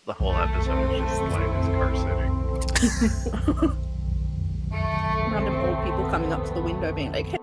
The whole episode is just Linus car sitting. Random old people coming up to the window being like, hey.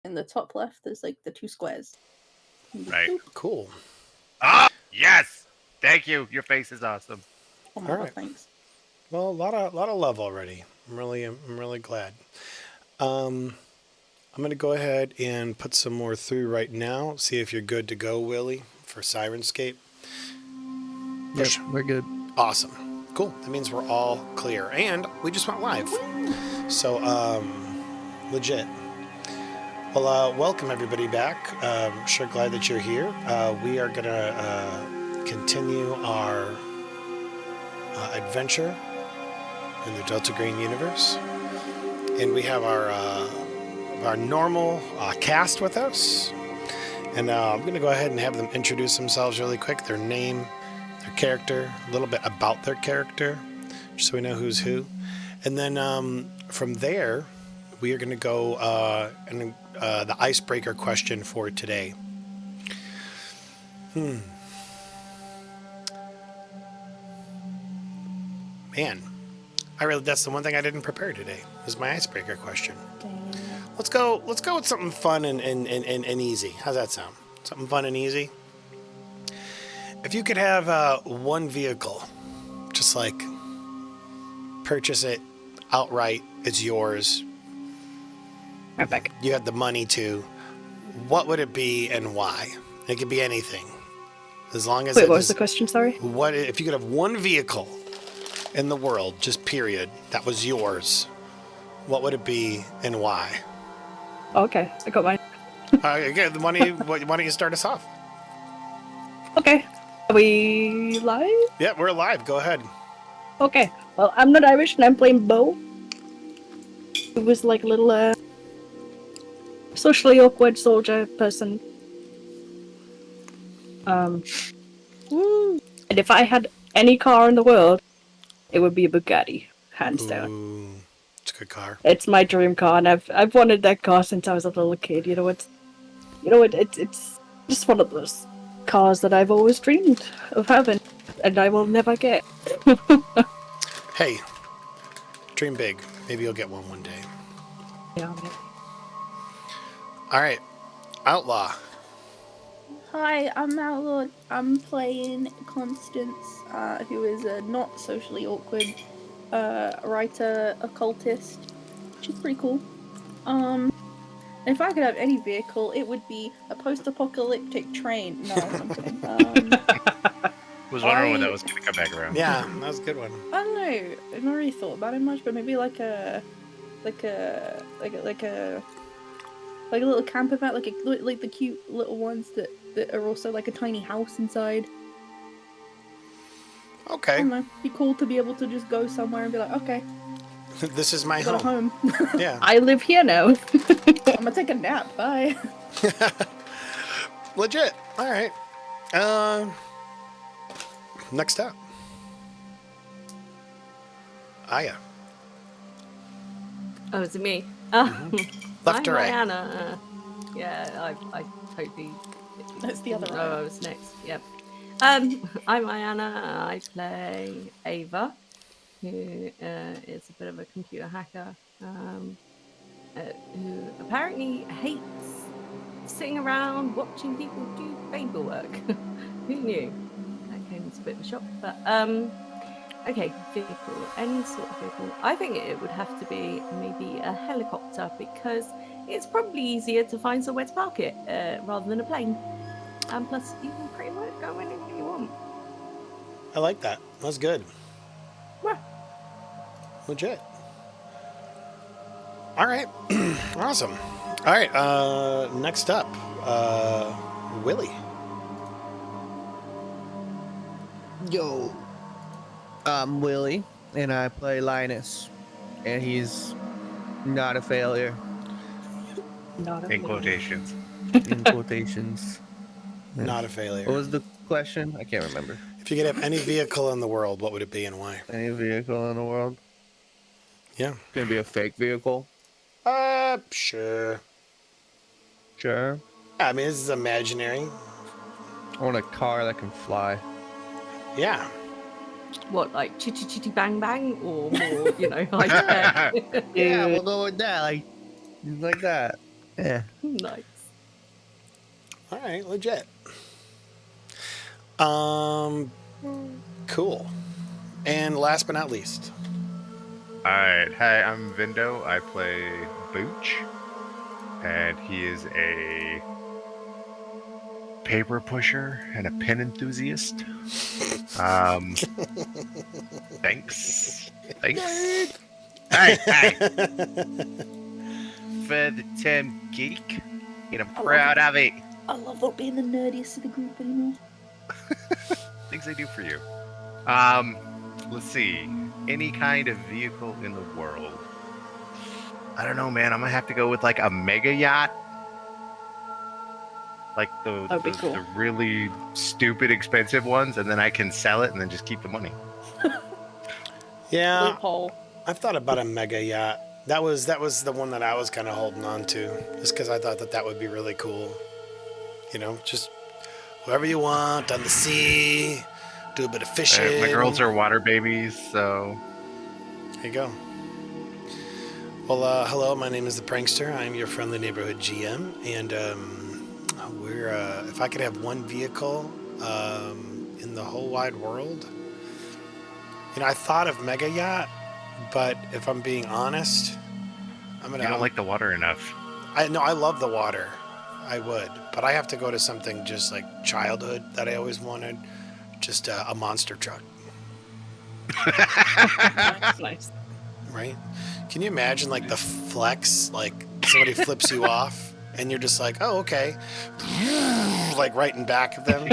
in the top left, there's like the 2 squares. You just Right. boop. Cool. Ah, yes. Thank you. Your face is awesome. Oh my All god, right. thanks. Well, a lot of love already. I'm really glad. I'm gonna go ahead and put some more through right now. See if you're good to go, Willie, for Sirenscape. Yep, we're good. Awesome. Cool. That means we're all clear, and we just went live. So, legit. Well, welcome everybody back. Sure glad that you're here. We are gonna continue our adventure in the Delta Green universe, and we have our normal cast with us. And I'm gonna go ahead and have them introduce themselves really quick. Their name, their character, a little bit about their character, just so we know who's who. And then from there, we are going to go the icebreaker question for today. Man, that's the one thing I didn't prepare today, is my icebreaker question. Dang. Let's go with something fun and easy. How's that sound? Something fun and easy? If you could have one vehicle, just like purchase it outright, it's yours. Right back. You had the money to. What would it be and why? It could be anything, as long as. Wait, what was the question? Sorry. What if you could have one vehicle in the world, just period, that was yours? What would it be and why? Oh, okay, I got mine. Again, why don't you start us off? Okay, are we live? Yeah, we're live. Go ahead. Okay, well, I'm not Irish and I'm playing Bo. It was like a little socially awkward soldier person. Woo! And if I had any car in the world, it would be a Bugatti, hands down. Ooh, it's a good car. It's my dream car, and I've wanted that car since I was a little kid. It's just one of those cars that I've always dreamed of having, and I will never get. Hey, dream big. Maybe you'll get one day. Yeah, maybe. All right, Outlaw. Hi, I'm Outlaw. I'm playing Constance, who is a not socially awkward writer, occultist. She's pretty cool. If I could have any vehicle, it would be a post-apocalyptic train. No, I'm kidding. Was wondering when that was going to come back around. Yeah, that was a good one. I don't know. I've not really thought about it much, but maybe like a little camper van, like the cute little ones that are also like a tiny house inside. I Okay, don't know. Be cool to be able to just go somewhere and be like, okay, this is my I got a home. home. Yeah. I live here now. I'm gonna take a nap. Bye. Legit. All right. Next up. Aya. Oh, is it me? Left to I'm right. Mariana. Yeah, I totally. That's the other didn't right. know I was next. Yep. I'm Mariana. I play Ava, who is a bit of a computer hacker, who apparently hates sitting around watching people do paperwork. Who knew? That came as a bit of a shock, but okay, vehicle, any sort of vehicle. I think it would have to be maybe a helicopter because it's probably easier to find somewhere to park it rather than a plane. And plus, you can pretty much go anywhere you want. I like that. That's good. Well, Legit. All right. Awesome. All right. Next up, Willie. Yo, I'm Willie, and I play Linus, and he's not a failure, Not a In quotations. in quotations. Yeah. Not a failure. What was the question? I can't remember. If you could have any vehicle in the world, what would it be and why? Any vehicle in the world? Yeah. Gonna be a fake vehicle? Sure. Sure. I mean, this is imaginary. I want a car that can fly. Yeah. what, like chitty chitty bang bang, or more, high tech? Yeah, we'll go with that. Like that. Yeah. Nice. All right, legit. Cool. And last but not least, Alright, hi, I'm Vindo. I play Booch. And he is a paper pusher and a pen enthusiast. Thanks. Hey! For the term geek, and I'm proud of it. I love not being the nerdiest of the group anymore. Things I do for you. Let's see. Any kind of vehicle in the world. I don't know, man. I'm gonna have to go with like a mega yacht. Like That'd be cool. the really stupid expensive ones, and then I can sell it and then just keep the money. yeah, Loophole. I've thought about a mega yacht. That was the one that I was kind of holding on to, just because I thought that would be really cool. You know, just wherever you want on the sea, do a bit of fishing. My girls are water babies, so There you go. Well, hello, my name is the Prankster. I'm your friendly neighborhood GM, and we're if I could have one vehicle in the whole wide world, you know, I thought of mega yacht, but if I'm being honest, you don't like the water enough. I love the water. I would, but I have to go to something just like childhood that I always wanted, just a monster truck, Nice. right? Can you imagine like the flex, like somebody flips you off and you're just like, oh, okay, like right in back of them.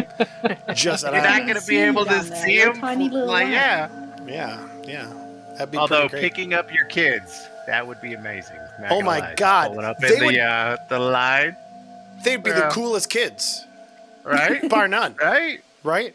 Just You're not going to be able to see them. Tiny little Like, lamp. yeah. That'd be Although pretty great. picking up your kids, that would be amazing. Not Oh gonna my lie. Just God. pulling up They in would- the line, They'd be the coolest kids, right? bar none. Right? Right?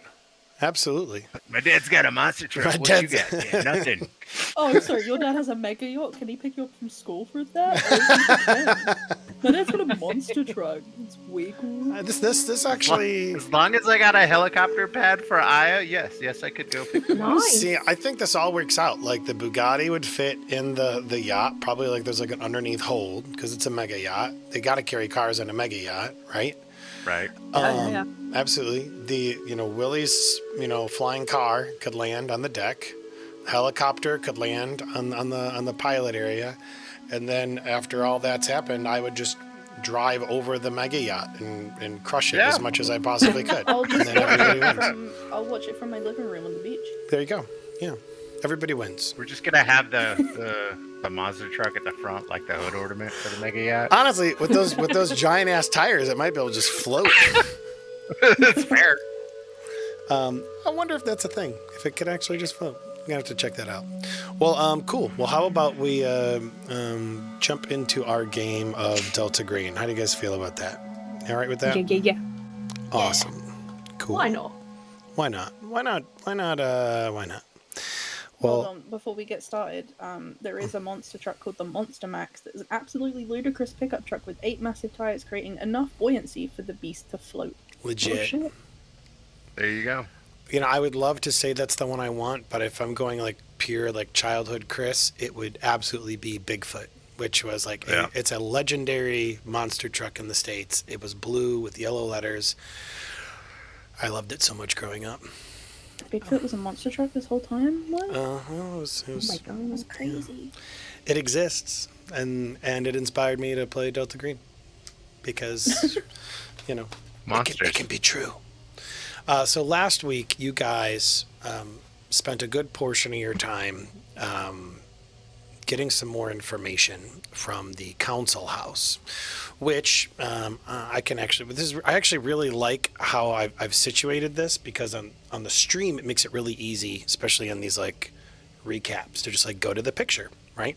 Absolutely. My dad's got a monster truck. My What you dad's- got? Yeah, nothing. Oh, sorry, your dad has a mega yacht. Can he pick you up from school for that? Or is he pretend? My dad's got a monster truck. It's way cool. This actually. As long as I got a helicopter pad for Aya, yes, I could go pick them up. Nice. See, I think this all works out. Like the Bugatti would fit in the yacht. Probably like there's like an underneath hold because it's a mega yacht. They got to carry cars in a mega yacht, right? Right. Yeah. Absolutely. The Willie's flying car could land on the deck. Helicopter could land on the pilot area, and then after all that's happened, I would just drive over the mega yacht and crush it Yeah. as much as I possibly could. I'll And just then everybody watch it wins. I'll watch it from my living room on the beach. There you go. Yeah, everybody wins. We're just gonna have the monster truck at the front, like the hood ornament for the mega yacht. Honestly, with those giant ass tires, it might be able to just float. That's fair. I wonder if that's a thing. If it could actually just float. I'm gonna have to check that out. Well, cool. Well, how about we jump into our game of Delta Green? How do you guys feel about that? You all right with that? Yeah. Awesome. Cool. Why not? Why not? Why not? Why not? Why not? Hold Well, on, before we get started, there is a monster truck called the Monster Max that is an absolutely ludicrous pickup truck with 8 massive tires, creating enough buoyancy for the beast to float. Oh, legit. shit. There you go. I would love to say that's the one I want, but if I'm going like pure like childhood Chris, it would absolutely be Bigfoot, which was like Yeah. it's a legendary monster truck in the States. It was blue with yellow letters. I loved it so much growing up. Bigfoot was a monster truck this whole time? What? Well, it was, Oh my god, it was crazy. it exists, and it inspired me to play Delta Green because Monsters. it can be true. So last week, you guys spent a good portion of your time getting some more information from the council house, which I actually really like how I've situated this, because on the stream it makes it really easy, especially on these like recaps, to just like go to the picture, right?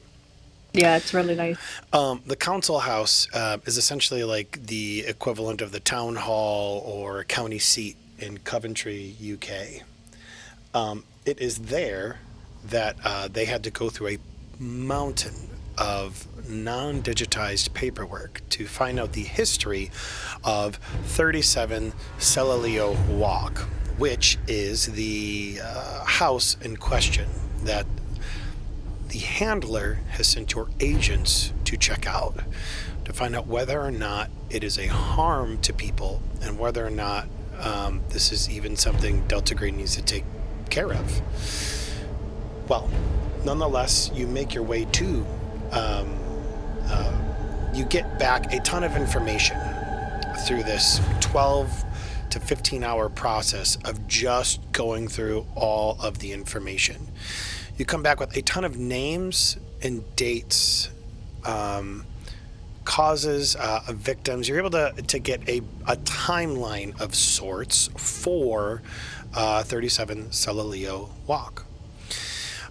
Yeah, it's really nice. The council house is essentially like the equivalent of the town hall or county seat in Coventry, UK. It is there that they had to go through a mountain of non-digitized paperwork to find out the history of 37 Celaleo Walk, which is the house in question that the handler has sent your agents to check out. to find out whether or not it is a harm to people and whether or not this is even something Delta Green needs to take care of. Well, nonetheless, you make your way to, you get back a ton of information through this 12 to 15 hour process of just going through all of the information. You come back with a ton of names and dates, causes of victims. You're able to get a timeline of sorts for 37 Celilio Walk.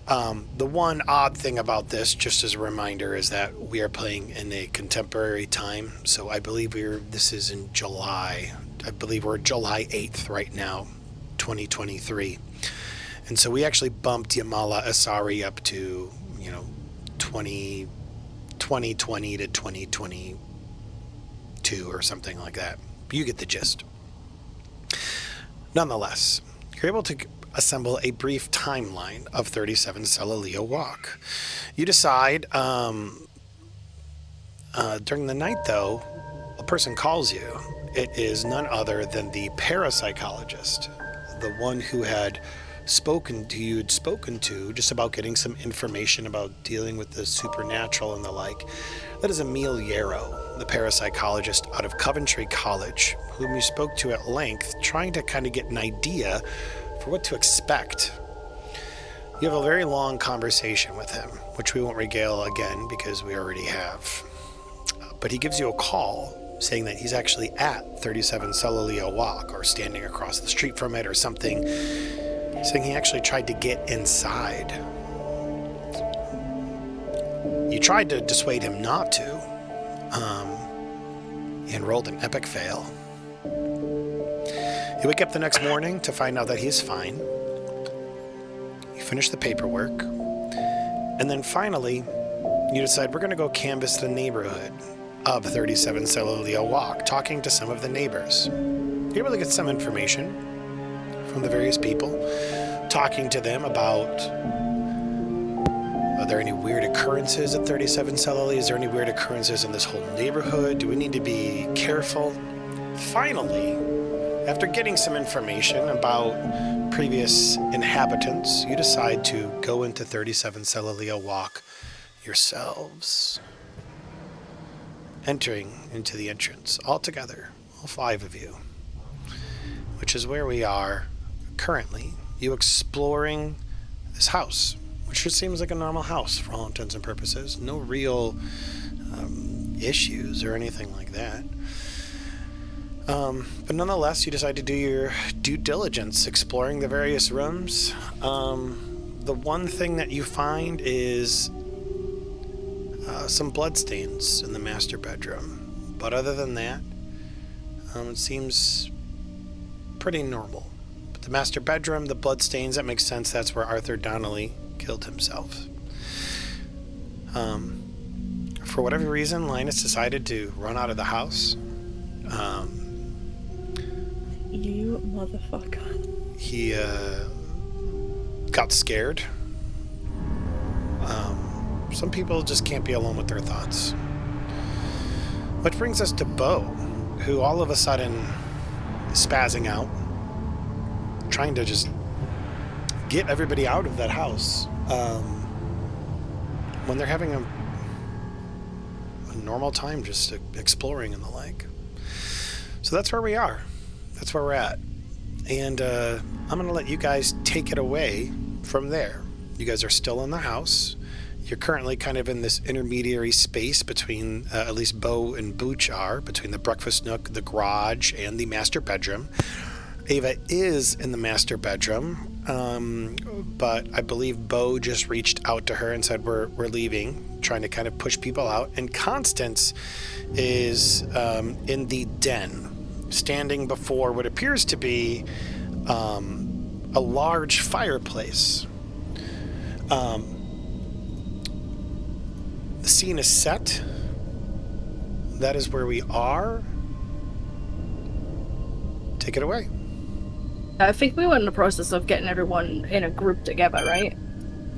The one odd thing about this, just as a reminder, is that we are playing in a contemporary time. So I believe this is in July. I believe we're July 8th right now, 2023. And so we actually bumped Yamala Asari up to, 2020 to 2022 or something like that. You get the gist. Nonetheless, you're able to assemble a brief timeline of 37 Celilio Walk. You decide, during the night though, a person calls you. It is none other than the parapsychologist, the one who had spoken to just about getting some information about dealing with the supernatural and the like. That is Emil Yarrow, the parapsychologist out of Coventry College, whom you spoke to at length, trying to kind of get an idea for what to expect. You have a very long conversation with him, which we won't regale again because we already have. But he gives you a call saying that he's actually at 37 Celilio Walk, or standing across the street from it or something, saying he actually tried to get inside. You tried to dissuade him not to. He enrolled an epic fail. You wake up the next morning to find out that he's fine. You finish the paperwork. And then finally, you decide we're going to go canvass the neighborhood of 37 Celilio Walk, talking to some of the neighbors. You're able to get some information from the various people, talking to them about, are there any weird occurrences at 37 Celilio? Is there any weird occurrences in this whole neighborhood? Do we need to be careful? Finally, after getting some information about previous inhabitants, you decide to go into 37 Celilio Walk yourselves. Entering into the entrance, all together, all 5 of you, which is where we are currently. You exploring this house, which just seems like a normal house for all intents and purposes. No real issues or anything like that. But nonetheless, you decide to do your due diligence, exploring the various rooms. The one thing that you find is some bloodstains in the master bedroom. But other than that, it seems pretty normal. But the master bedroom, the bloodstains, that makes sense. That's where Arthur Donnelly killed himself. For whatever reason, Linus decided to run out of the house. You motherfucker. He got scared. Some people just can't be alone with their thoughts. Which brings us to Bo, who all of a sudden is spazzing out, trying to just get everybody out of that house when they're having a normal time just exploring and the like. So that's where we are. That's where we're at. And I'm going to let you guys take it away from there. You guys are still in the house. You're currently kind of in this intermediary space between, at least Bo and Booch are, between the breakfast nook, the garage, and the master bedroom. Ava is in the master bedroom, but I believe Bo just reached out to her and said, we're leaving, trying to kind of push people out. And Constance is in the den, standing before what appears to be a large fireplace. The scene is set. That is where we are. Take it away. I think we were in the process of getting everyone in a group together, right?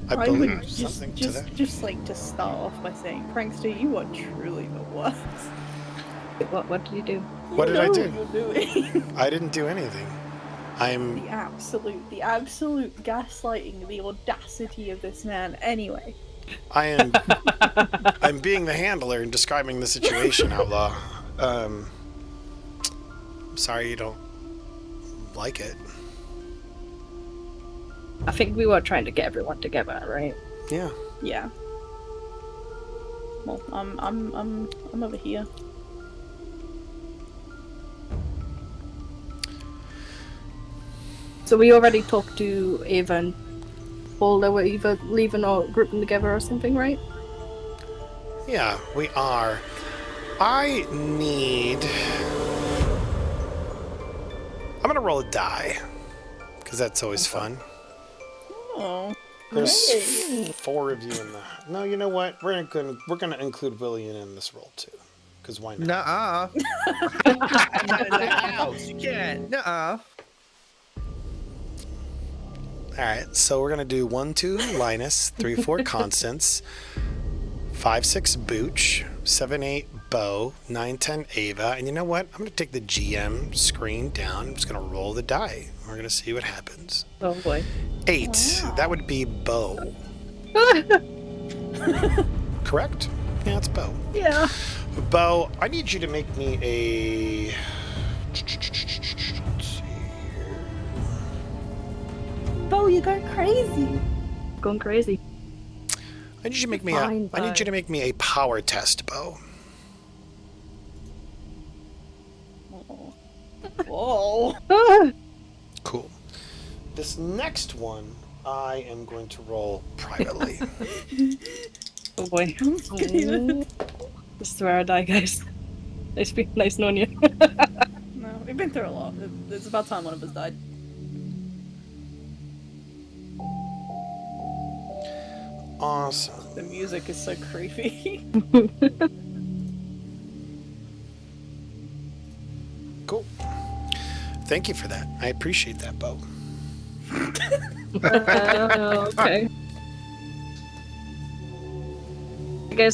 I I believe would something to that. just like to start off by saying, Prankster, you are truly the worst. What did you do? What did I know do? What you're doing. I didn't do anything. I'm the absolute gaslighting, the audacity of this man. Anyway, I am I'm being the handler and describing the situation, Outlaw. I'm sorry you don't like it. I think we were trying to get everyone together, right? Yeah. yeah. Well, I'm over here. So we already talked to Ava and Paul that we're either leaving or grouping together or something, right? Yeah, we are. I need. I'm gonna roll a die, because that's always fun. Oh, There's hey. 4 of you in the. No, you know what? We're gonna include William in this roll too, because why not? Nuh-uh. I'm not in the house. You can't. Nuh-uh. All right, so we're gonna do 1, 2 Linus, 3, 4 Constance, 5, 6 Booch, 7, 8 Bo, 9, 10 Ava, and you know what? I'm gonna take the GM screen down. I'm just gonna roll the die. We're gonna see what happens. Oh boy. 8. Wow. That would be Bo. Correct? Yeah, it's Bo. Yeah. Bo, I need you to make me a. Let's see here. Bo, you're going crazy. Going crazy. I need you to make me Fine, I need Bo. you to make me a power test, Bo. Whoa. Ah! Cool. This next one, I am going to roll privately. Oh boy. I'm scared. This is where I die, guys. Nice knowing you. No, we've been through a lot. It's about time one of us died. Awesome. The music is so creepy. Cool. Thank you for that. I appreciate that, Bo. Okay.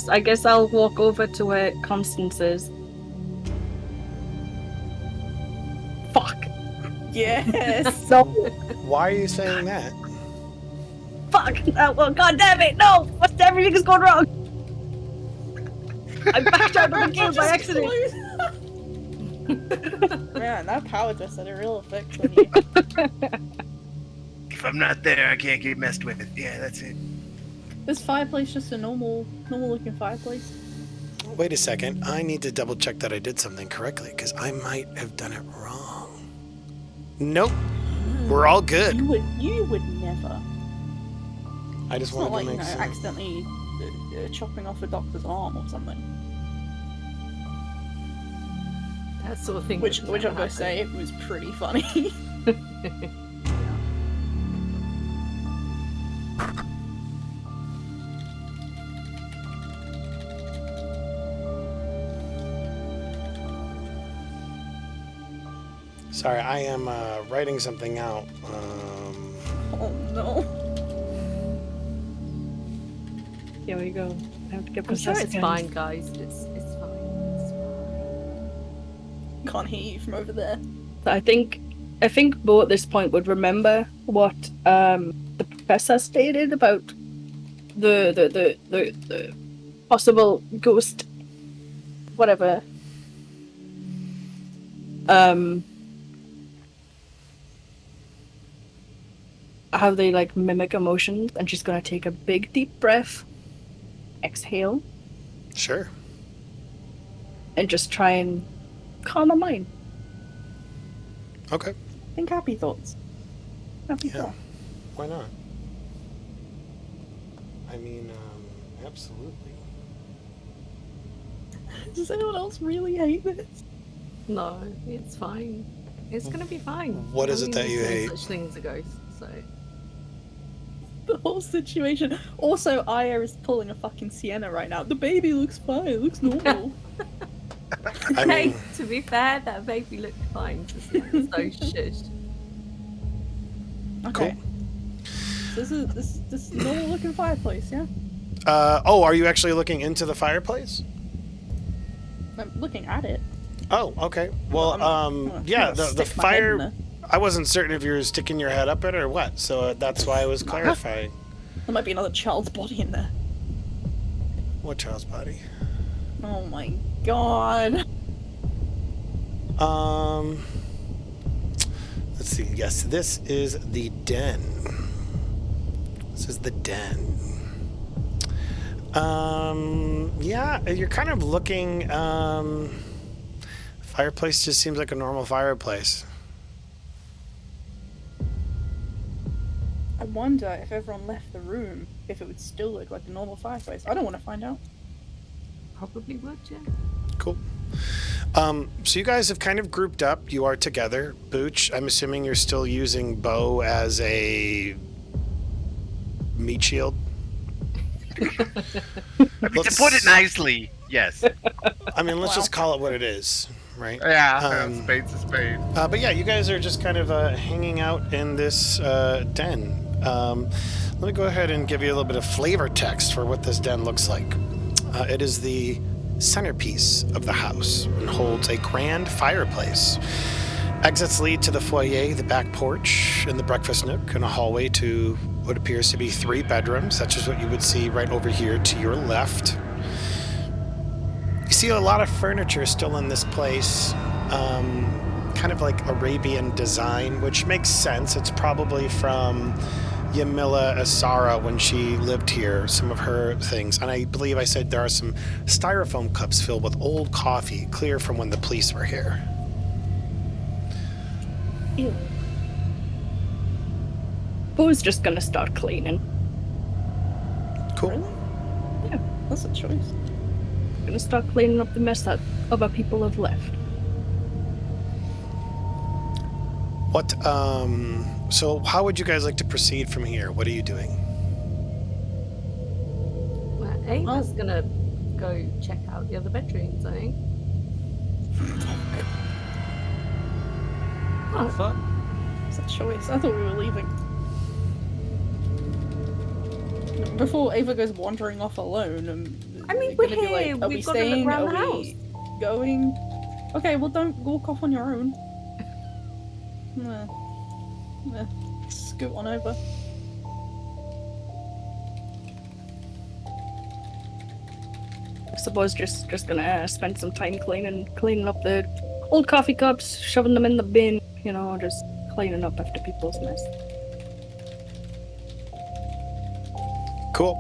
I guess I'll walk over to where Constance is. Fuck. Yes. No. Why are you saying that? Fuck. Well, God damn it. No. Everything is going wrong. I backed out of the game by accident. Man, that power just had a real effect on you. If I'm not there, I can't get messed with. Yeah, that's it. This fireplace just a normal looking fireplace? Wait a second. I need to double check that I did something correctly, because I might have done it wrong. Nope. We're all good. You would never. I just It's not wanted like, to make sure. accidentally chopping off a doctor's arm or something. That sort of thing. Which would I'm never gonna say, it was pretty funny. happen. Sorry, I am writing something out. Oh no. Here we go. I have to get I'm sure possessed it's again. fine, guys. It's fine. It's fine. Can't hear you from over there. I think Bo at this point would remember what the professor stated about the possible ghost, whatever. How they like mimic emotions, and she's gonna take a big deep breath, exhale, Sure. and just try and calm her mind. Okay. Think happy thoughts. Happy Yeah. thoughts. Why not? I mean, absolutely. Does anyone else really hate this? No, it's fine. It's gonna be fine. What is it that there's you no hate? Such things as ghosts. So The whole situation. Also, Aya is pulling a fucking Sienna right now. The baby looks fine. It looks normal. I hey, mean, to be fair, that baby looked fine. So shush. Okay. This is this normal looking fireplace, yeah? Are you actually looking into the fireplace? I'm looking at it. Oh, okay. Well, yeah, the Stick my head in fire. there. I wasn't certain if you were sticking your head up it or what, so that's why I was clarifying. There might be another child's body in there. What child's body? Oh my god. Let's see. Yes, this is the den. This is the den. Yeah, you're kind of looking. Fireplace just seems like a normal fireplace. I wonder if everyone left the room, if it would still look like a normal fireplace. I don't want to find out. Probably would, yeah. Cool. So you guys have kind of grouped up. You are together. Booch, I'm assuming you're still using Bo as a meat shield. I mean, to put it nicely, yes. I mean, let's Wow. just call it what it is, right? Yeah, spade's a spade. But yeah, you guys are just kind of hanging out in this den. Let me go ahead and give you a little bit of flavor text for what this den looks like. It is the centerpiece of the house and holds a grand fireplace. Exits lead to the foyer, the back porch, and the breakfast nook, and a hallway to what appears to be 3 bedrooms, such as what you would see right over here to your left. You see a lot of furniture still in this place, kind of like Arabian design, which makes sense. It's probably from Yamila Asara when she lived here, some of her things. And I believe I said there are some styrofoam cups filled with old coffee, clear from when the police were here. Ew. Bo's just gonna start cleaning. Cool. Really? Yeah. That's a choice. Gonna start cleaning up the mess that other people have left. What, so how would you guys like to proceed from here? What are you doing? Well, Ava's gonna go check out the other bedrooms, I think. Oh, fuck. It's a choice. I thought we were leaving. Before Ava goes wandering off alone, I mean, you're we're gonna be here, Like, are we we've got to look staying? around Are the we going? Okay, well, don't walk off on your own. Scoot on over. I suppose just gonna spend some time cleaning up the old coffee cups, shoving them in the bin, you know, just cleaning up after people's mess. Cool.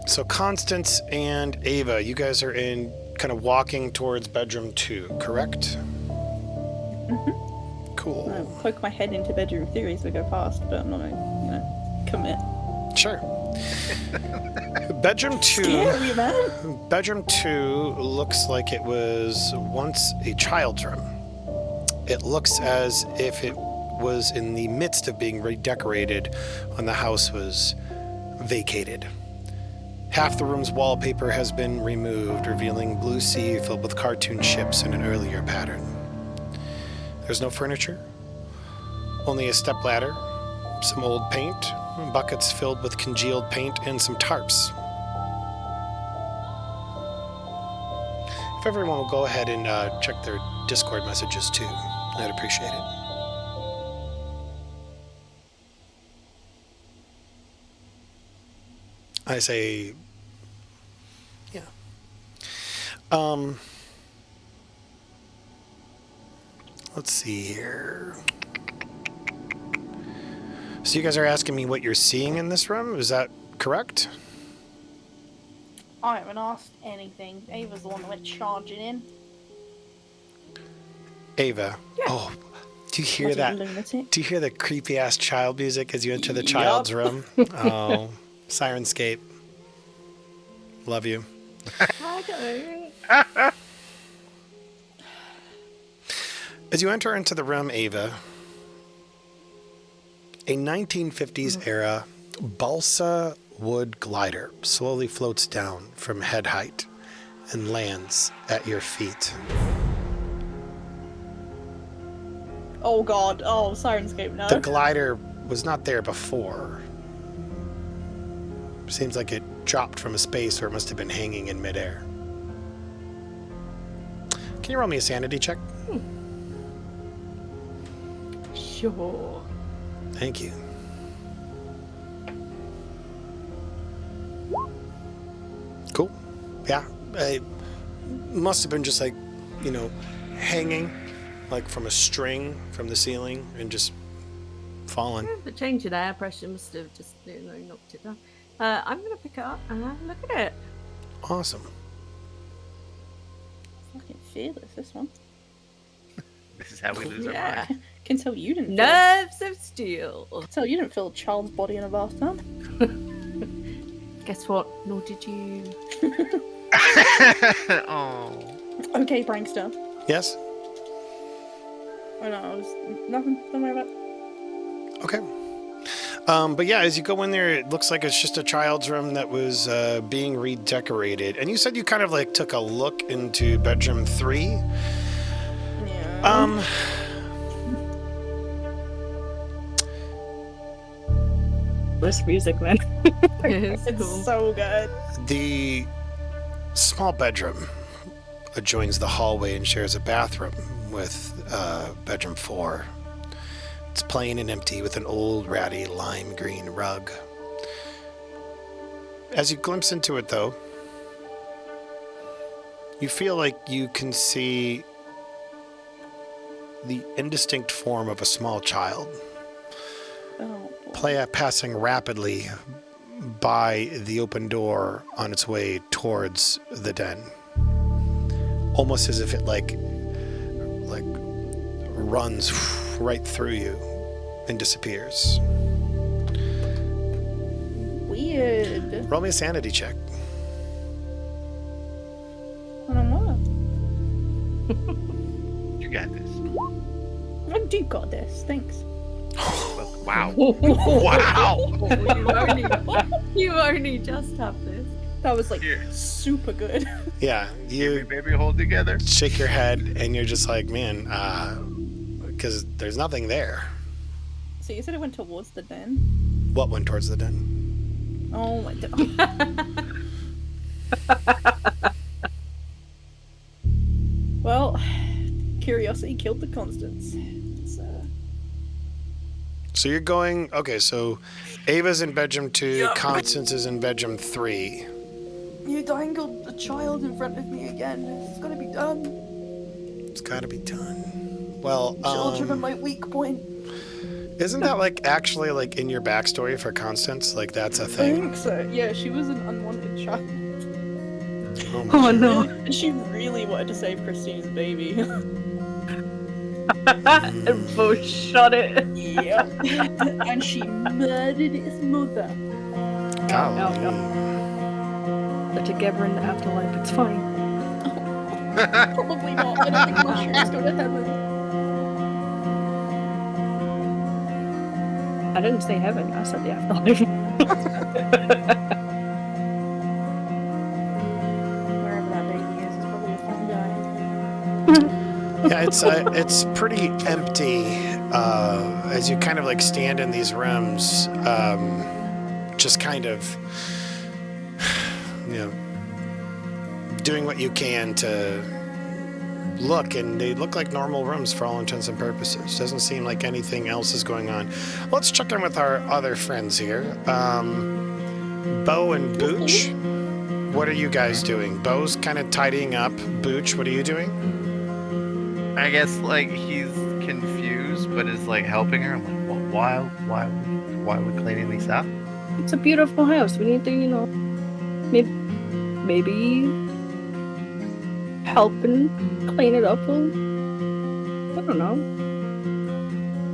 So Constance and Ava, you guys are in kind of walking towards bedroom 2, correct? Mm-hmm. Cool. I'll poke my head into bedroom 3 as we go past, but I'm not gonna, commit. Sure. Bedroom 2. Scary, man. Bedroom 2 looks like it was once a child's room. It looks as if it was in the midst of being redecorated when the house was vacated. Half the room's wallpaper has been removed, revealing blue sea filled with cartoon ships in an earlier pattern. There's no furniture, only a stepladder, some old paint, buckets filled with congealed paint, and some tarps. If everyone will go ahead and check their Discord messages too, I'd appreciate it. I say, yeah. Let's see here. So you guys are asking me what you're seeing in this room? Is that correct? I haven't asked anything. Ava's the one that went charging in. Ava. Yeah. Oh, do you hear What a that? lunatic. Do you hear the creepy ass child music as you enter the child's room? Oh, Sirenscape. Love you. I don't. As you enter into the room, Ava, a 1950s era balsa wood glider slowly floats down from head height and lands at your feet. Oh god. Oh, Sirenscape, no. The glider was not there before. Seems like it dropped from a space where it must have been hanging in midair. Can you roll me a sanity check? Sure. Thank you. Cool. Yeah. It must have been just like, hanging like from a string from the ceiling and just fallen. Yeah, the change in air pressure must have just knocked it down. I'm going to pick it up and have a look at it. Awesome. Fucking fearless, this one. This is how we lose our Yeah. mind. Can tell you didn't. Nerves of steel. Tell you didn't feel a child's body in a bathtub. Guess what? Nor did you. Oh. Okay, prankster. Yes? I know, I was nothing. Don't worry about it. Okay. But yeah, as you go in there, it looks like it's just a child's room that was being redecorated. And you said you kind of like took a look into bedroom 3. Yeah. This music, man. It's It's cool. so good. The small bedroom adjoins the hallway and shares a bathroom with bedroom 4. It's plain and empty with an old ratty lime green rug. As you glimpse into it though, you feel like you can see the indistinct form of a small child Oh, boy. passing rapidly by the open door on its way towards the den. Almost as if it like runs right through you and disappears. Weird. Roll me a sanity check. I don't know. You got this. I do got this. Thanks. Wow. Wow. You only just have this. That was like Here. super good. Yeah, you Baby, hold together. shake your head and you're just like, man, because there's nothing there. So you said it went towards the den? What went towards the den? Oh my god. Well, curiosity killed the Constance. So you're going, okay, so Ava's in bedroom 2, Constance is in bedroom 3. You dangled a child in front of me again. It's gotta be done. It's gotta be done. Well, Children are my weak point. isn't that like actually like in your backstory for Constance? Like that's a I thing? think so. Yeah, she was an unwanted child. Oh my Oh no. And she really wanted to save Christine's baby. And both shot it. Yep. And she murdered its mother. golly. No. They're together in the afterlife. It's fine. Probably not. I don't think mushrooms go to heaven. I didn't say heaven. I said the afterlife. Wherever that baby is probably a fun guy. Yeah, it's pretty empty as you kind of like stand in these rooms, just kind of, doing what you can to look, and they look like normal rooms for all intents and purposes. Doesn't seem like anything else is going on. Let's check in with our other friends here. Bo and Booch, what are you guys doing? Bo's kind of tidying up. Booch, what are you doing? I guess like he's confused, but is like helping her. I'm like, well, why are we cleaning these up? It's a beautiful house. We need to, maybe help and clean it up. Well, I don't know.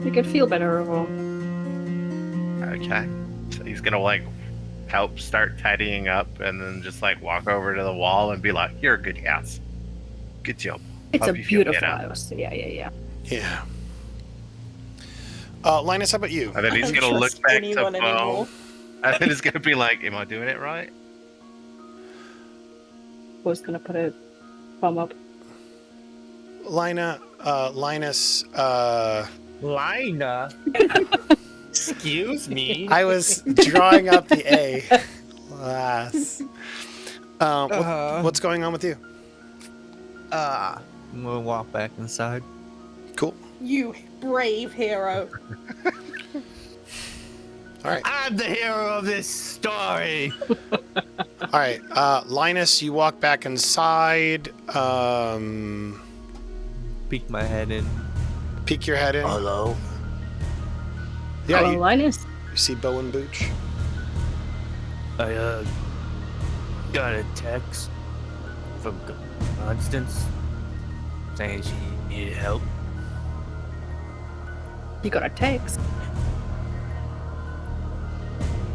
Make it feel better overall. Okay, so he's gonna like help start tidying up, and then just like walk over to the wall and be like, "You're a good house. Good job." It's Hope a you feel beautiful better. house. Yeah. Yeah. Linus, how about you? And then he's I don't gonna look trust back to anyone Bo, anymore. and then he's gonna be like, "Am I doing it right?" Was gonna put a thumb up. Linus, Lina. Excuse me. I was drawing up the A. Alas. What's going on with you? I'm gonna walk back inside. Cool. You brave hero. All right. I'm the hero of this story. All right. Linus, you walk back inside. Peek my head in. Peek your head in. Hello. Yeah, Hello, you Linus. see Bo and Booch. I got a text from Constance saying she needed help. You got a text.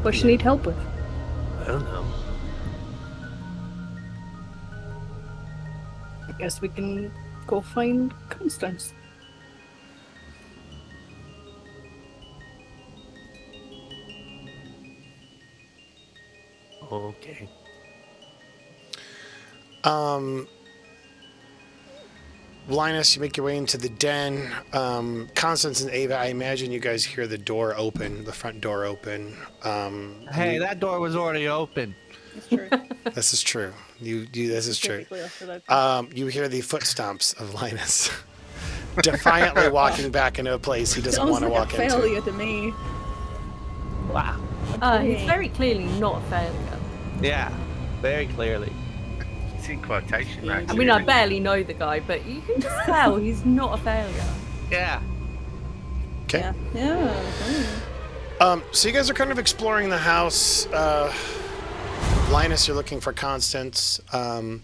What you need help with? I don't know. I guess we can go find Constance. Okay. Linus, you make your way into the den. Constance and Ava, I imagine you guys hear the door open, the front door open. Hey, that door was already open. It's true. This is true. This is true. Specifically after that. You hear the foot-stomps of Linus, defiantly walking back into a place he doesn't Sounds want to like walk a into. failure to me. Wow. He's very clearly not a failure. Yeah, very clearly. See quotation marks. I mean, I here. barely know the guy, but you can just tell he's not a failure. Yeah. Okay. Yeah. Yeah. So you guys are kind of exploring the house. Linus, you're looking for Constance. Ava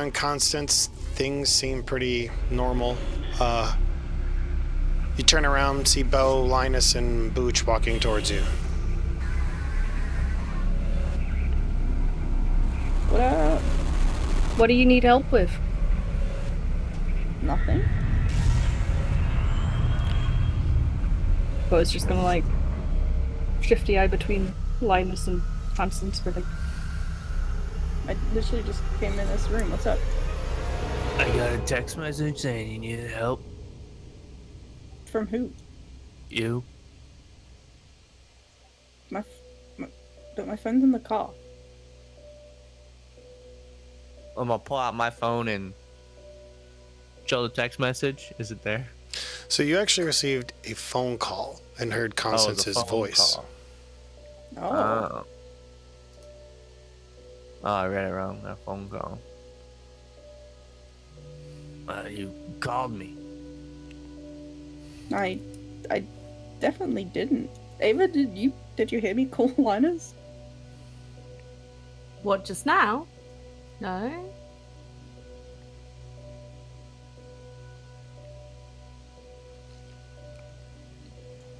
and Constance, things seem pretty normal. You turn around, see Bo, Linus, and Booch walking towards you. What up? What do you need help with? Nothing. I was just gonna like shifty eye between Linus and Constance for like. I literally just came in this room. What's up? I got a text message saying you needed help. From who? You? But my phone's in the car. I'm gonna pull out my phone and show the text message. Is it there? So you actually received a phone call and heard Constance's phone voice. call. Oh. Oh, I read it wrong. A phone call. You called me. I definitely didn't. Ava, did you hear me call Linus? What, just now? No?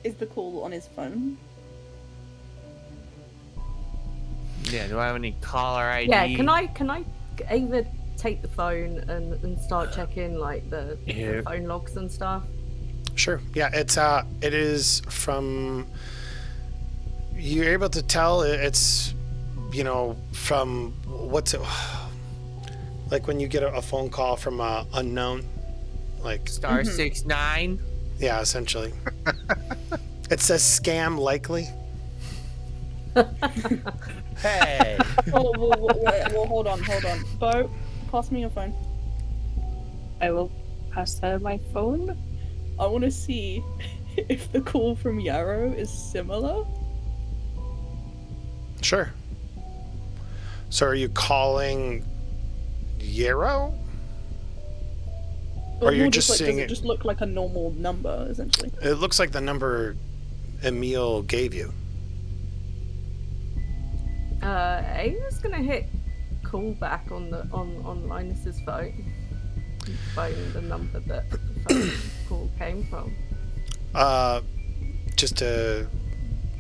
Is the call on his phone? Yeah, do I have any caller ID? Yeah, can I Ava take the phone and start checking like the Yeah. phone logs and stuff? Sure. Yeah, it is from. You're able to tell it's, from what's it, like when you get a phone call from a unknown, like Star 69? yeah, essentially. It says scam likely. Hey! Well, hold on. Bo, pass me your phone. I will pass her my phone. I want to see if the call from Yarrow is similar. Sure. So are you calling Yarrow? Or you're more just like, seeing does it- it just look like a normal number, essentially? It looks like the number Emil gave you. Ava's gonna hit call back on Linus's phone. Phone the number that the phone call came from.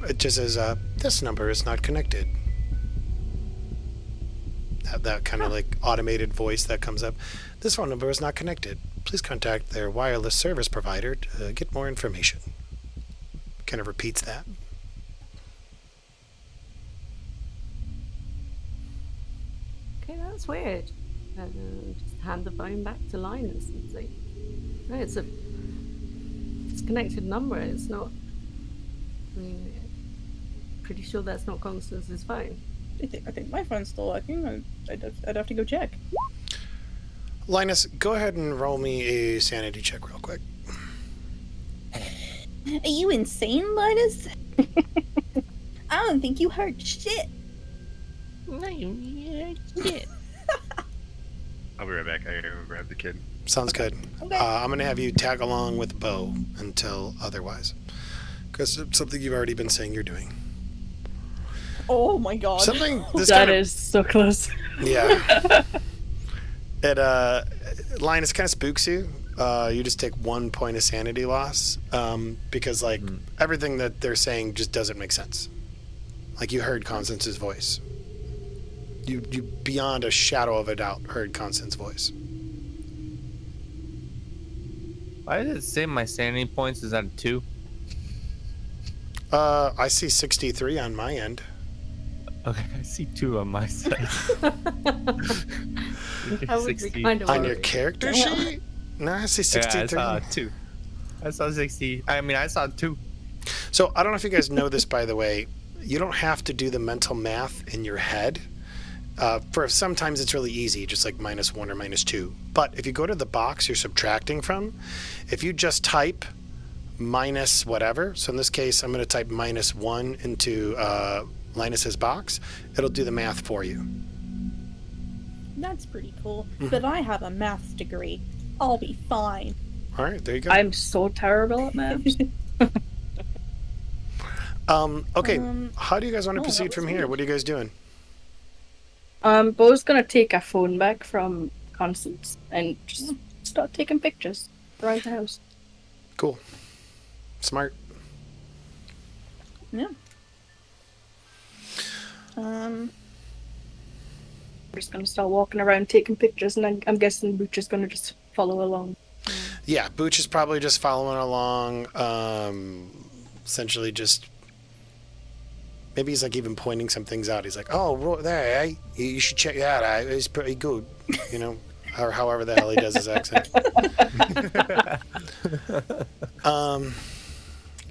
It just says, this number is not connected. That kind of like automated voice that comes up. This phone number is not connected. Please contact their wireless service provider to get more information. Kind of repeats that. Okay, that's weird. Just hand the phone back to Linus and see. No, it's a connected number. It's not I mean, pretty sure that's not Constance's phone. I think my phone's still working. I'd have to go check. Linus, go ahead and roll me a sanity check real quick. Are you insane, Linus? I don't think you heard shit. No, you shit. I'll be right back. I gotta go grab the kid. Sounds good. Okay. I'm going to have you tag along with Bo until otherwise. Because it's something you've already been saying you're doing. Oh my god. Something this That kind of, is so close. yeah. Linus kind of spooks you. You just take 1 point of sanity loss because like everything that they're saying just doesn't make sense. Like you heard Constance's voice. You beyond a shadow of a doubt heard Constance's voice. Why does it say my sanity points is at a 2? I see 63 on my end. Okay, I see 2 on my side. That would be kind of On your worrying. character sheet? No, I see 63. Yeah, I saw 2. I saw 60. I saw 2. So I don't know if you guys know this, by the way. You don't have to do the mental math in your head. For sometimes it's really easy, just like -1 or -2. But if you go to the box you're subtracting from, if you just type minus whatever, so in this case I'm going to type -1 into Linus's box, it'll do the math for you. That's pretty cool. But I have a maths degree. I'll be fine. All right, there you go. I'm so terrible at maths. Okay, how do you guys want to oh, that proceed was from here? weird. What are you guys doing? Bo's gonna take a phone back from Constance and just start taking pictures around the house. Cool. Smart. Yeah. We're just gonna start walking around taking pictures, and I'm guessing Booch is gonna just follow along. Yeah, Booch is probably just following along, essentially just... Maybe he's like even pointing some things out. He's like, "Oh, there, eh? You should check that out. It's pretty good," you know, or however the hell he does his accent.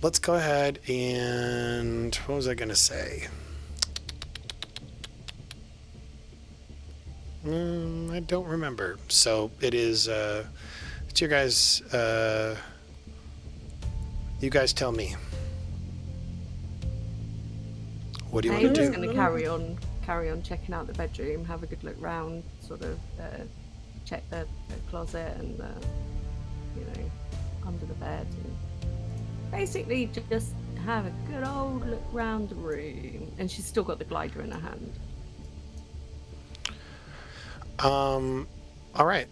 Let's go ahead and what was I gonna say? I don't remember. So it is. It's your guys. You guys tell me. What do you want to Ava's do? going to carry on checking out the bedroom, have a good look round, sort of check the closet and under the bed, and basically just have a good old look round the room. And she's still got the glider in her hand. All right.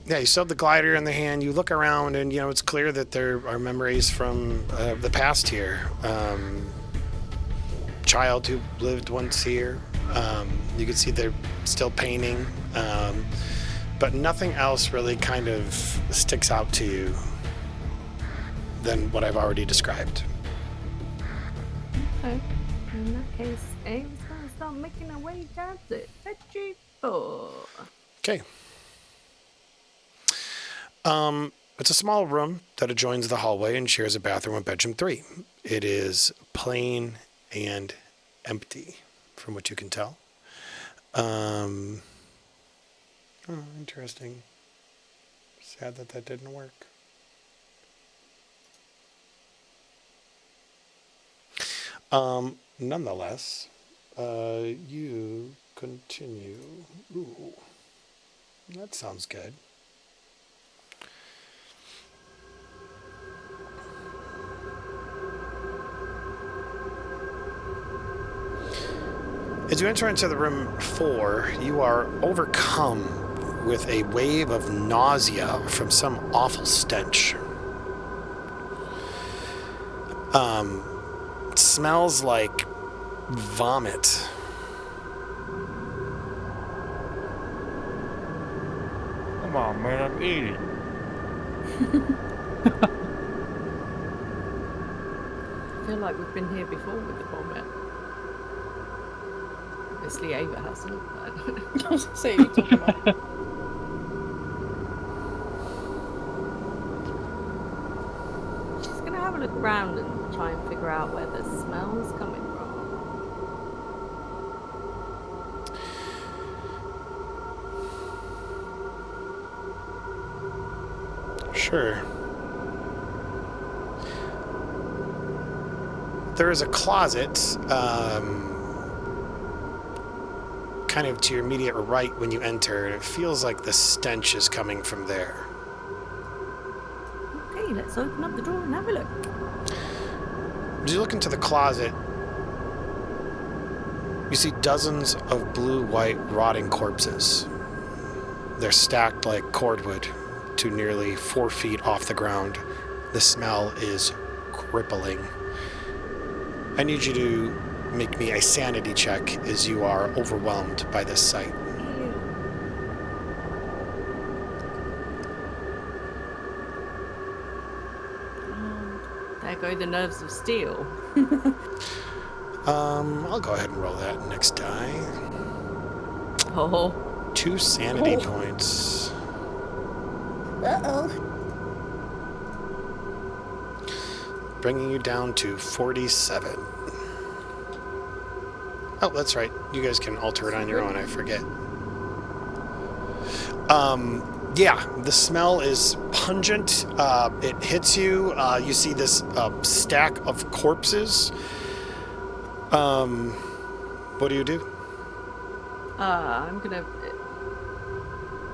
Yeah, you still have the glider in the hand. You look around, and it's clear that there are memories from the past here. Child who lived once here. You can see they're still painting, but nothing else really kind of sticks out to you than what I've already described. Okay. In that case, Ava's going to start making her way down to bedroom 4. Okay. It's a small room that adjoins the hallway and shares a bathroom with bedroom 3. It is plain and empty, from what you can tell. Interesting. Sad that didn't work. Nonetheless, you continue. Ooh, that sounds good. As you enter into the room 4, you are overcome with a wave of nausea from some awful stench. It smells like vomit. Come on, man, I'm eating. I feel like we've been here before with the vomit. Obviously, Ava hasn't, but... I was gonna say, what are you talking about? She's going to have a look around and try and figure out where the smell's coming from. Sure. There is a closet, kind of to your immediate right when you enter, and it feels like the stench is coming from there. Okay, let's open up the door and have a look. As you look into the closet, you see dozens of blue-white rotting corpses. They're stacked like cordwood to nearly 4 feet off the ground. The smell is crippling. I need you to make me a sanity check as you are overwhelmed by this sight. There go the nerves of steel. I'll go ahead and roll that next die. Oh, 2 sanity points. Uh-oh. Bringing you down to 47. Oh, that's right. You guys can alter it on your own, I forget. Yeah, the smell is pungent. It hits you. You see this stack of corpses. What do you do? I'm gonna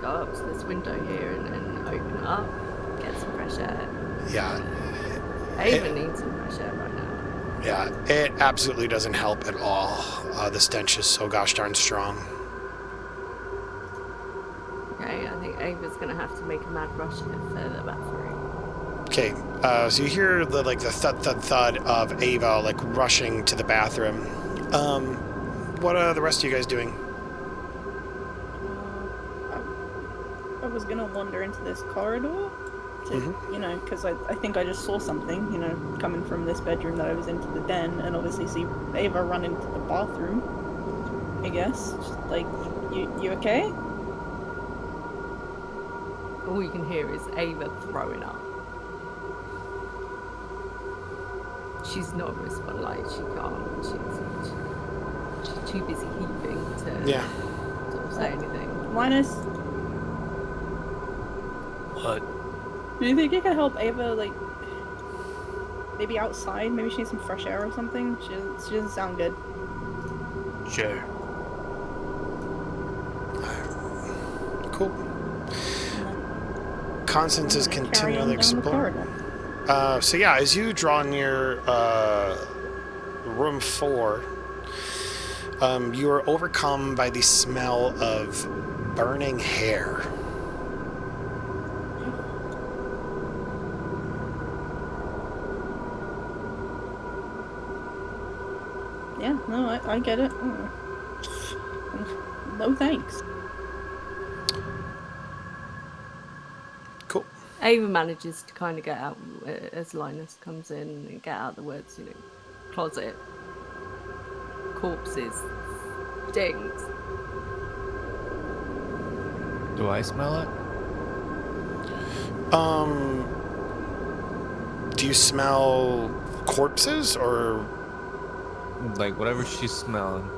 go up to this window here and open it up, get some fresh air. Yeah. I even need some fresh air right now. Yeah, it absolutely doesn't help at all. The stench is so gosh darn strong. Okay, I think Ava's gonna have to make a mad rush to the bathroom. Okay, so you hear the thud thud thud of Ava like rushing to the bathroom. What are the rest of you guys doing? I was gonna wander into this corridor to, because I think I just saw something, coming from this bedroom that I was into the den, and obviously see Ava run into the bathroom. I guess, just like, you okay? All you can hear is Ava throwing up. She's not responding, like she can't. She's too busy heaving to sort of say anything. Linus, What? do you think you can help Ava, like, maybe outside? Maybe she needs some fresh air or something? She doesn't sound good. Sure. Cool. Constance is Carry on continually down the exploring. corridor. So yeah, as you draw near room 4, you are overcome by the smell of burning hair. Yeah, no, I get it. No thanks. Cool. Ava manages to kind of get out as Linus comes in and get out the words, closet, corpses, stinks. Do I smell it? Do you smell corpses or? Like whatever she's smelling.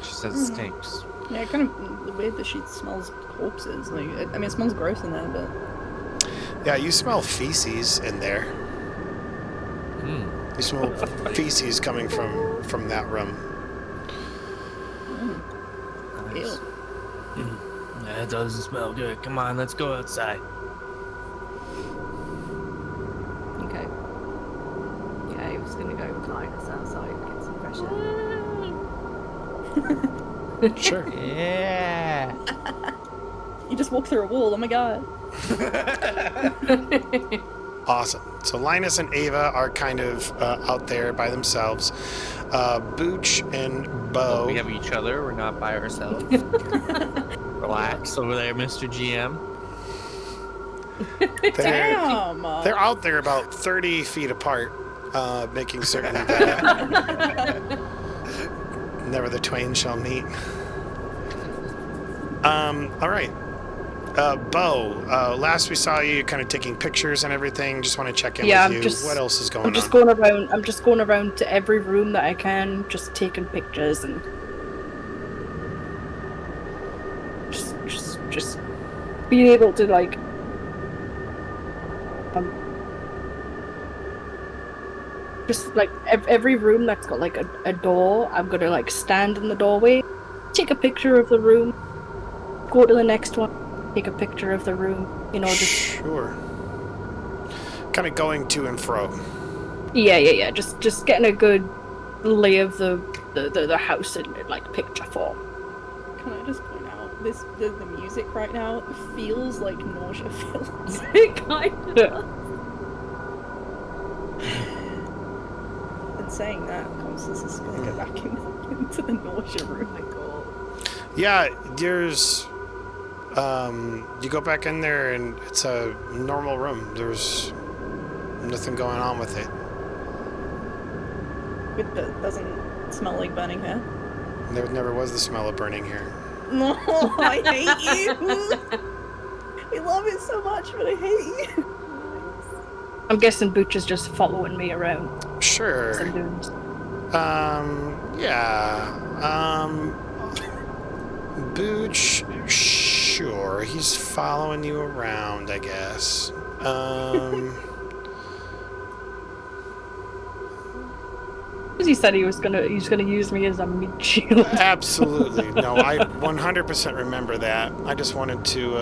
She says it stinks. Yeah, kind of weird that she smells corpses. Like, I mean, it smells gross in there, but Yeah, you smell feces in there. You smell feces coming from that room. Nice. ew. That doesn't smell good. Come on, let's go outside. Okay. Yeah, Ava's gonna go with Linus outside and get some fresh air. Sure. Yeah. You just walk through a wall. Oh my god. Awesome. So Linus and Ava are kind of out there by themselves. Booch and Bo. We have each other. We're not by ourselves. Relax over there, Mr. GM. Damn. They're out there about 30 feet apart, making certain that never the twain shall meet. All right. Bo, last we saw you kind of taking pictures and everything. Just want to check in Yeah, with you. What else is going I'm just on? going around. I'm just going around to every room that I can, just taking pictures and just being able to like just like every room that's got like a door. I'm gonna like stand in the doorway, take a picture of the room, go to the next one, take a picture of the room. You know, just Sure. Kind of going to and fro. yeah. Just getting a good lay of the house in like picture form. Can I just point out the music right now feels like nausea films. It kind of. And saying that, Constance is gonna go back into the nausea room. Oh my god. Yeah, there's. You go back in there and it's a normal room. There's nothing going on with it. It doesn't smell like burning hair. There never was the smell of burning hair. No, I hate you. I love it so much, but I hate you. I'm guessing Butch is just following me around. Sure. As I'm doing this. Yeah. Booch, sure. He's following you around, I guess. Because he said he's gonna use me as a meat shield. Absolutely. No, I 100% remember that. I just wanted to,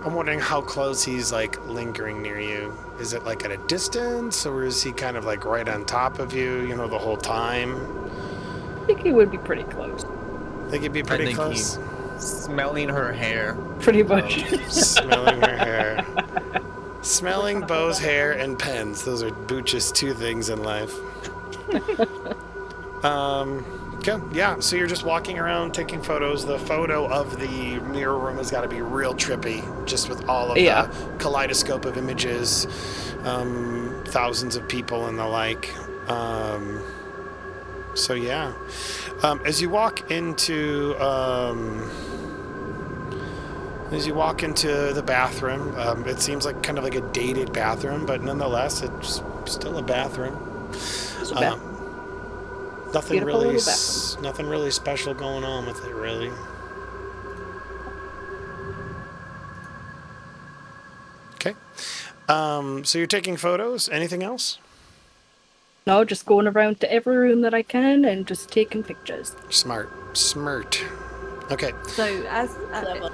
I'm wondering how close he's, like, lingering near you. Is it, like, at a distance, or is he kind of, like, right on top of you, you know, the whole time? I think he would be pretty close. Think he'd be pretty close? Smelling her hair. Pretty much. Smelling her hair. Smelling Bo's hair and pens. Those are Booch's two things in life. Okay, yeah, so you're just walking around taking photos. The photo of the mirror room has got to be real trippy, just with all of the kaleidoscope of images, thousands of people and the like. So yeah, as you walk into the bathroom, it seems like kind of like a dated bathroom, but nonetheless, it's still a bathroom. Nothing really special going on with it, really. Okay. So you're taking photos. Anything else? No, just going around to every room that I can and just taking pictures. Smart. Okay. So as Clever.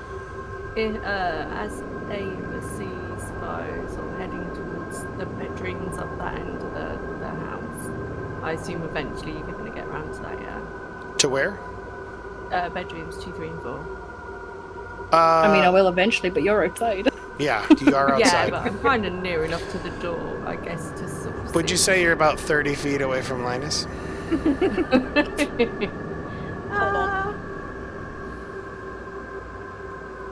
as Ava sees Bo sort of heading towards the bedrooms up that end of the house, I assume eventually you're going to get around to that, yeah? To where? Bedrooms 2, 3, and 4. I mean, I will eventually, but you're outside. Yeah, you are outside. Yeah, but I'm kind of near enough to the door, I guess, to sort of Would you say you're about 30 feet away from Linus? Hold on.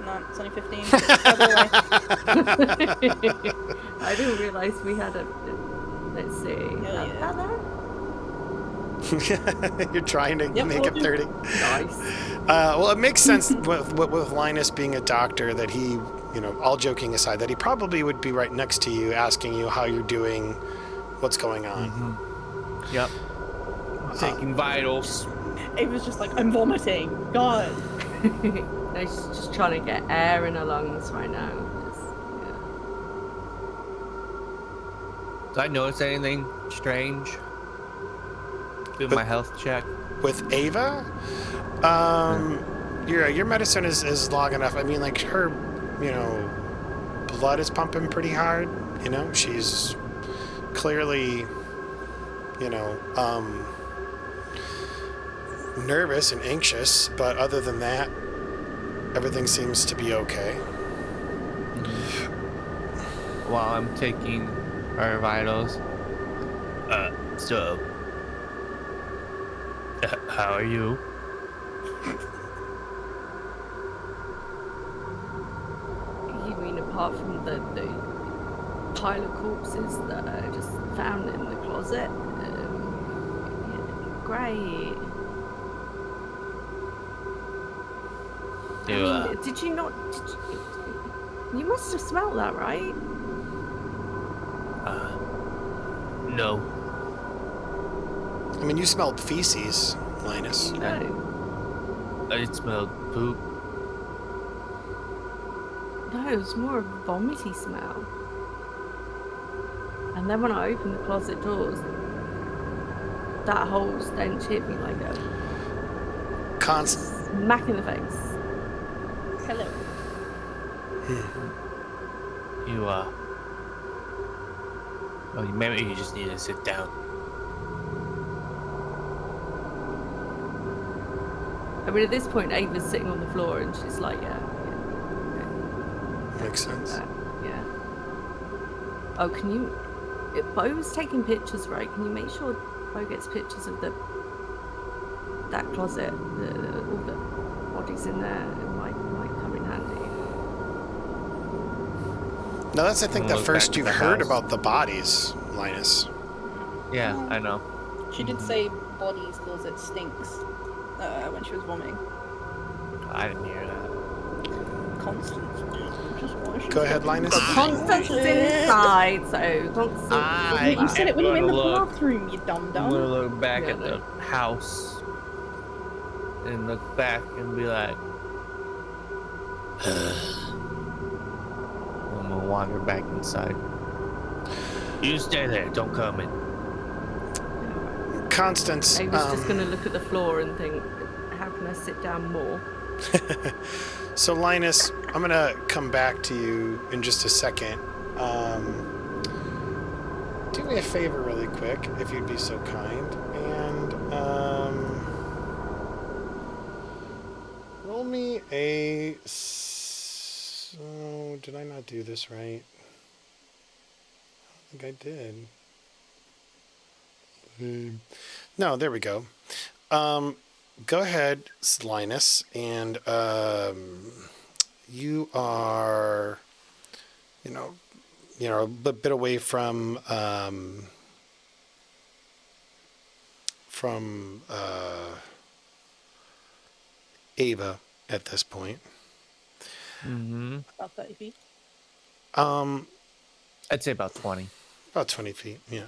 No, it's only 15. I didn't realise we had a... Let's see. Hell yeah. About there? You're trying to make it 30. Nice. Well, it makes sense with Linus being a doctor that he, you know, all joking aside, that he probably would be right next to you asking you how you're doing, what's going on. Mm-hmm. Yep. Taking vitals. Ava's just like, I'm vomiting. God. No, she's just trying to get air in her lungs right now. Did I notice anything strange? Do my health check. With Ava, your medicine is long enough. I mean, like, her, you know, blood is pumping pretty hard. You know, she's clearly, you know, nervous and anxious. But other than that, everything seems to be okay. While I'm taking our vitals. So, how are you? You mean apart from the pile of corpses that are just found in the closet? Yeah, great. Did you not? You must have smelled that, right? No. I mean, you smelled feces, Linus. No. I smelled poop. No, it was more of a vomity smell. And then when I opened the closet doors, that whole stench hit me like a smack in the face. Hello. You, well, maybe you just need to sit down. I mean, at this point, Ava's sitting on the floor and she's like, yeah. Makes sense. Yeah. Oh, can you... Bo was taking pictures, right? Can you make sure Bo gets pictures of that closet? All the bodies in there. It might come in handy. No, that's, I think, the Look first back at you've the heard house. about the bodies, Linus. Yeah, I know. She did say bodies cause it stinks when she was vomiting. I didn't hear that. Constance did. Just why she Go said ahead, it. Linus. Constance is inside, so Constance... You said it when you were in the look. bathroom, you dumb I'm gonna dumb. look back Yeah, at no. the house and look back and be like, I'm gonna wander back inside. You stay there, don't come in. Constance. I was just going to look at the floor and think, how can I sit down more? So, Linus, I'm going to come back to you in just a second. Do me a favor really quick, if you'd be so kind. And roll me a... Oh, did I not do this right? I think I did. No, there we go. Go ahead, Linus, and you are, a bit away from Ava at this point. Mm-hmm. About 30 feet. I'd say about 20. About 20 feet, yeah.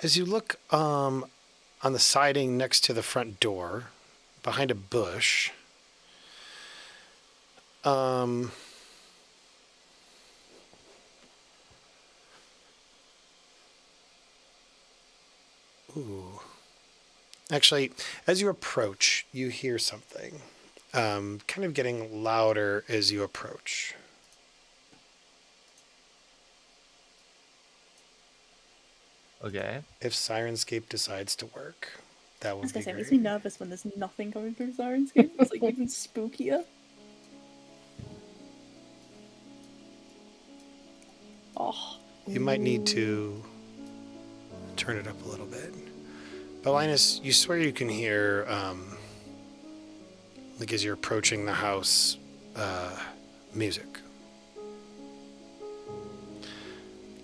As you look on the siding next to the front door, behind a bush, ooh. Actually, as you approach, you hear something, kind of getting louder as you approach. Okay. If Sirenscape decides to work, that I would was be gonna say, it great. makes me nervous when there's nothing coming through Sirenscape. It's like even spookier. Oh. You might need to turn it up a little bit. But Linus, you swear you can hear, like as you're approaching the house, music.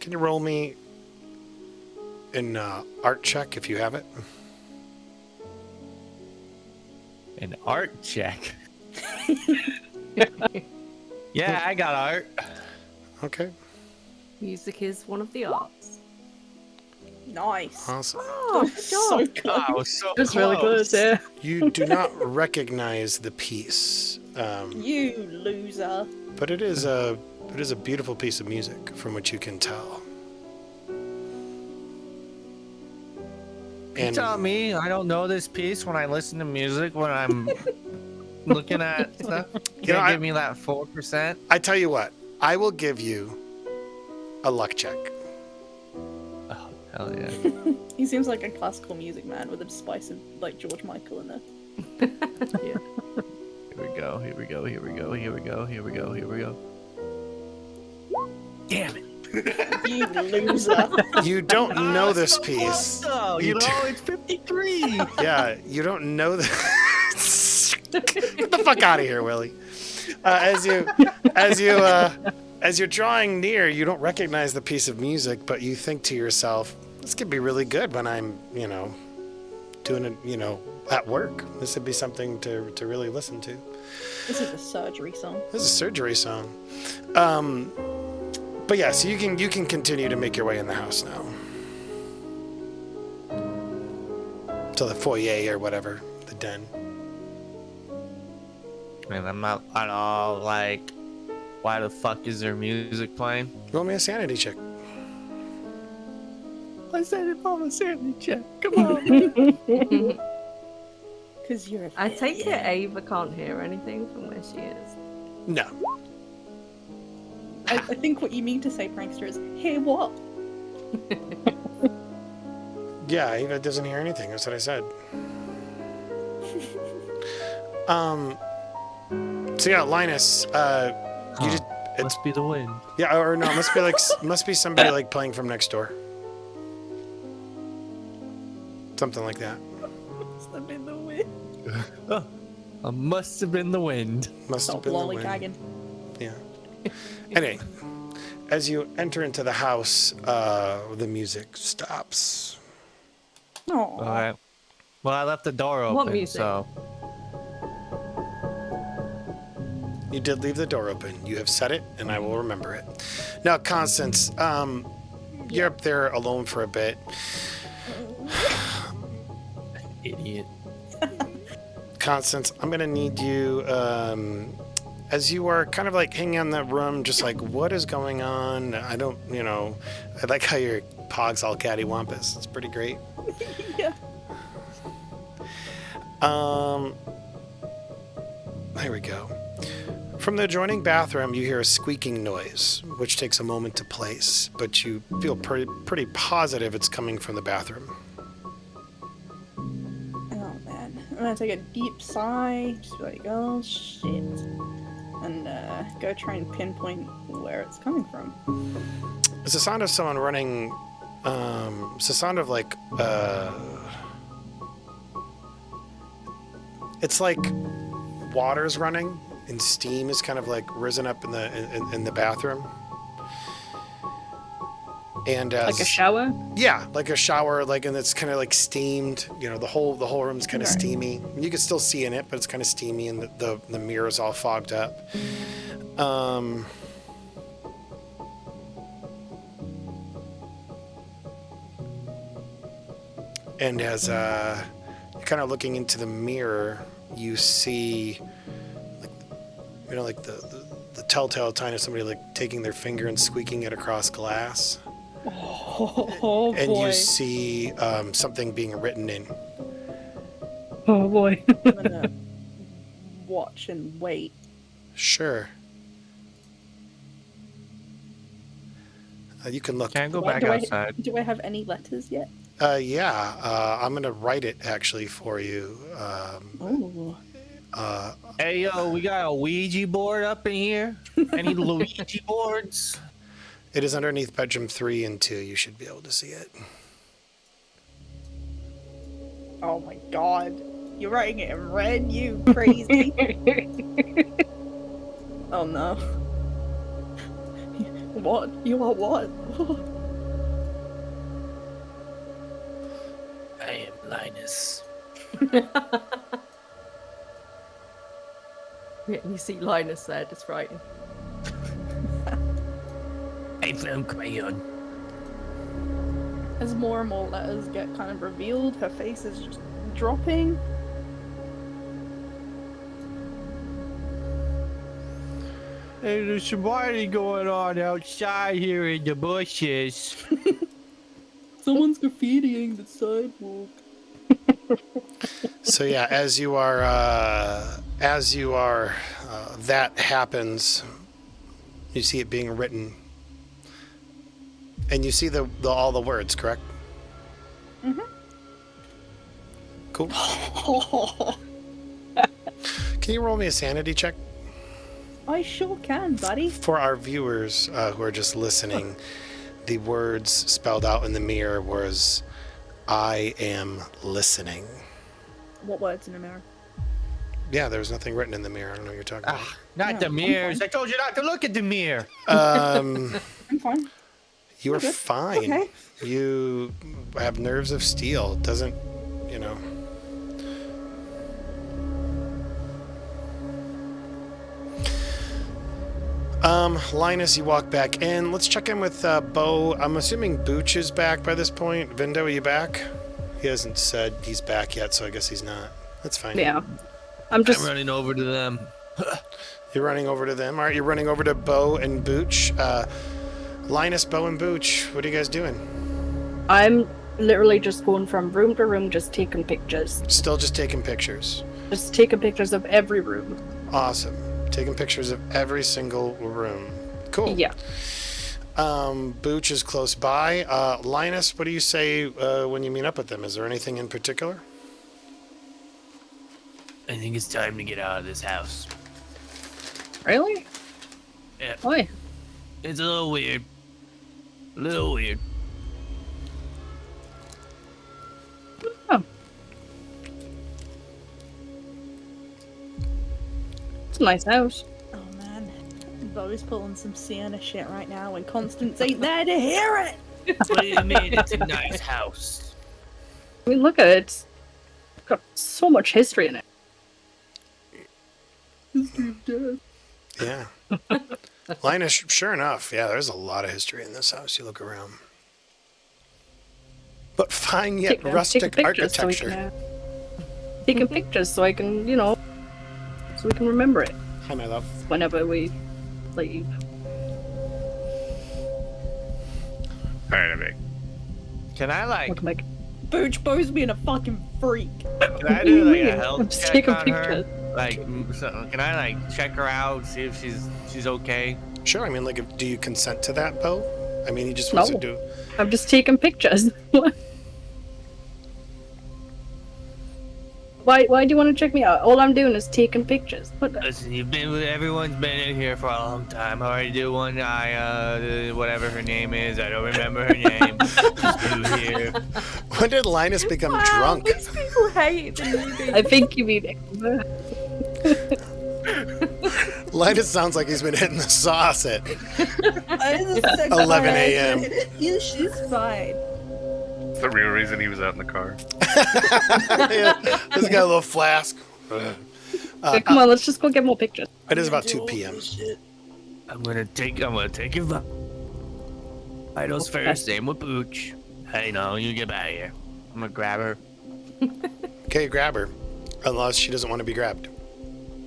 Can you roll me an art check if you have it? An art check. Yeah, I got art. Okay, Music is one of the arts. Nice. awesome. Oh, good So job. close. I was so That's really good, close. yeah. You do not recognize the piece, You loser. but it is a beautiful piece of music from what you can tell. You tell me I don't know this piece when I listen to music when I'm looking at stuff? You know, Can't give me that 4%? I tell you what, I will give you a luck check. Oh, hell yeah. He seems like a classical music man with a spice of like George Michael in there. Yeah. Here we go, here we go, here we go, here we go, here we go, here we go. Damn it. You loser. You don't know this piece. Oh, You you know, do- it's 53. Yeah, you don't know this. Get the fuck out of here, Willie. As you As you're drawing near, you don't recognize the piece of music, but you think to yourself, this could be really good when I'm, doing it, at work. This would be something to really listen to. This is a surgery song. This is a surgery song. But yeah, so you can continue to make your way in the house now. To the foyer or whatever, the den. And I'm not at all like, why the fuck is there music playing? Roll me a sanity check. I said it on a sanity check. Come on. Because you're a I take it Ava can't hear anything from where she is. No. I think what you mean to say, prankster, is, hey, what? Yeah, Eva doesn't hear anything. That's what I said. So yeah, Linus, you just it's Must be the wind. yeah, or no, it must be like must be somebody like playing from next door. Something like that. Must have been the wind. Must have been the wind. Must have Stop been the wind. lollygagging. Yeah. Anyway, as you enter into the house, the music stops. Oh, All right. Well, I left the door open. What music? So You did leave the door open. You have said it, and I will remember it. Now, Constance, you're up there alone for a bit. idiot. Constance, I'm gonna need you, as you are kind of like hanging in that room, just like, what is going on? I don't, I like how your pog's all cattywampus. It's pretty great. yeah. Here we go. From the adjoining bathroom, you hear a squeaking noise, which takes a moment to place, but you feel pretty positive it's coming from the bathroom. Oh, man. I'm gonna take a deep sigh, just be like, oh, shit. And, go try and pinpoint where it's coming from. It's the sound of someone running, it's the sound of like, it's like water's running and steam is kind of like risen up in the bathroom. And as, Like a shower? yeah, like a shower, and it's kind of like steamed. The whole room's kind of Right. steamy. You can still see in it, but it's kind of steamy, and the mirror's all fogged up. And as you're kind of looking into the mirror, you see, like the telltale sign of somebody like taking their finger and squeaking it across glass. Oh, And boy. you see something being written in. Oh boy. I'm gonna watch and wait. Sure. You can look. Can I go Do I- back do I- outside? Do I have any letters yet? Yeah, I'm gonna write it actually for you. Oh. Hey, yo, we got a Ouija board up in here. Any Luigi boards? It is underneath bedroom 3 and 2. You should be able to see it. Oh my god. You're writing it in red, you crazy. Oh no. What? You are what? I am Linus. Yeah, you see Linus there just writing. I found crayon. As more and more letters get kind of revealed, her face is just dropping. Hey, there's some party going on outside here in the bushes. Someone's graffitiing the sidewalk. So yeah, as you are, that happens. You see it being written, and you see the all the words, correct? Mhm. Cool. Can you roll me a sanity check? I sure can, buddy. For our viewers who are just listening, the words spelled out in the mirror was, "I am listening." What words in the mirror? Yeah, there was nothing written in the mirror. I don't know what you're talking about. Not No, the I'm mirrors. fine. I told you not to look at the mirror. I'm fine. You are good. fine. Okay. You have nerves of steel. Doesn't, you know. Linus, you walk back in. Let's check in with Bo. I'm assuming Booch is back by this point. Vindo, are you back? He hasn't said he's back yet, so I guess he's not. That's fine. Yeah. I'm running over to them. You're running over to them. All right, you're running over to Bo and Booch. Linus, Bo, and Booch, what are you guys doing? I'm literally just going from room to room, just taking pictures. Still just taking pictures. Just taking pictures of every room. Awesome. Taking pictures of every single room. Cool. Yeah. Booch is close by. Linus, what do you say when you meet up with them? Is there anything in particular? I think it's time to get out of this house. Really? Yeah. Why? It's a little weird. A little weird. Oh. It's a nice house. Oh man, Bo's pulling some Sienna shit right now, and Constance ain't there to hear it. What do you mean it's a nice house? I mean, look at it. It's got so much history in it. Yeah. Linus, sure enough, yeah, there's a lot of history in this house. You look around. But fine yet rustic architecture. Taking pictures so I can, so we can remember it Hi, my love. whenever we leave. All right, Abby. Can I like? Welcome back. Booch, Bo's being a fucking freak. Can I do like a I'm health just check taking on pictures. her? Like, so, can I like check her out, see if she's okay? Sure, I mean, do you consent to that, Bo? I mean, he just wants to No. do... I'm just taking pictures. Why do you want to check me out? All I'm doing is taking pictures. What the- Listen, everyone's been in here for a long time. I already do one. Whatever her name is, I don't remember her name. She's new here. When did Linus become drunk? These people hate the newbie. I think you mean Linus sounds like he's been hitting the sauce at 11 11 a.m. Yeah, she's fine. That's the real reason he was out in the car. Yeah, he's got a little flask. Okay, come on, let's just go get more pictures. It is about 2 p.m. I'm gonna take your vitals first. Same with Pooch. Hey, no, you get out of here. I'm gonna grab her. Okay, grab her. Unless she doesn't want to be grabbed.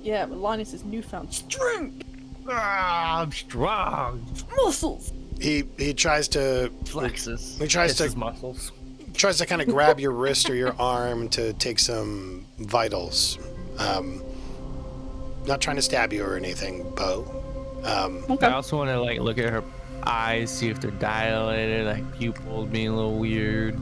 Yeah, but Linus's newfound strength, Ah, I'm strong. muscles. He tries to Flexes. He tries to- his muscles. tries to kind of grab your wrist or your arm to take some vitals. Not trying to stab you or anything, Bo. Okay. I also want to like look at her eyes, see if they're dilated, like pupils being a little weird.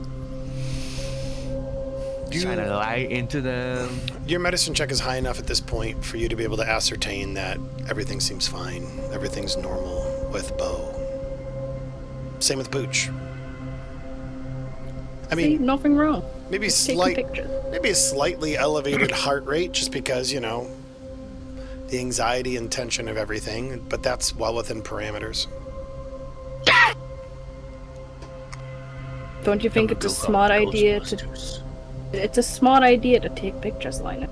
Trying to light into them. Your medicine check is high enough at this point for you to be able to ascertain that everything seems fine. Everything's normal with Bo. Same with Pooch. I See, mean, nothing wrong. maybe Just taking pictures. maybe a slightly elevated heart rate just because, the anxiety and tension of everything, but that's well within parameters. Don't you think it's a smart idea to? It's a smart idea to take pictures, Linus.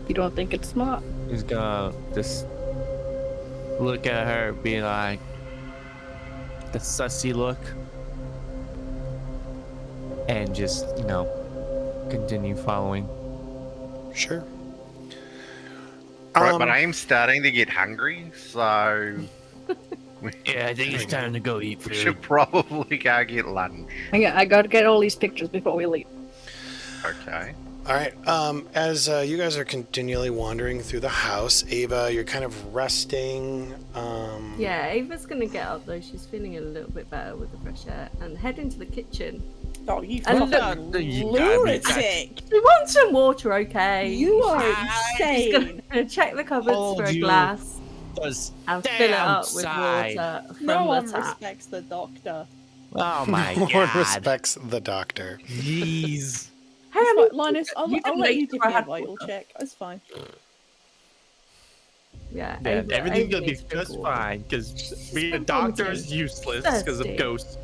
You don't think it's smart? He's gonna just look at her, be like the sussy look, and just continue following. Sure. Right, but I am starting to get hungry, so Yeah, I think it's time to go eat we food. should probably go get lunch. I gotta get all these pictures before we leave. Okay. All right. As you guys are continually wandering through the house, Ava, you're kind of resting. Yeah, Ava's gonna get up though. She's feeling a little bit better with the fresh air and head into the kitchen. Oh, you And fucking you gotta be lunatic! She wants some water, okay? You are She's insane. gonna check the cupboards Hold for a you. glass Just and fill it up with outside. water from No the one tap. respects the doctor. Oh my No one god. respects the doctor. Jeez. Hey, It's I'm fine. all- Linus, I'll You let didn't you make give sure I me a had vital water. check. That's fine. Yeah, Yeah, Ava, everything's Ava gonna be needs to drink just water. fine because She's being a been doctor vomiting. is useless She's because of thirsty. ghosts.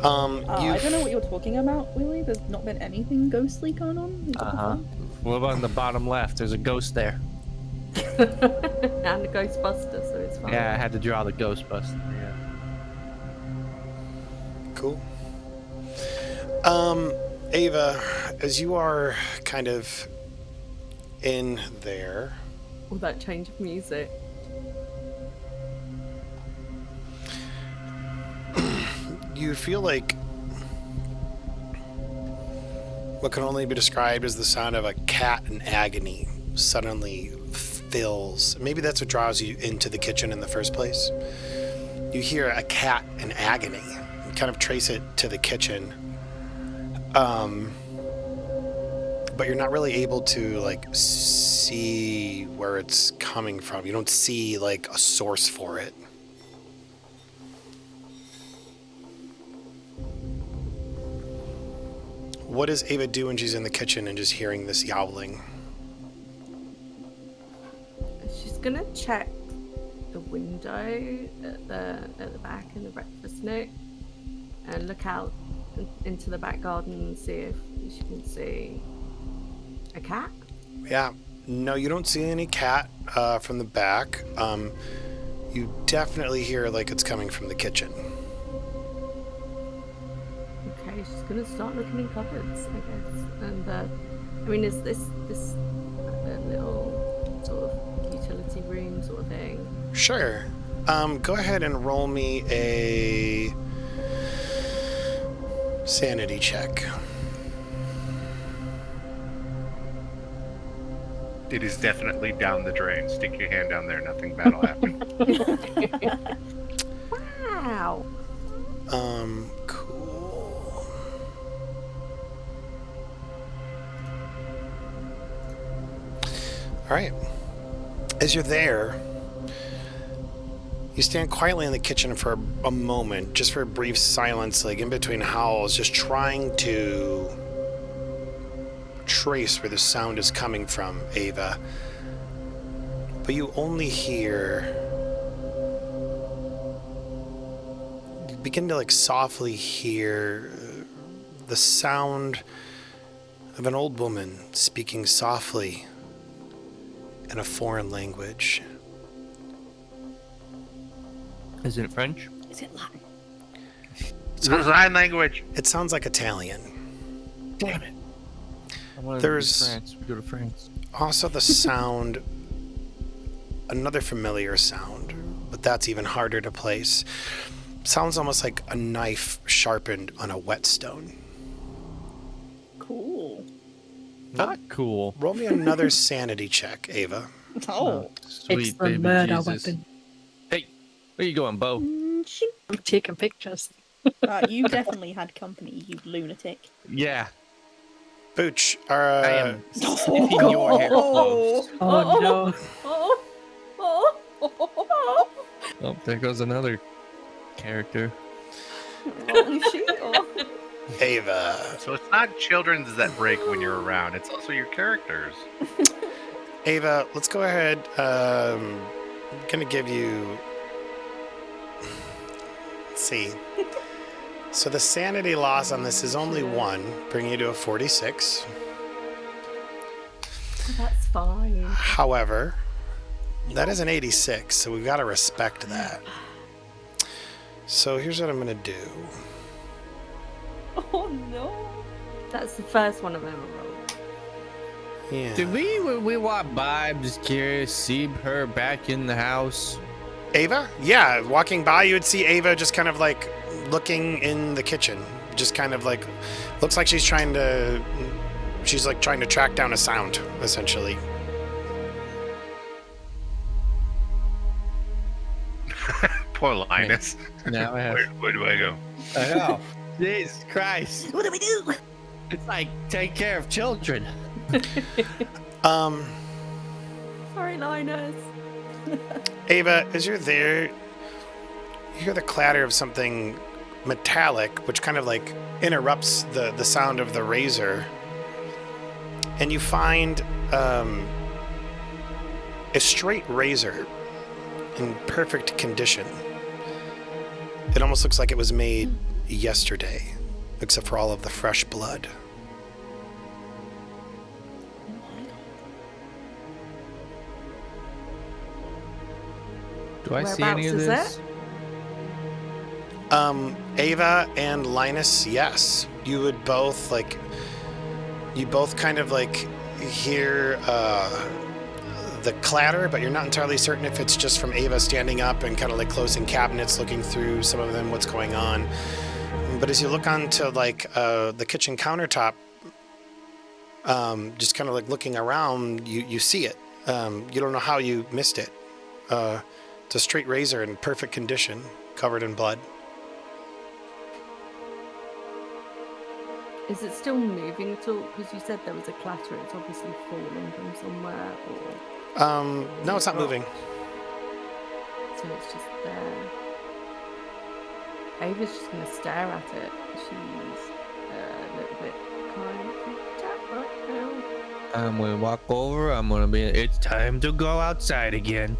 You I don't know what you're talking about, Willie. There's not been anything ghostly going on. in Double Uh-huh. Fine. What about on the bottom left? There's a ghost there. And the Ghostbuster, so it's fine. Yeah, I had to draw the Ghostbuster. Yeah. Cool. Ava, as you are kind of in there, All that change of music. you feel like what can only be described as the sound of a cat in agony suddenly fills. Maybe that's what draws you into the kitchen in the first place. You hear a cat in agony and kind of trace it to the kitchen. But you're not really able to like see where it's coming from. You don't see like a source for it. What does Ava do when she's in the kitchen and just hearing this yowling? She's gonna check the window at the back in the breakfast nook and look out into the back garden and see if she can see a cat. Yeah, no, you don't see any cat from the back. You definitely hear like it's coming from the kitchen. Okay, she's gonna start looking in cupboards, I guess. And I mean, is this a little sort of utility room sort of thing? Sure. Go ahead and roll me a sanity check. It is definitely down the drain. Stick your hand down there. Nothing bad will happen. Wow. Cool. All right. As you're there, you stand quietly in the kitchen for a moment, just for a brief silence, like in between howls, just trying to trace where the sound is coming from, Ava. But you only hear... You begin to like softly hear the sound of an old woman speaking softly in a foreign language. Is it French? Is it Latin? Sign language. It sounds like Italian. Damn it. I wanted There's- to go to France. We go to France. Also the sound, another familiar sound, but that's even harder to place. Sounds almost like a knife sharpened on a whetstone. Cool. Not cool. Roll me another sanity check, Ava. Oh. Sweet It's the baby murder Jesus. weapon. Hey, where you going, Bo? Shink. I'm taking pictures. You definitely had company, you lunatic. Yeah, Booch, I am sniffing your hair close. Oh, no. Oh, there goes another character. Holy shit. Oh. Ava. So it's not children's that break when you're around. It's also your characters. Ava, let's go ahead. I'm gonna give you. Let's see. So the sanity loss on this is only 1, bringing you to a 46. That's fine. However, that is an 86, so we've got to respect that. So here's what I'm gonna do. Oh no. That's the first one I've ever rolled. Yeah. Did we, when we walked by, I'm just curious, see her back in the house? Ava? Yeah, walking by, you would see Ava just kind of like looking in the kitchen. Just kind of like, looks like she's trying to track down a sound, essentially. Poor Linus. Now I have. Where do I go? I know. Jesus Christ. What do we do? It's like, take care of children. Um, Sorry, Linus. Ava, as you're there, you hear the clatter of something metallic, which kind of like interrupts the sound of the razor. And you find a straight razor in perfect condition. It almost looks like it was made yesterday, except for all of the fresh blood. Do I see any of Whereabouts is this? Ava and Linus, yes. You would both you both kind of hear the clatter, but you're not entirely certain if it's just from Ava standing up and kind of closing cabinets, looking through some of them, what's going on. But as you look onto the kitchen countertop, just kind of looking around, you see it. You don't know how you missed it. It's a straight razor in perfect condition, covered in blood. Is it still moving at all? Because you said there was a clatter. It's obviously fallen from somewhere, or No, it's not moving. so it's just there. Ava's just gonna stare at it. She's a little bit kind of freaked out right now. I'm gonna walk over. I'm gonna be. It's time to go outside again.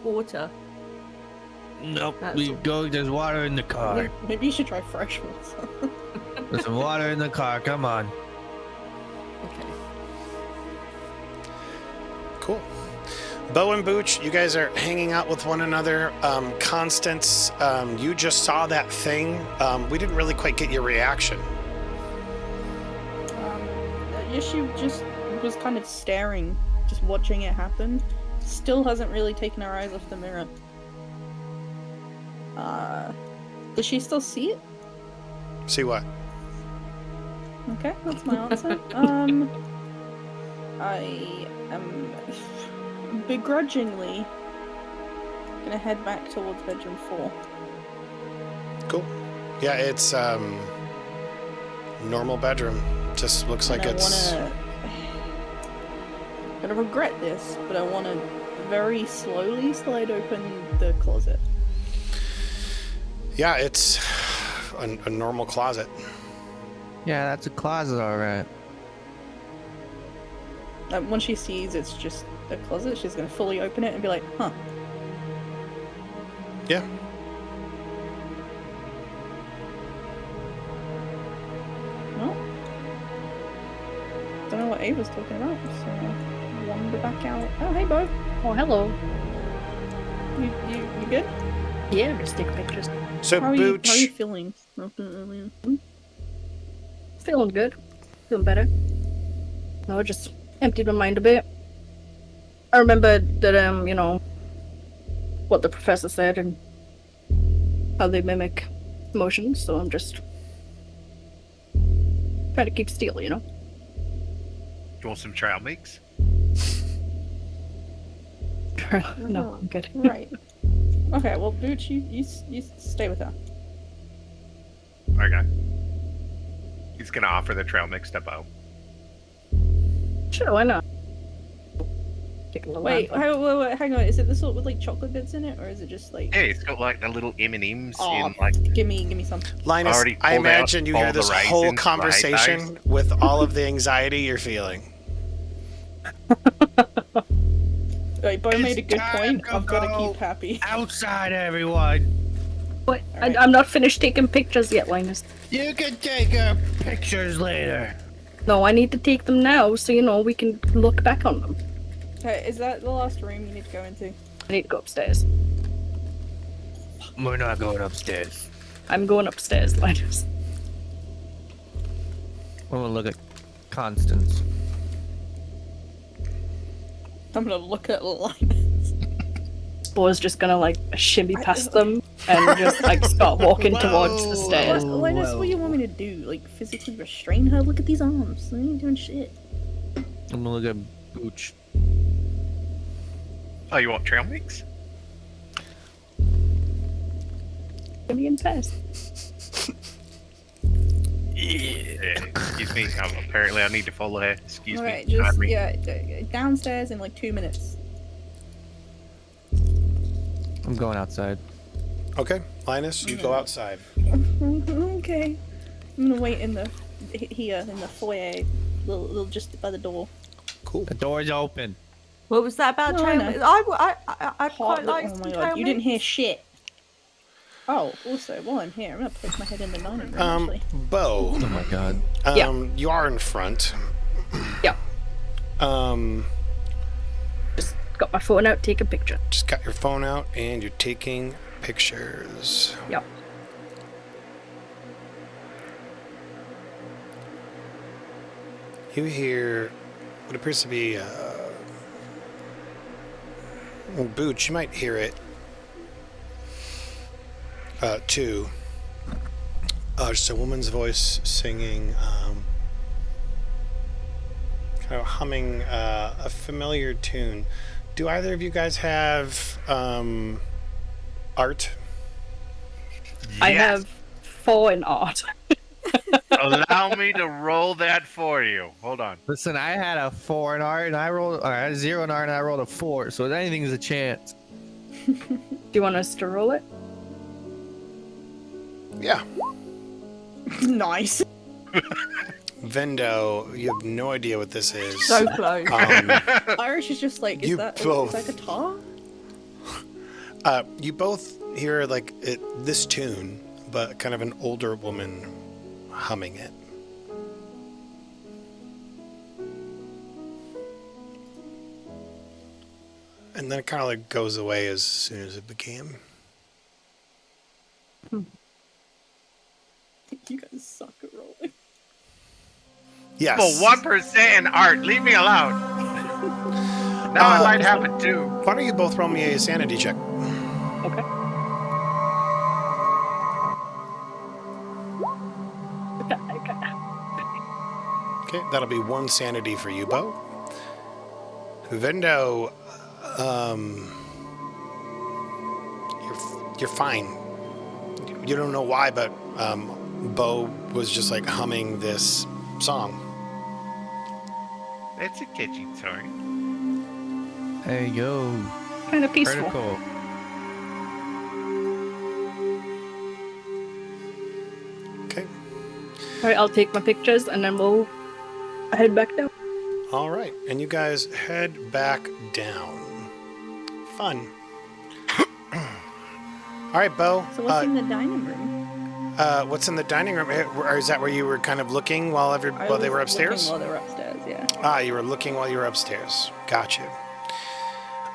Water. Nope. That's We all. go. There's water in the car. Maybe you should try fresh water. There's some water in the car. Come on. Okay. Cool. Bo and Booch, you guys are hanging out with one another. Constance, you just saw that thing. We didn't really quite get your reaction. She just was kind of staring, just watching it happen. Still hasn't really taken her eyes off the mirror. Does she still see it? See what? Okay, that's my answer. I am begrudgingly gonna head back towards bedroom 4. Cool. Yeah, it's normal bedroom. Just looks like And it's. I'm gonna regret this, but I want to very slowly slide open the closet. Yeah, it's a normal closet. Yeah, that's a closet, all right. When she sees it's just a closet, she's gonna fully open it and be like, huh. Yeah. Well, don't know what Ava's talking about, so wander back out. Oh, hey, Bo. Oh, hello. You good? Yeah, just take pictures. So How are Booch, you feeling? Earlier? Feeling good. Feeling better. No, just emptied my mind a bit. I remember that, what the professor said and how they mimic emotions, so I'm just trying to keep still, You want some trail mix? No, I'm good. Right. Okay, well, Booch, you stay with her. Okay. He's gonna offer the trail mix to Bo. Sure, why not? Taking the Wait, lamp. wait, hang on. Is it the sort with chocolate bits in it, or is it just Yeah, it's got the little M&Ms Oh, in give me some. Linus, already I pulled out imagine you all hear the this raisins, whole right, conversation with all of the anxiety you're feeling. Wait, Bo made a good time point. to I've got to go. keep happy. Outside, everyone. What? Alright. I'm not finished taking pictures yet, Linus. You can take pictures later. No, I need to take them now so, we can look back on them. Okay, is that the last room you need to go into? I need to go upstairs. We're not going upstairs. I'm going upstairs, Linus. I'm gonna look at Constance. I'm gonna look at Linus. Bo's just gonna shimmy past them and just start walking towards the stairs. Linus, what do you want me to do? Physically restrain her? Look at these arms. I ain't doing shit. I'm gonna look at Booch. Oh, you want trail mix? Shimmy and fast. Yeah. Excuse me. Apparently, I need to follow her. Excuse Alright, me. just, Pardon me. downstairs in 2 minutes. I'm going outside. Okay, Linus, you go outside. Okay. I'm gonna wait in the here in the foyer, little just by the door. Cool. The door's open. What was that about No, I trail know. mix? I quite Hot. like Oh some my trail god, you didn't mix. hear shit. Oh, also, while I'm here, I'm gonna poke my head in the dining room. Actually, Bo, Oh my god. Yeah. you are in front. Yeah. Um, Just got my phone out, take a picture. just got your phone out and you're taking pictures. Yep. You hear what appears to be Booch, you might hear it too. Just a woman's voice singing, kind of humming a familiar tune. Do either of you guys have art? I Yes. have 4 in art. Allow me to roll that for you. Hold on. Listen, I had a 4 in art, and I had a 0 in art, and I rolled a 4. So anything's a chance. Do you want us to roll it? Yeah. nice. Vendo, you have no idea what this is. So close. Irish is just like, is You that both. is that guitar? You both hear like this tune, but kind of an older woman humming it. And then it kind of like goes away as soon as it began. You guys suck at rolling. Yes. Well, 1% in art. Leave me alone. Now I might have it too. Why don't you both roll me a sanity check? Okay. Okay, that'll be 1 sanity for you, Bo. Vendo, you're fine. You don't know why, but Bo was just like humming this song. It's a catchy tune. There you go. Kind of peaceful. Critical. Okay. All right, I'll take my pictures and then we'll head back down. All right, and you guys head back down. Fun. All right, Bo. So what's in the dining room? What's in the dining room? Or is that where you were kind of looking while they were Looking upstairs? while they were upstairs, yeah. Ah, you were looking while you were upstairs. Gotcha.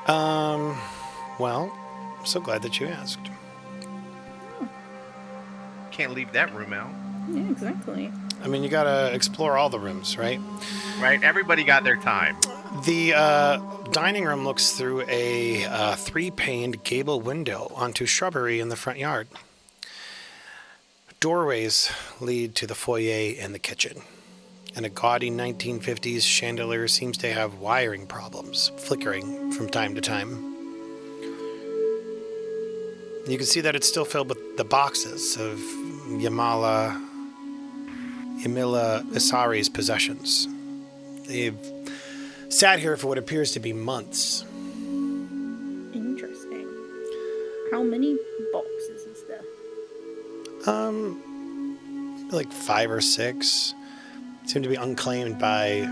Well, I'm so glad that you asked. Can't leave that room out. Yeah, exactly. I mean, you gotta explore all the rooms, right? Right? Everybody got their time. The dining room looks through a 3-paned gable window onto shrubbery in the front yard. Doorways lead to the foyer and the kitchen. And a gaudy 1950s chandelier seems to have wiring problems, flickering from time to time. You can see that it's still filled with the boxes of Yamila Isari's possessions. They've sat here for what appears to be months. Interesting. How many boxes is there? Like 5 or 6 seem to be unclaimed by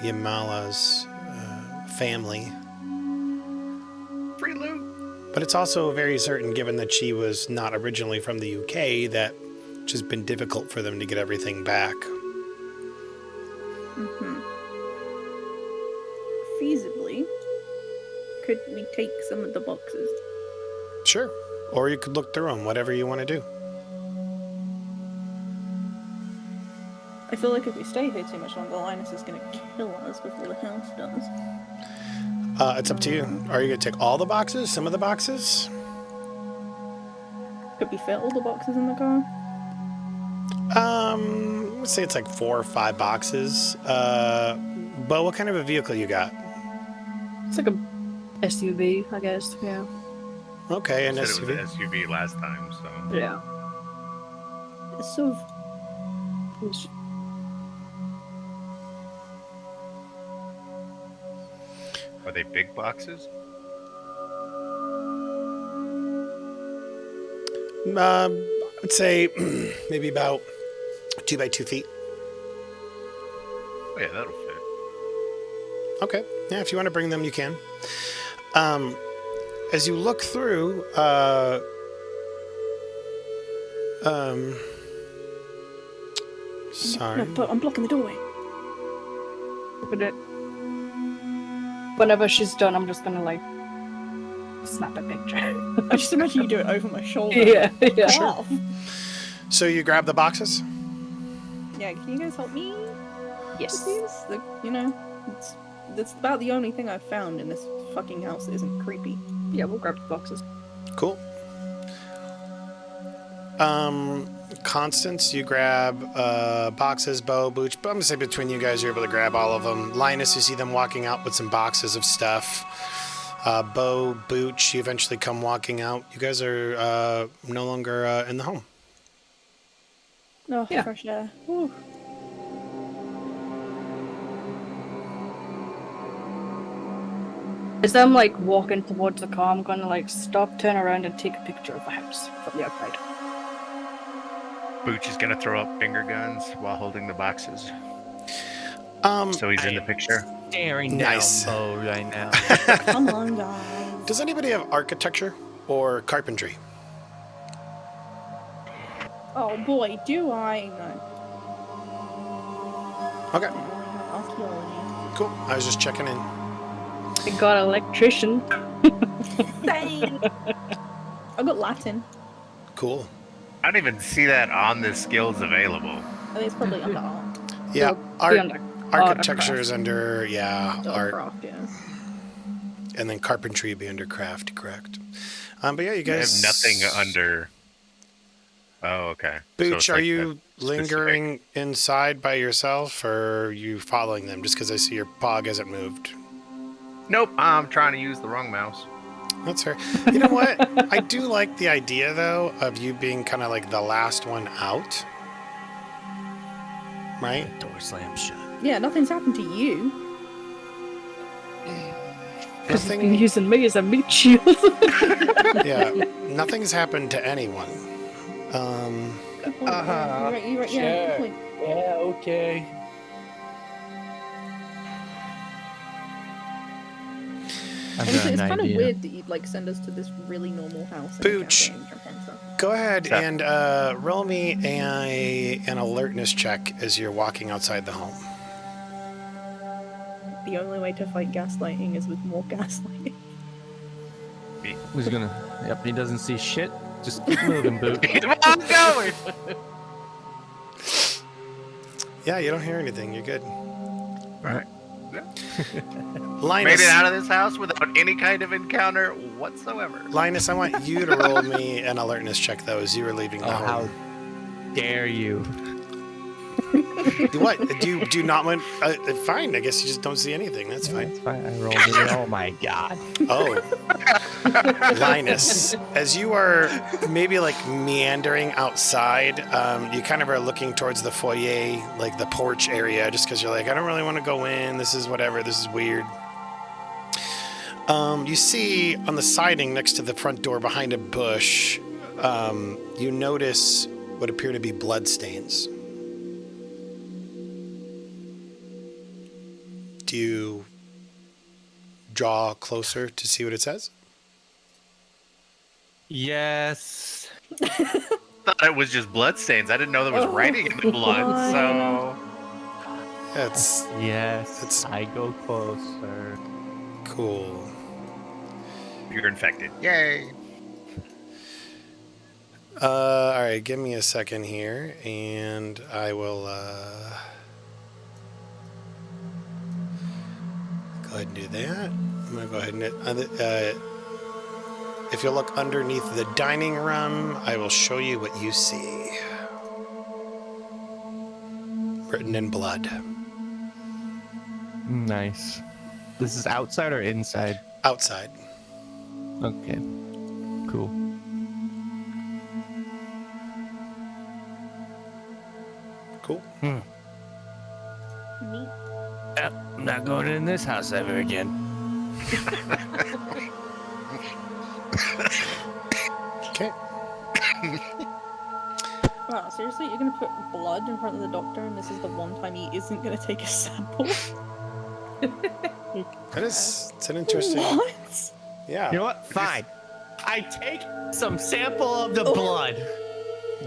Yamala's family. Free loot. But it's also very certain, given that she was not originally from the UK, that it's just been difficult for them to get everything back. Feasibly, could we take some of the boxes? Sure. Or you could look through them, whatever you want to do. I feel like if we stay here too much longer, Linus is going to kill us before the house does. It's up to you. Are you going to take all the boxes? Some of the boxes? Could we fit all the boxes in the car? Let's say it's like 4 or 5 boxes. Bo, what kind of a vehicle you got? It's like a SUV, I guess. Yeah. Okay, an Said SUV. it was an SUV last time, so. Yeah. It's sort of... Are they big boxes? I'd say maybe about 2 by 2 feet. Oh, yeah, that'll fit. Okay. Yeah, if you want to bring them, you can. As you look through, sorry. No, but I'm blocking the doorway. But whenever she's done, I'm just gonna like snap a picture. I just imagine you do it over my shoulder. yeah, yeah. Sure. Off. So you grab the boxes? Yeah, can you guys help me Yes. with these? That's about the only thing I've found in this fucking house that isn't creepy. Yeah, we'll grab the boxes. Cool. Constance, you grab boxes, Bo, Booch. But I'm gonna say between you guys, you're able to grab all of them. Linus, you see them walking out with some boxes of stuff. Bo, Booch, you eventually come walking out. You guys are no longer in the home. Oh, Yeah. fresh air. Whew. As I'm like walking towards the car, I'm gonna like stop, turn around, and take a picture of the house from the outside. Booch is gonna throw up finger guns while holding the boxes. So he's in the picture. Staring Nice. down Bo right now. Come on, guys. Does anybody have architecture or carpentry? Oh boy, do I know. Okay, Archaeology. cool. I was just checking in. I got an electrician. Same. I got Latin. Cool. I don't even see that on the skills available. I think it's probably under art. Yeah, It'll be art, under architecture craft. is under Or art, craft, yeah. and then carpentry would be under craft, correct? But yeah, you I have guys nothing under. Oh, okay. So Booch, it's are like you the lingering inside by yourself, or are you following them? Just because I see your pog hasn't moved. Nope, I'm trying to use the wrong mouse. That's fair. You know what? I do like the idea, though, of you being kind of like the last one out. Right? Door slam shut. Yeah, nothing's happened to you. Because he's been Nothing. using me as a meat shield. Yeah, nothing's happened to anyone. Good point. Uh-huh. You're right, yeah, good Sure. point. Yeah, okay. I've got It's an kind of idea. weird that you'd like send us to this really normal house. And a Booch. cafe and jump on stuff. Go ahead What's and roll me an alertness check as you're walking outside the home. The only way to fight gaslighting is with more gaslighting. He's gonna. Yep, he doesn't see shit. Just keep moving, Boot. Keep on going. Yeah, you don't hear anything. You're good. Right. Linus, Made it out of this house without any kind of encounter whatsoever. Linus, I want you to roll me an alertness check, though, as you were leaving the Oh, home. how dare you? What? Do you not want... fine, I guess you just don't see anything. That's fine. It's fine. I rolled it. Oh my god. Oh. Linus, as you are maybe like meandering outside, you kind of are looking towards the foyer, like the porch area, just because you're like, I don't really want to go in. This is whatever. This is weird. You see on the siding next to the front door behind a bush, you notice what appear to be blood stains. Do you draw closer to see what it says? Yes. Thought it was just bloodstains. I didn't know there was writing in the blood. So That's Yes. It's- I go closer. cool. you're infected. Yay. All right, give me a second here, and I will go ahead and do that. I'm gonna go ahead and if you look underneath the dining room, I will show you what you see. Written in blood. Nice. This is outside or inside? Outside. Okay. Cool. Cool. Neat. Yep, I'm not going in this house ever again. Okay. Wow, seriously? You're gonna put blood in front of the doctor and this is the one time he isn't gonna take a sample? It's an interesting. What? Yeah. You know what? Fine. I take some sample of the Oh. blood.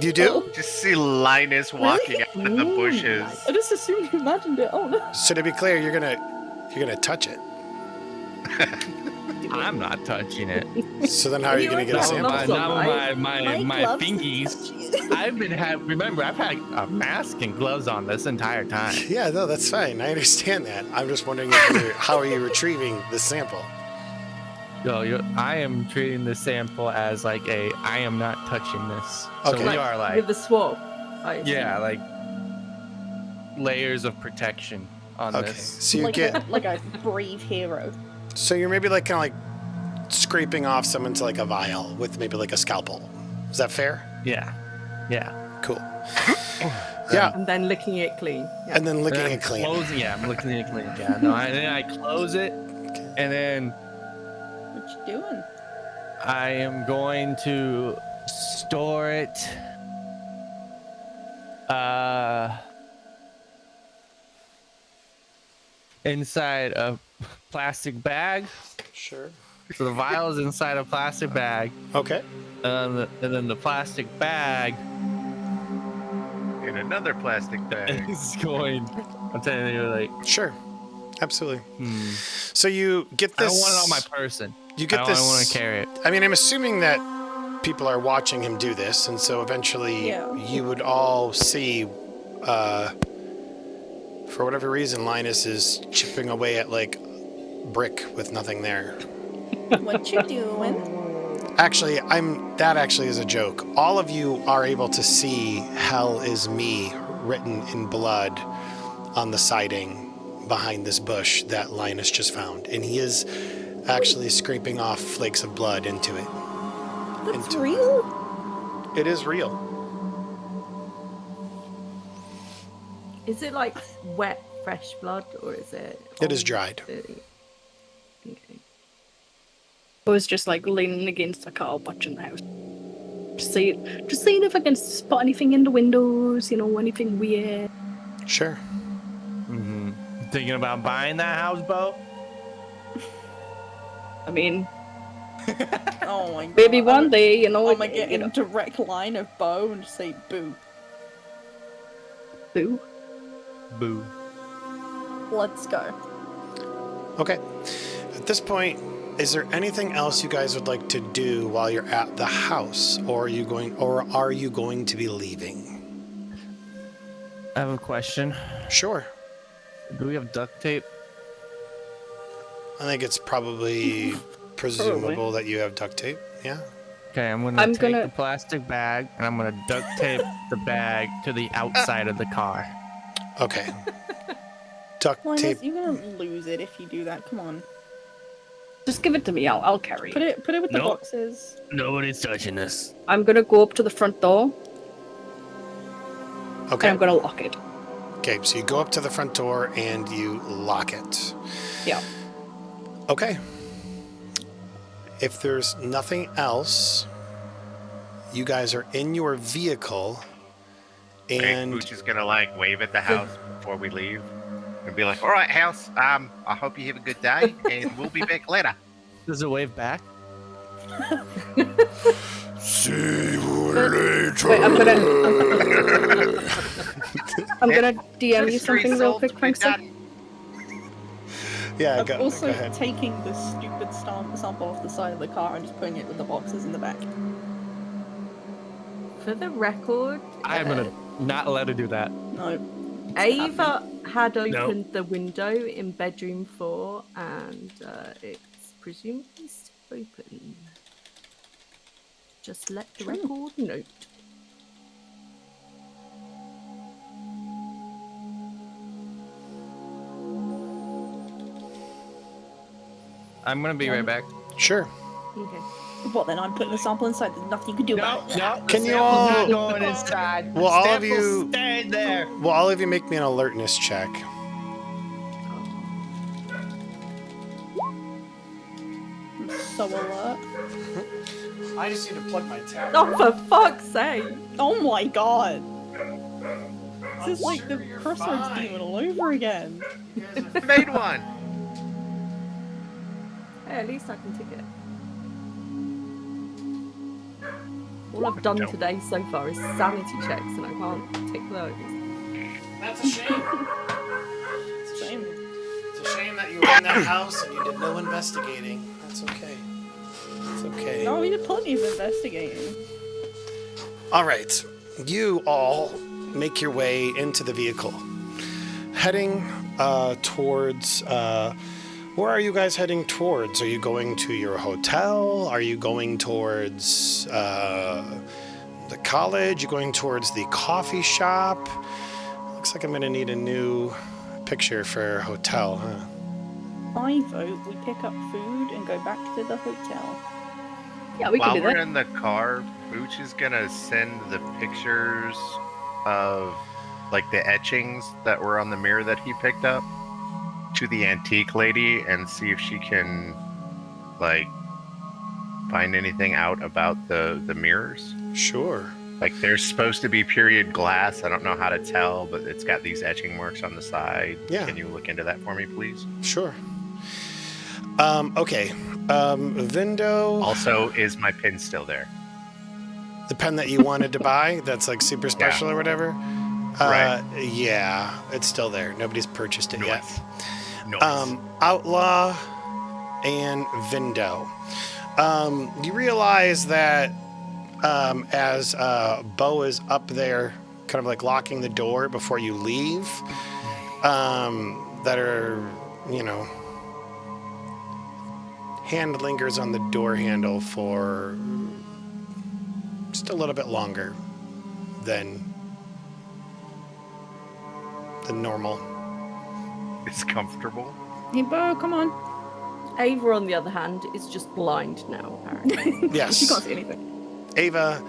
You do? Oh. Just see Linus walking out of the bushes. I just assumed you imagined it. Oh no. So to be clear, you're gonna touch it. I'm not touching it. So then how are you gonna get a Not sample? with My gloves can fingies. touch you. Remember, I've had a mask and gloves on this entire time. Yeah, no, that's fine. I understand that. I'm just wondering how are you retrieving the sample? So I am treating the sample as like I am not touching this. So Okay. we are like, with the swab. yeah, like layers of protection on Okay, this. so you like get, a brave hero. so you're maybe like kind of like scraping off someone's like a vial with maybe like a scalpel. Is that fair? Yeah. Cool. Yeah, And then licking it clean. Yeah. and then licking And it clean. Closing, yeah, I'm licking it clean. Yeah, no, and then I close it, and then What you doing? I am going to store it. Inside a plastic bag. Sure. So the vial is inside a plastic bag, Okay. and then the plastic bag In another plastic bag. is going. I'm telling you, like, Sure. Absolutely. So you get I this. don't want it on my person. You get I this. don't want to carry it. I mean, I'm assuming that people are watching him do this, and so eventually Yeah. you would all see, for whatever reason, Linus is chipping away at like brick with nothing there. What you doing? Actually, that actually is a joke. All of you are able to see "Hell is me" written in blood on the siding behind this bush that Linus just found, and he is actually scraping off flakes of blood into it. That's real? It is real. Is it like wet, fresh blood, or is it? It is dried. Okay. I was just like leaning against the car watching the house. Just seeing if I can spot anything in the windows, anything weird. Sure. Thinking about buying that house, Bo? I mean, Oh my god. maybe one day, I'm gonna get in direct line of Bo and just say boo. boo. Boo. Oh. Let's go. Okay. At this point, is there anything else you guys would like to do while you're at the house, or are you going to be leaving? I have a question. Sure. Do we have duct tape? I think it's probably presumable that you have duct tape. Yeah. Okay, I'm gonna take the plastic bag and I'm gonna duct tape the bag to the outside of the car. Okay. Duct Linus, tape. you're gonna lose it if you do that. Come on. Just give it to me. I'll carry Put it. it with the Nope. boxes. Nobody's touching this. I'm gonna go up to the front door and Okay. I'm gonna lock it. Okay. So you go up to the front door and you lock it. Yeah. Okay. If there's nothing else, you guys are in your vehicle, and Pooch is gonna like wave at the house before we leave and be like, "All right, house. I hope you have a good day, and we'll be back later." Does it wave back? see you later. Wait, I'm gonna DM you something real quick, Frankston. Yeah, I'm go also ahead. taking the stupid sample off the side of the car and just putting it with the boxes in the back. For the record, I'm gonna not allowed to do that. No. Ava had No. opened the window in bedroom 4, and it's presumably still open. Just let the record note. I'm gonna be right back. Sure. Okay. Well, then I'm putting the sample inside. There's nothing you can do about it. no. Can the you sample's all- not going inside? Well, all of Sample's you- staying there. Well, all of you make me an alertness check. I'm so alert. I just need to plug my tab. Oh, for fuck's sake! Oh my god. I'm This is like sure the you're crossroads fine. demon all over again. You guys I are made fine. one. Hey, at least I can tick it. All I've done Don't. today so far is sanity checks, and I can't tick those. That's a shame. Same. It's a shame that you were in that house and you did no investigating. That's okay. It's okay. No, we did plenty of investigating. All right. You all make your way into the vehicle. Heading towards... where are you guys heading towards? Are you going to your hotel? Are you going towards the college? You going towards the coffee shop? Looks like I'm going to need a new picture for hotel, huh? I vote we pick up food and go back to the hotel. Yeah, we can While do we're that. in the car, Booch is gonna send the pictures of like the etchings that were on the mirror that he picked up to the antique lady and see if she can like find anything out about the mirrors. Sure. Like there's supposed to be period glass. I don't know how to tell, but it's got these etching marks on the side. Yeah. Can you look into that for me, please? Sure. Okay. Vindo, Also, is my pin still there? the pen that you wanted to buy, that's like super special or whatever. Right. Yeah, it's still there. Nobody's purchased it yet. Noise. Outlaw and Vindo. You realize that as Bo is up there, kind of like locking the door before you leave, that are, you know, hand lingers on the door handle for just a little bit longer than normal. It's comfortable. Hey, Bo, come on. Ava, on the other hand, is just blind now, apparently. Yes. She can't see anything. Ava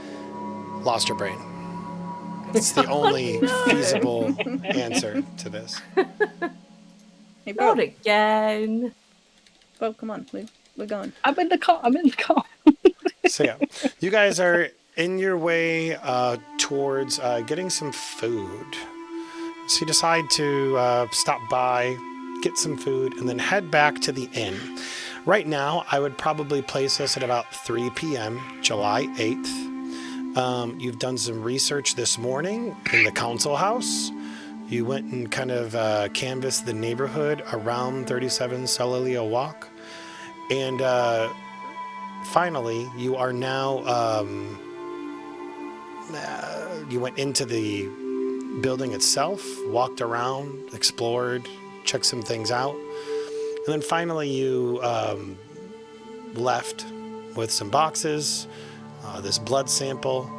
lost her brain. It's the only feasible answer to this. Hey, Bo. Not again. Bo, come on. We're going. I'm in the car. So yeah, you guys are in your way towards getting some food. So you decide to stop by, get some food, and then head back to the inn. Right now, I would probably place this at about 3 p.m., July 8th. You've done some research this morning in the council house. You went and kind of canvassed the neighborhood around 37 Solaleo Walk. And finally, you are now, you went into the building itself, walked around, explored, checked some things out. And then finally you left with some boxes, this blood sample,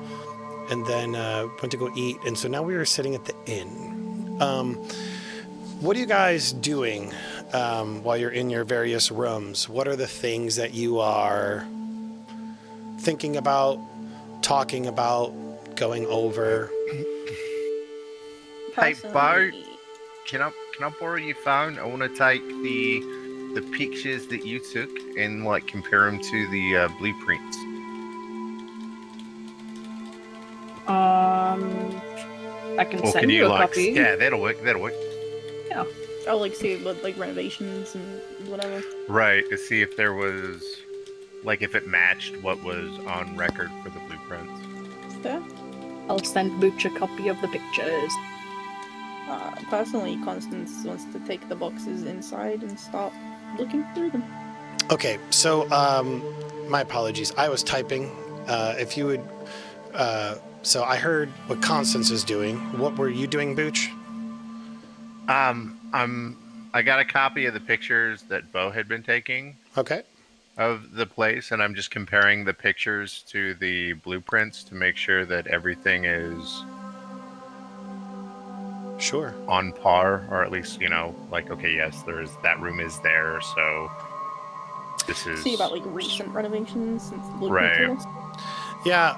and then went to go eat. And so now we are sitting at the inn. What are you guys doing while you're in your various rooms? What are the things that you are thinking about, talking about, going over? Hey, Bo, Personally, can I borrow your phone? I want to take the pictures that you took and like compare them to the blueprints. I can Or send can you you a like? copy. Yeah, that'll work. That'll work. I'll like see what like renovations and whatever. Right, to see if there was like if it matched what was on record for the blueprints. Fair. I'll send Booch a copy of the pictures. Personally, Constance wants to take the boxes inside and start looking through them. Okay, so my apologies. I was typing. If you would, so I heard what Constance is doing. What were you doing, Booch? I got a copy of the pictures that Bo had been taking Okay. of the place, and I'm just comparing the pictures to the blueprints to make sure that everything is Sure. on par, or at least, you know, like, okay, yes, that room is there, so this is See about like recent renovations since the Right. blueprints. Yeah.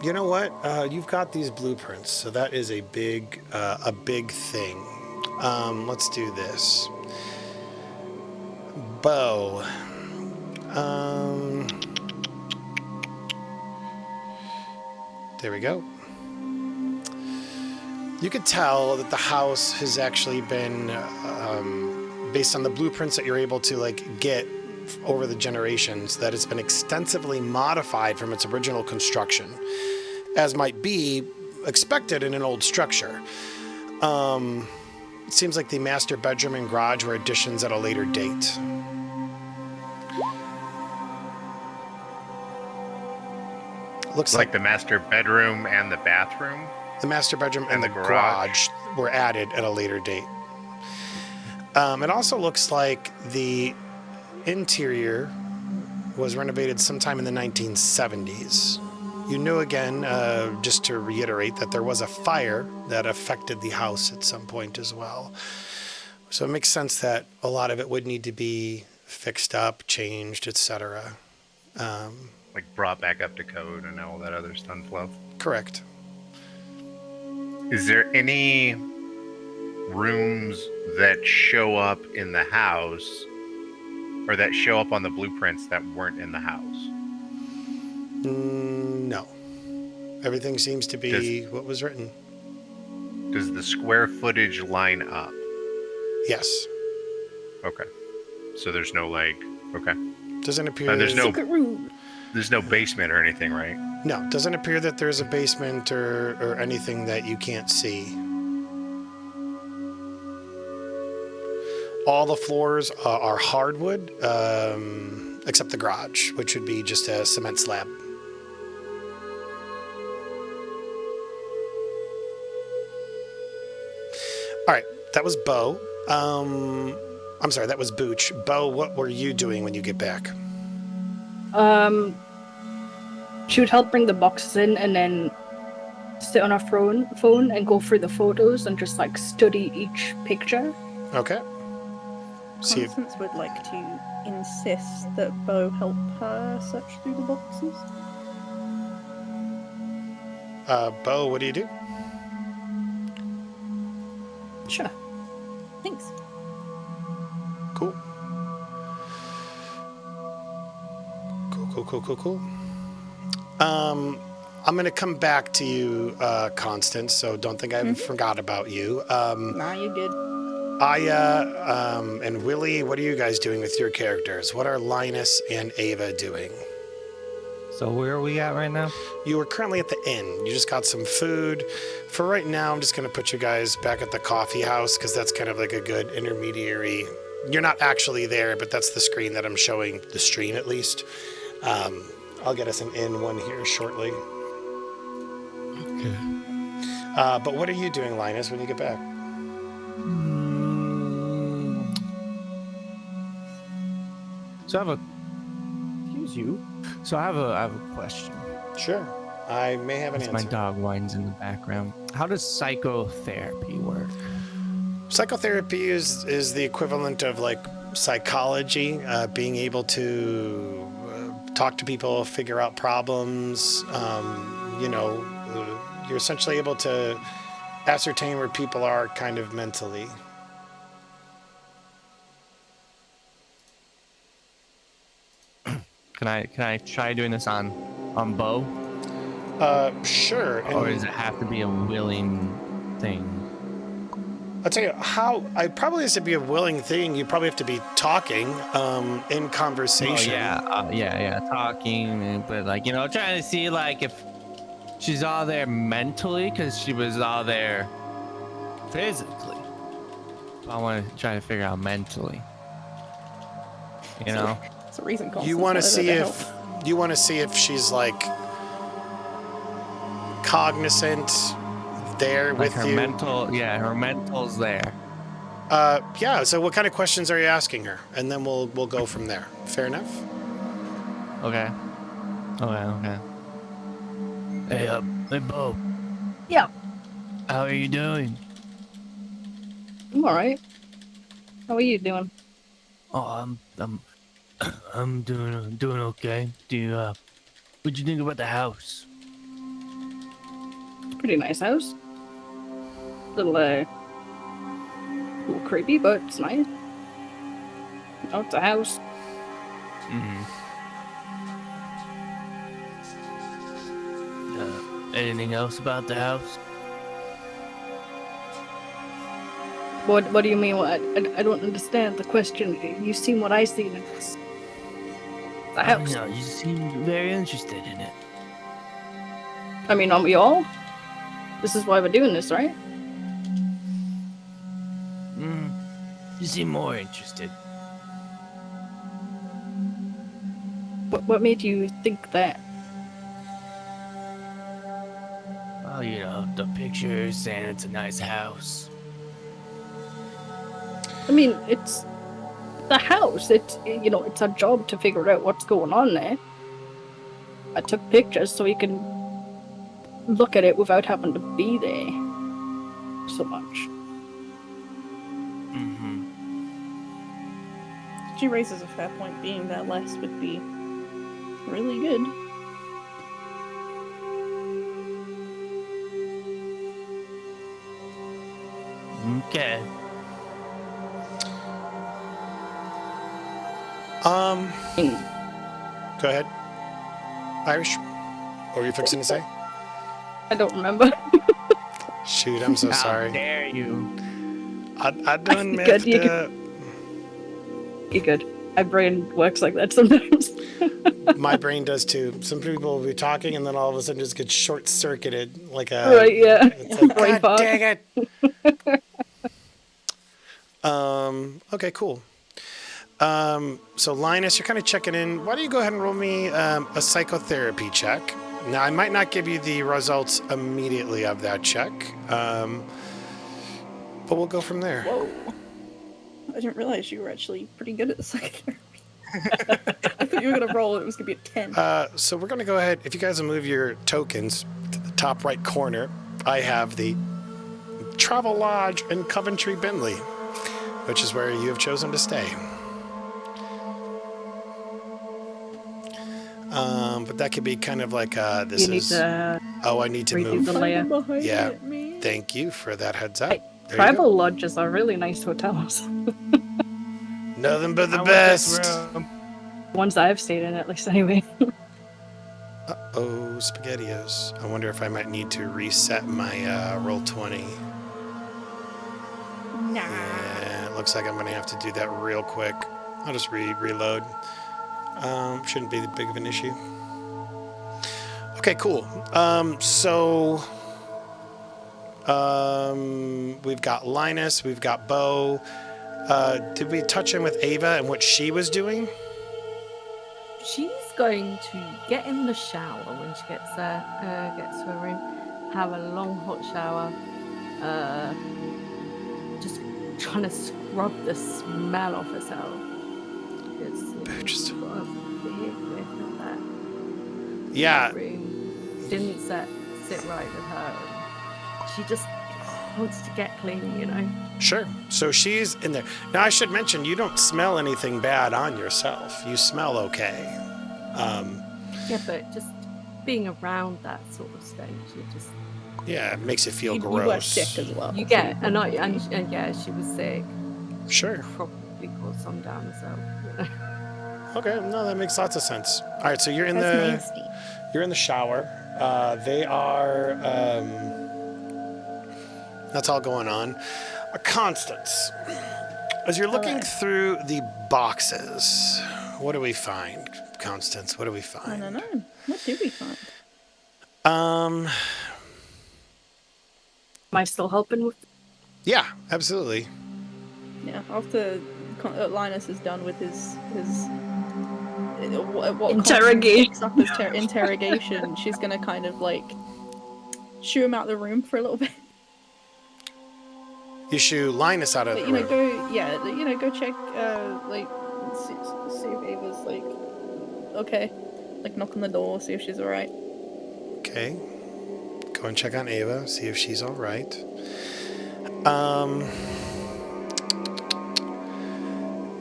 You know what? You've got these blueprints, so that is a big thing. Let's do this. Bo. There we go. You could tell that the house has actually been, based on the blueprints that you're able to get over the generations, that it's been extensively modified from its original construction, as might be expected in an old structure. It seems like the master bedroom and garage were additions at a later date. Looks Like the master bedroom and the bathroom. the master bedroom and And the the garage garage. were added at a later date. It also looks like the interior was renovated sometime in the 1970s. You know, again, just to reiterate, that there was a fire that affected the house at some point as well. So it makes sense that a lot of it would need to be fixed up, changed, etc. Like brought back up to code and all that other stun fluff. Correct. Is there any rooms that show up in the house or that show up on the blueprints that weren't in the house? No. Everything seems to be what was written. Does the square footage line up? Yes. Okay. So there's no okay. Doesn't appear. There's no Secret room. There's no basement or anything, right? No, doesn't appear that there's a basement or anything that you can't see. All the floors are hardwood, except the garage, which would be just a cement slab. All right, that was Bo. I'm sorry, that was Booch. Bo, what were you doing when you get back? She would help bring the boxes in and then sit on her phone and go through the photos and just study each picture. Okay. See if, Constance would like to insist that Bo help her search through the boxes. Bo, what do you do? Sure. Thanks. Cool. Cool. I'm going to come back to you, Constance, so don't think I forgot about you. Nah, you're good. Aya and Willie, what are you guys doing with your characters? What are Linus and Ava doing? So where are we at right now? You are currently at the inn. You just got some food. For right now, I'm just going to put you guys back at the coffee house because that's kind of like a good intermediary. You're not actually there, but that's the screen that I'm showing, the stream at least. I'll get us an inn one here shortly. Okay. But what are you doing, Linus, when you get back? So I have a. Excuse you. So I have a question. Sure. I may have an As answer. my dog whines in the background. How does psychotherapy work? Psychotherapy is the equivalent of psychology, being able to talk to people, figure out problems. You're essentially able to ascertain where people are kind of mentally. Can I try doing this on Bo? Sure. Or does it have to be a willing thing? I'll tell you how. I probably has to be a willing thing. You probably have to be talking in conversation. Oh yeah, talking, but trying to see if she's all there mentally, because she was all there physically. So I want to try to figure out mentally. It's a reason. Constance You want to wanted her see if she's cognizant there with her you. her mental's there. Yeah. So what kind of questions are you asking her? And then we'll go from there. Fair enough. Okay. Hey Bo. Yeah, How are you doing? I'm alright. How are you doing? Oh, I'm doing okay. What'd you think about the house? Pretty nice house. Little creepy, but it's nice. It's a house. anything else about the house? What do you mean? What? I don't understand the question. You've seen what I've seen. It's the house. You seem very interested in it. I mean, aren't we all? This is why we're doing this, right? You seem more interested. What made you think that? Oh, the pictures saying it's a nice house. I mean, it's the house. It's it's our job to figure out what's going on there. I took pictures so we can look at it without having to be there so much. She raises a fair point, being there less would be really good. Okay. Go ahead. Irish? What were you fixing to say? I don't remember. Shoot, I'm so sorry. How dare you? I don't Good, messed you up. You're good. My brain works like that sometimes. My brain does too. Some people will be talking and then all of a sudden just get short-circuited. Like a... Right, yeah. It's like, Brain God fog. dang it! Okay, cool. So Linus, you're kind of checking in. Why don't you go ahead and roll me a psychotherapy check? Now, I might not give you the results immediately of that check, but we'll go from there. Whoa. I didn't realize you were actually pretty good at the psychotherapy. I thought you were going to roll, it was going to be a 10. So we're going to go ahead. If you guys will move your tokens to the top right corner, I have the Travel Lodge in Coventry, Bentley, which is where you have chosen to stay. But that could be kind of like this You need is. to Oh, I need to redo move. the layer. Yeah. Thank you for that heads up. Hey, There you Travel go. lodges are really nice hotels. Nothing but the I want this best. room. Ones I've stayed in, at least, anyway. Uh-oh, SpaghettiOs. I wonder if I might need to reset my roll 20. Nah. Yeah, it looks like I'm going to have to do that real quick. I'll just reload. Shouldn't be that big of an issue. Okay, cool. We've got Linus, we've got Bo. Did we touch in with Ava and what she was doing? She's going to get in the shower when she gets there, gets to her room, have a long hot shower, just trying to scrub the smell off herself. It's got a weird whiff of that Yeah, room. Didn't sit right with her. And she just wants to get clean, sure. So she's in there. Now, I should mention, you don't smell anything bad on yourself. You smell okay. Yeah, but just being around that sort of stench, it just Yeah, it makes you feel You gross. were sick as well. you get, and yeah, she was sick. Sure. Probably caused some down herself. Okay, no, that makes lots of sense. All right, so you're in That's the nasty. you're in the shower. They are. That's all going on. Constance, as you're looking through the boxes, what do we find, Constance? What do we I find? don't know. What do we find? Am I still helping with? Yeah, absolutely. Yeah, after Linus is done with his what Interrogation. Constance picks up as interrogation, she's gonna kind of like shoo him out of the room for a little bit. You shoo Linus out of But, the room. go check like see if Ava's like okay, like knock on the door, see if she's all right. Okay. Go and check on Ava, see if she's all right.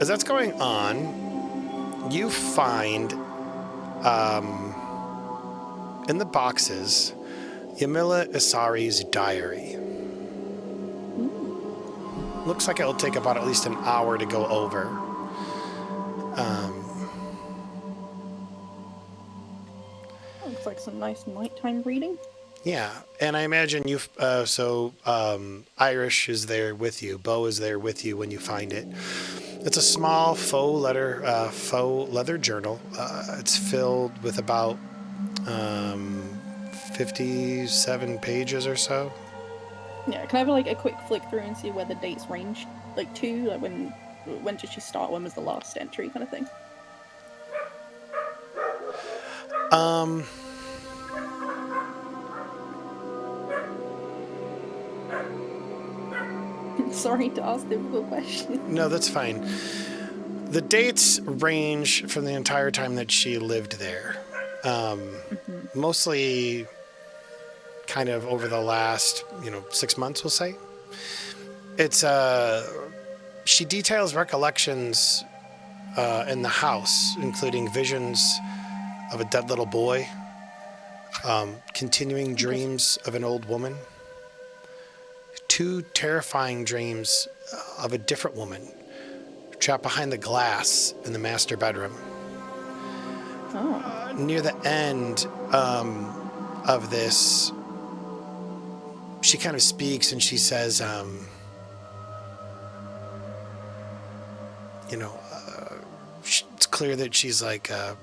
As that's going on, you find in the boxes Yamila Isari's diary. Looks like it'll take about at least an hour to go over. Looks like some nice nighttime reading. Yeah, and I imagine you've Irish is there with you. Bo is there with you when you find it. It's a small faux leather journal. It's filled with about 57 pages or so. Yeah, can I have like a quick flick through and see where the dates range? Like to like when did she start? When was the last entry, kind of thing? Um, Sorry to ask difficult questions. no, that's fine. The dates range from the entire time that she lived there. Mostly kind of over the last, 6 months, we'll say. It's she details recollections in the house, including visions of a dead little boy, continuing dreams of an old woman, two terrifying dreams of a different woman trapped behind the glass in the master bedroom. Oh. Near the end of this, she kind of speaks and she says, it's clear that she's like, I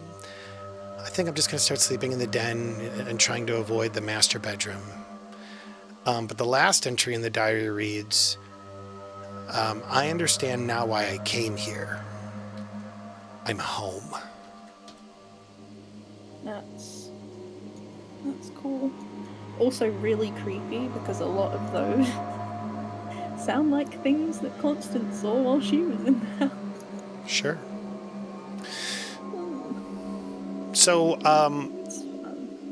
think I'm just going to start sleeping in the den and trying to avoid the master bedroom. But the last entry in the diary reads, I understand now why I came here. I'm home. That's cool. Also really creepy because a lot of those sound like things that Constance saw while she was in the house. Sure. So,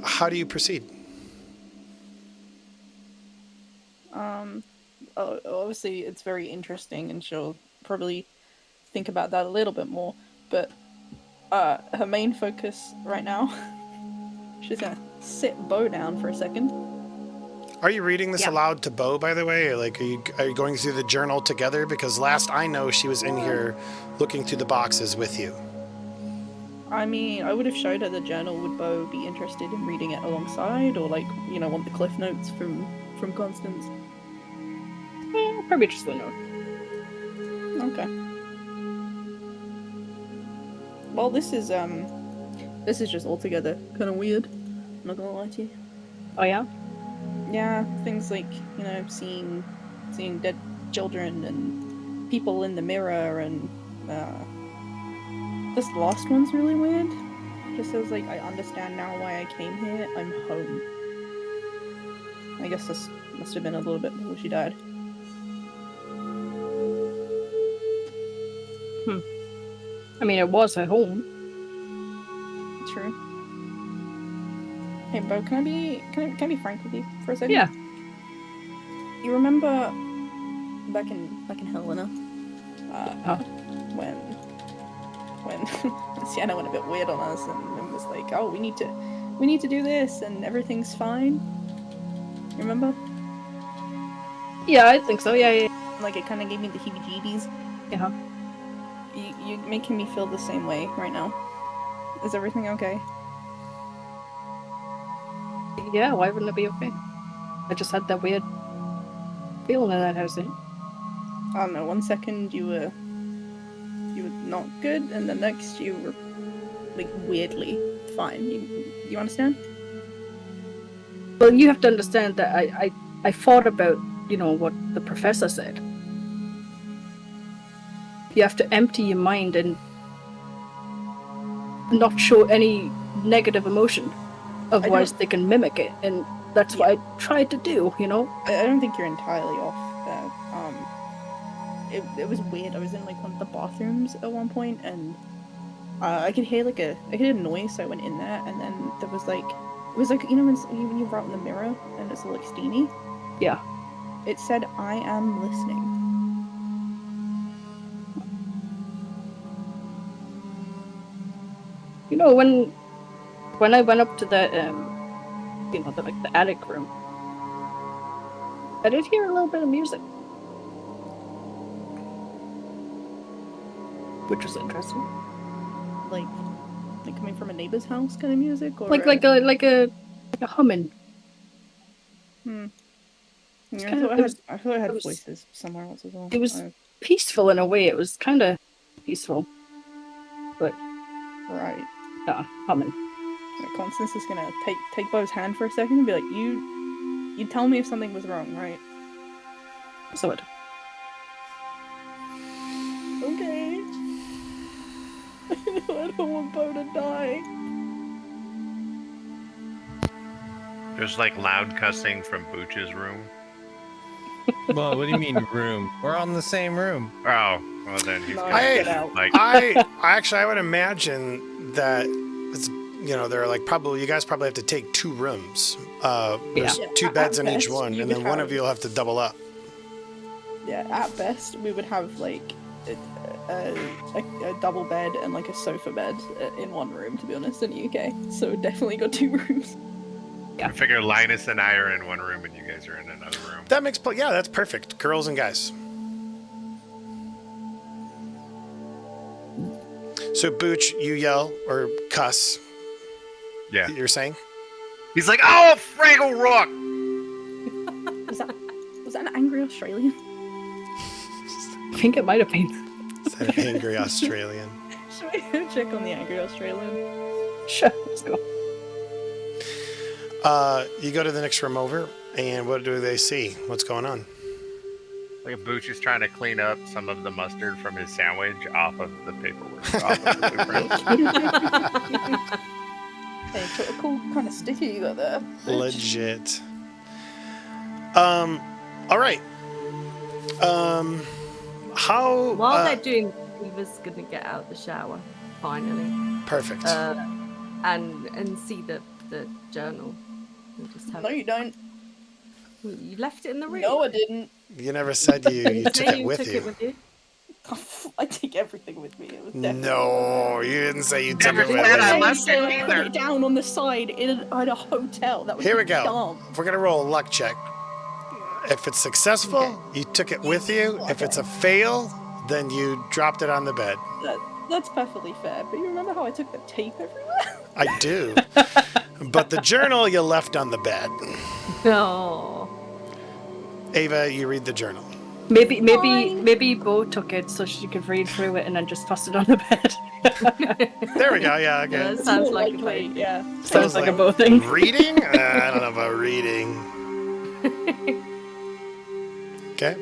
how do you proceed? Obviously it's very interesting and she'll probably think about that a little bit more, but her main focus right now, she's gonna sit Bo down for a second. Are you reading this aloud to Bo, by the way? Or like, are you going through the journal together? Because last I know, she was in here looking through the boxes with you. I mean, I would have showed her the journal. Would Bo be interested in reading it alongside, or like, want the cliff notes from Constance? Probably just the note. Okay. Well, this is just altogether kind of weird. I'm not gonna lie to you. Oh yeah? Yeah, things like seeing dead children and people in the mirror, and this last one's really weird. Just says like, I understand now why I came here. I'm home. I guess this must have been a little bit before she died. I mean, it was her home. True. Hey, Bo, can I be frank with you for a second? Yeah. You remember back in Helena, when Sienna went a bit weird on us and was like, "Oh, we need to do this and everything's fine." You remember? Yeah, I think so. Yeah. Like it kind of gave me the heebie-jeebies. Yeah. You're making me feel the same way right now. Is everything okay? Yeah, why wouldn't it be okay? I just had that weird feeling in that house. I don't know. 1 second you were not good, and the next you were like weirdly fine. You understand? Well, you have to understand that I thought about what the professor said. You have to empty your mind and not show any negative emotion, otherwise they can mimic it, and that's what I tried to do. I don't think you're entirely off there. It was weird. I was in like one of the bathrooms at one point, and I could hear a noise. So I went in there, and then there was like, it was like when you were out in the mirror and it's all like steamy. Yeah. It said, "I am listening." When I went up to the the attic room, I did hear a little bit of music, which was interesting. Like coming from a neighbor's house kind of music, or like a humming. Yeah, kind of- I thought I had it was- voices somewhere else as well. It was peaceful in a way. It was kind of peaceful, but right. yeah, common. Constance is gonna take Bo's hand for a second and be like, "You tell me if something was wrong, right?" So it. Okay. I don't want Bo to die. There's like loud cussing from Booch's room. Well, what do you mean room? We're all in the same room. Oh, well then he's No, gonna get get, out. like I would imagine that it's, there are like probably, you guys probably have to take 2 rooms. There's Yeah. 2 beds in At each best, one, you and would then one of have- you will have to double up. Yeah, at best we would have like a double bed and like a sofa bed in one room. To be honest, in the UK, so definitely got 2 rooms. I figure Linus and I are in one room and you guys are in another room. That makes yeah, that's perfect. Girls and guys. So Booch, you yell or cuss. Yeah. You're saying? He's like, oh, Fraggle Rock! Was that an angry Australian? I think it might have been. Is that an angry Australian? Should we check on the angry Australian? Sure, let's go. You go to the next room over, and what do they see? What's going on? Like Booch is trying to clean up some of the mustard from his sandwich off of the paperwork. Off of the blueprint. Hey, what a cool kind of sticker you got there. Legit. All right. How? While they're doing, Eva's gonna get out of the shower finally, Perfect. and see the journal. And just have No, you don't. You left it in the room. No, I didn't. You never said you took Say it with took you. it with you. I take everything with me. It was definitely No, you didn't say you took Never it with said I you. left it Put either. it down on the side in a hotel. That was Here we go. dumb. We're gonna roll a luck check. If it's successful, you took it with you. If it's a fail, then you dropped it on the bed. That's perfectly fair. But you remember how I took the tape everywhere? I do. But the journal you left on the bed. Oh. Ava, you read the journal. Maybe Bo took it so she could read through it and then just toss it on the bed. There we go. Yeah, Yeah, okay. that sounds More like a likely, plan. yeah. Sounds like a Bo thing. Reading? I don't know about reading. Okay.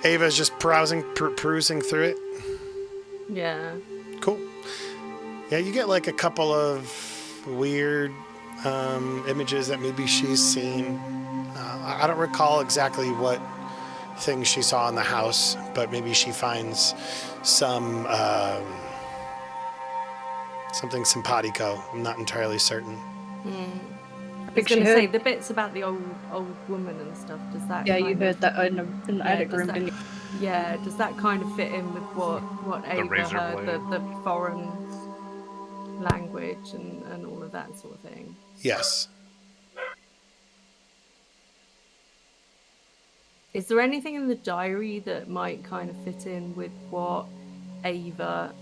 Ava's just perusing through it. Yeah. Cool. Yeah, you get like a couple of weird images that maybe she's seen. I don't recall exactly what things she saw in the house, but maybe she finds some something simpatico. I'm not entirely certain. I was think going she to say heard. the bits about the old woman and stuff. Does that? Yeah, you kind heard of- that in the attic does room, that- didn't you? Yeah, does that kind of fit in with what Ava razor heard, blade. the foreign language and all of that sort of thing? Yes. Is there anything in the diary that might kind of fit in with what Ava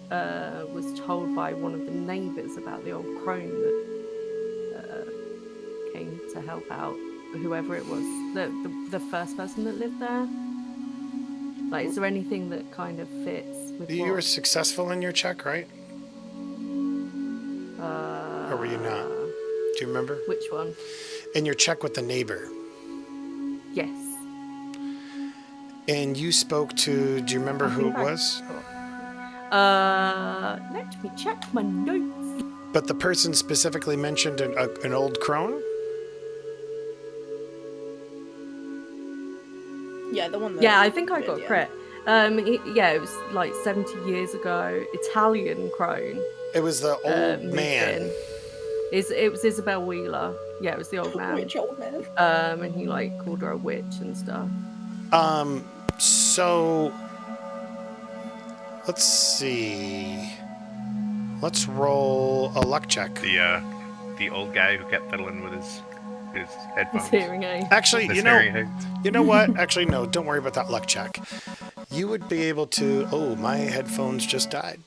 was told by one of the neighbours about the old crone that came to help out whoever it was, the first person that lived there? Like, is there anything that kind of fits with You were what, successful in your check, right? Or were you not? Do you remember? Which one? In your check with the neighbor. Yes. And you spoke to, do you remember who it was? Let me check my notes. But the person specifically mentioned an old crone? Yeah, the one that. Yeah, I think I got yeah. correct. It was like 70 years ago. Italian crone. It was the old moved man. in. It was Isabel Wheeler. Yeah, it was the old man. Which old man? And he like called her a witch and stuff. So let's see. Let's roll a luck check. The old guy who kept fiddling with his headphones. His hearing aid. Actually, His you know, hearing aids. you know what? Actually, no. Don't worry about that luck check. You would be able to. Oh, my headphones just died.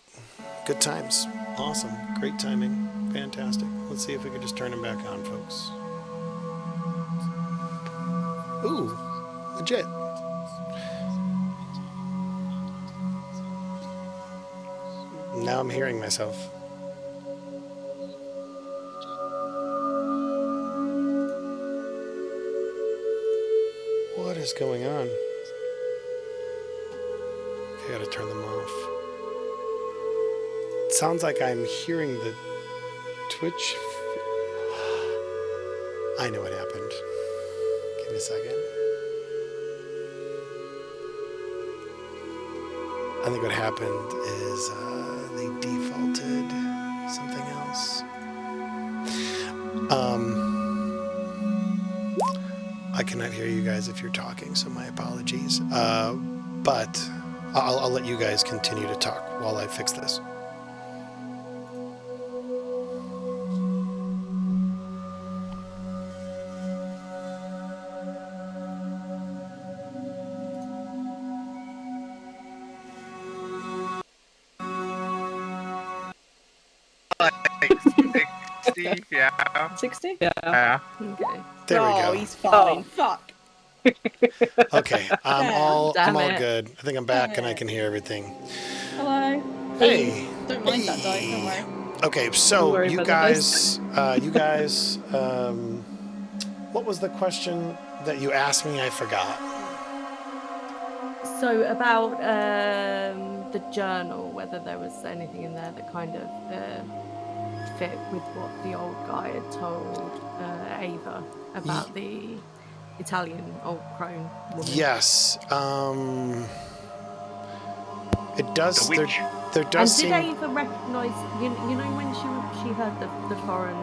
Good times. Awesome. Great timing. Fantastic. Let's see if we can just turn him back on, folks. Ooh, legit. Now I'm hearing myself. What is going on? I gotta turn them off. It sounds like I'm hearing the Twitch. I know what happened. Give me a second. I think what happened is they defaulted something else. I cannot hear you guys if you're talking, so my apologies. But I'll let you guys continue to talk while I fix this. Like 60, yeah. 60? Yeah. Okay. There we go. He's fine. Fuck. Okay, I'm all Damn it. good. I think I'm back and I can hear everything. Hello. Hey. Don't mind that dice, don't worry. Okay, Don't so worry you about the dice. guys, what was the question that you asked me? I forgot. So about the journal, whether there was anything in there that kind of fit with what the old guy had told Ava about the Italian old crone woman. Yes. It does. The witch. There And does did seem. Ava recognise? You know when she heard the foreign,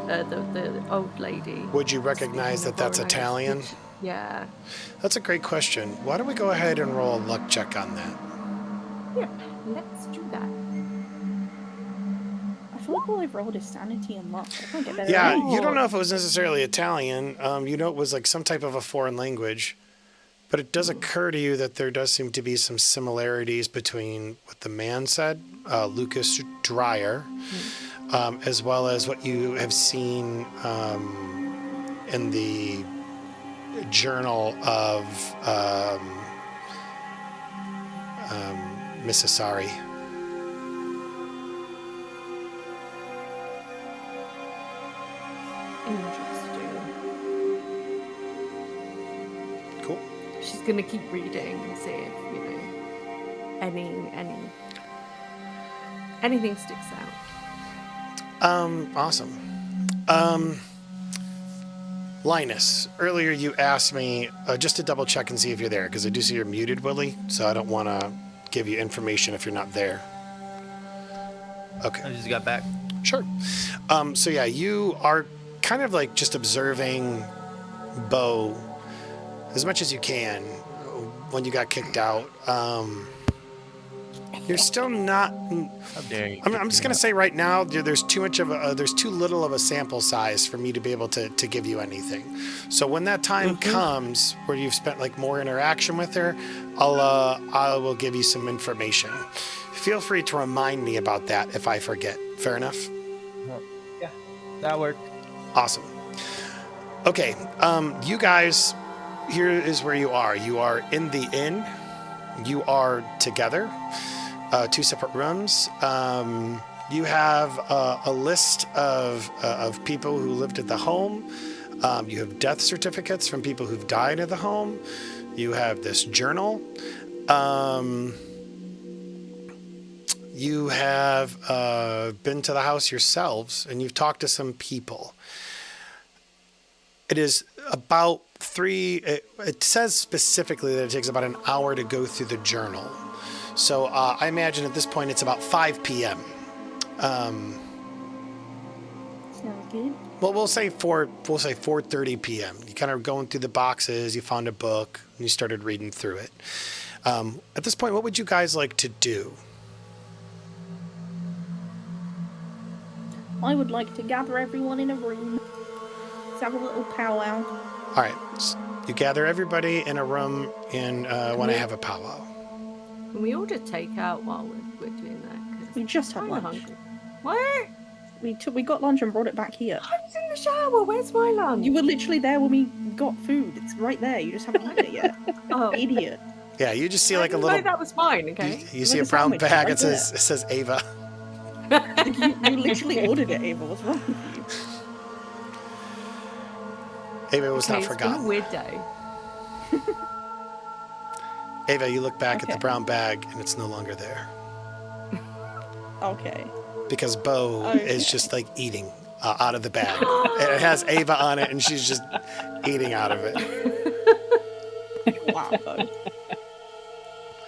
the old lady. Would you recognize speaking that a that's foreign Italian? language? Yeah. That's a great question. Why don't we go ahead and roll a luck check on that? Yep. Let's do that. I feel like all I've rolled is sanity and luck. I can't get better. Yeah, at it. you don't know if it was necessarily Italian. You know it was like some type of a foreign language. But it does occur to you that there does seem to be some similarities between what the man said, Lucas Dreyer, as well as what you have seen in the journal of Miss Asari. Interesting. Cool. She's gonna keep reading and see if anything sticks out. Awesome. Linus, earlier you asked me just to double check and see if you're there, because I do see you're muted, Willie, so I don't want to give you information if you're not there. Okay. I just got back. Sure. So yeah, you are kind of like just observing Bo as much as you can when you got kicked out. You're still not. How dare you? I'm just gonna say right now, there's too little of a sample size for me to be able to give you anything. So when that time comes where you've spent like more interaction with her, I will give you some information. Feel free to remind me about that if I forget. Fair enough? Yeah, that worked. Awesome. Okay, you guys, here is where you are. You are in the inn. You are together, 2 separate rooms. You have a list of people who lived at the home. You have death certificates from people who've died at the home. You have this journal. You have been to the house yourselves, and you've talked to some people. It is about it says specifically that it takes about an hour to go through the journal. So I imagine at this point it's about 5 p.m. Sounds good. Well, we'll say 4:30 p.m. You kind of going through the boxes, you found a book, and you started reading through it. At this point, what would you guys like to do? I would like to gather everyone in a room. Let's have a little powwow. All right, you gather everybody in a room and want to have a powwow. Can we order takeout while we're doing that? 'Cause We just had I'm lunch. hungry. What? We got lunch and brought it back here. I was in the shower. Where's my lunch? You were literally there when we got food. It's right there. You just haven't eaten it yet. Oh, Idiot. Yeah, you just see I like a didn't little. know that was mine. Okay. You It's see like a a brown sandwich bag. right It says Ava. You literally ordered it, Ava. What's wrong with you? Ava was not It's been a forgotten. weird day. Ava, you look back at the Okay. brown bag and it's no longer there Okay. because Bo Okay. is just like eating out of the bag. And it has Ava on it and she's just eating out of it. Wow. Though.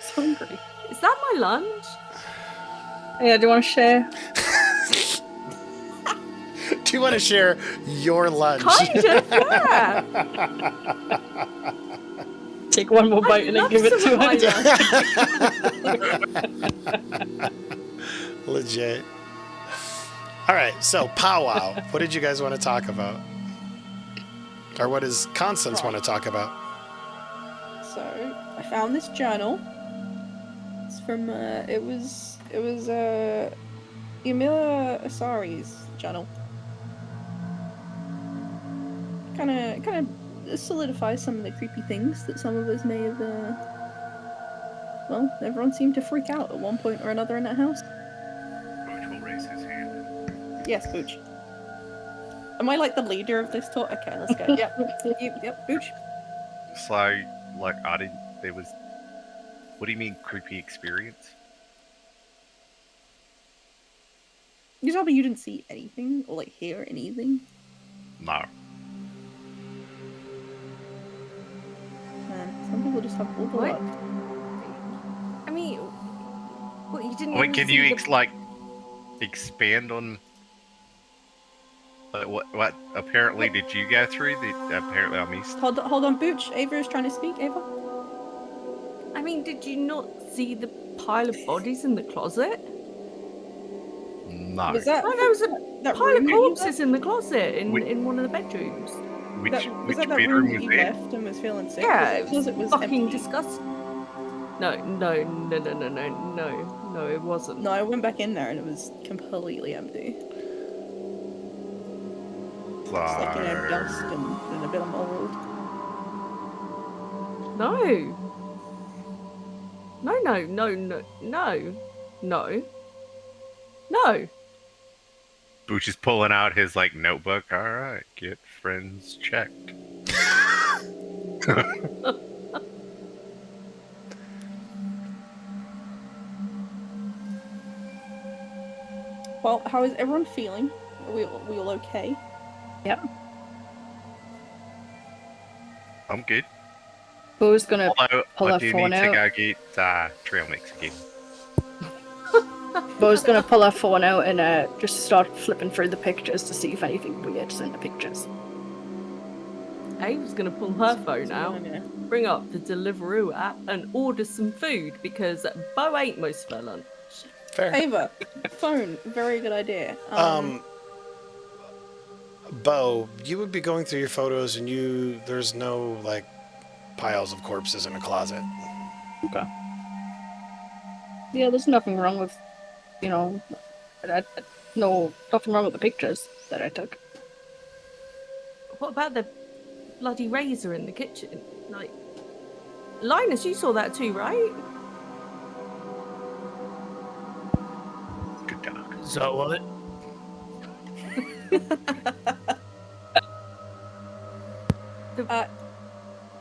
So hungry. Is that my lunch? Yeah, do you want to share? Do you want to share your lunch? Kind of, yeah. Take one more bite and then love give it some to of my her. lunch. Legit. All right, so powwow. What did you guys want to talk about? Or what does Constance want to talk about? So I found this journal. It's from it was Emilia Asari's journal. Kind of solidifies some of the creepy things that some of us may have. Well, everyone seemed to freak out at one point or another in that house. Booch will raise his hand. Yes, Booch. Am I like the leader of this talk? Okay, let's go. Yep, yep, Booch. So, like, I didn't. There was. What do you mean, creepy experience? You tell me you didn't see anything or like hear anything. No. Man, some people just have all the What? luck. I mean, what you didn't? Wait, even can see you the- expand on what apparently did you go through that apparently I missed? Hold on, Booch. Ava is trying to speak. Ava. I mean, did you not see the pile of bodies in the closet? No. Was that? No, there was a that pile room of that you corpses left? in the closet Which- in one of the bedrooms. Which Was which that bedroom room that was you it? left and was feeling sick? Yeah, it because was it was fucking empty. disgusting. No, it wasn't. No, I went back in there and it was completely empty. Just like dust and a bit of mold. No. No. Booch is pulling out his like notebook. All right, get friends checked. Well, how is everyone feeling? Are we all okay? I'm good. Bo's gonna Although pull I her do phone need to out. go get trail mix again. Bo's gonna pull her phone out and just start flipping through the pictures to see if anything weird's in the pictures. Ava's gonna pull her phone So, out, yeah. bring up the Deliveroo app, and order some food because Bo ate most of her lunch. Fair. Ava, phone, very good idea. Bo, you would be going through your photos and there's no like piles of corpses in a closet. Okay. Yeah, there's nothing wrong with, no, nothing wrong with the pictures that I took. What about the bloody razor in the kitchen? Like, Linus, you saw that too, right? Good dog. So what?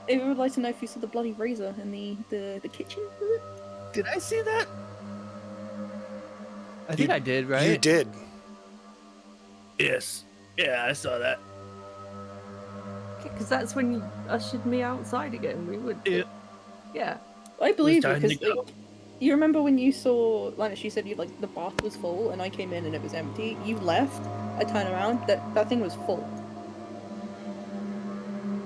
Ava would like to know if you saw the bloody razor in the kitchen. Was it? Did I see that? I think I did, right? You did. Yes. Yeah, I saw that. Because that's when you ushered me outside again. We would. Yeah. Yeah. I believe you time to because go. you remember when you saw Linus, you said you like the bath was full and I came in and it was empty. You left. I turn around. That thing was full.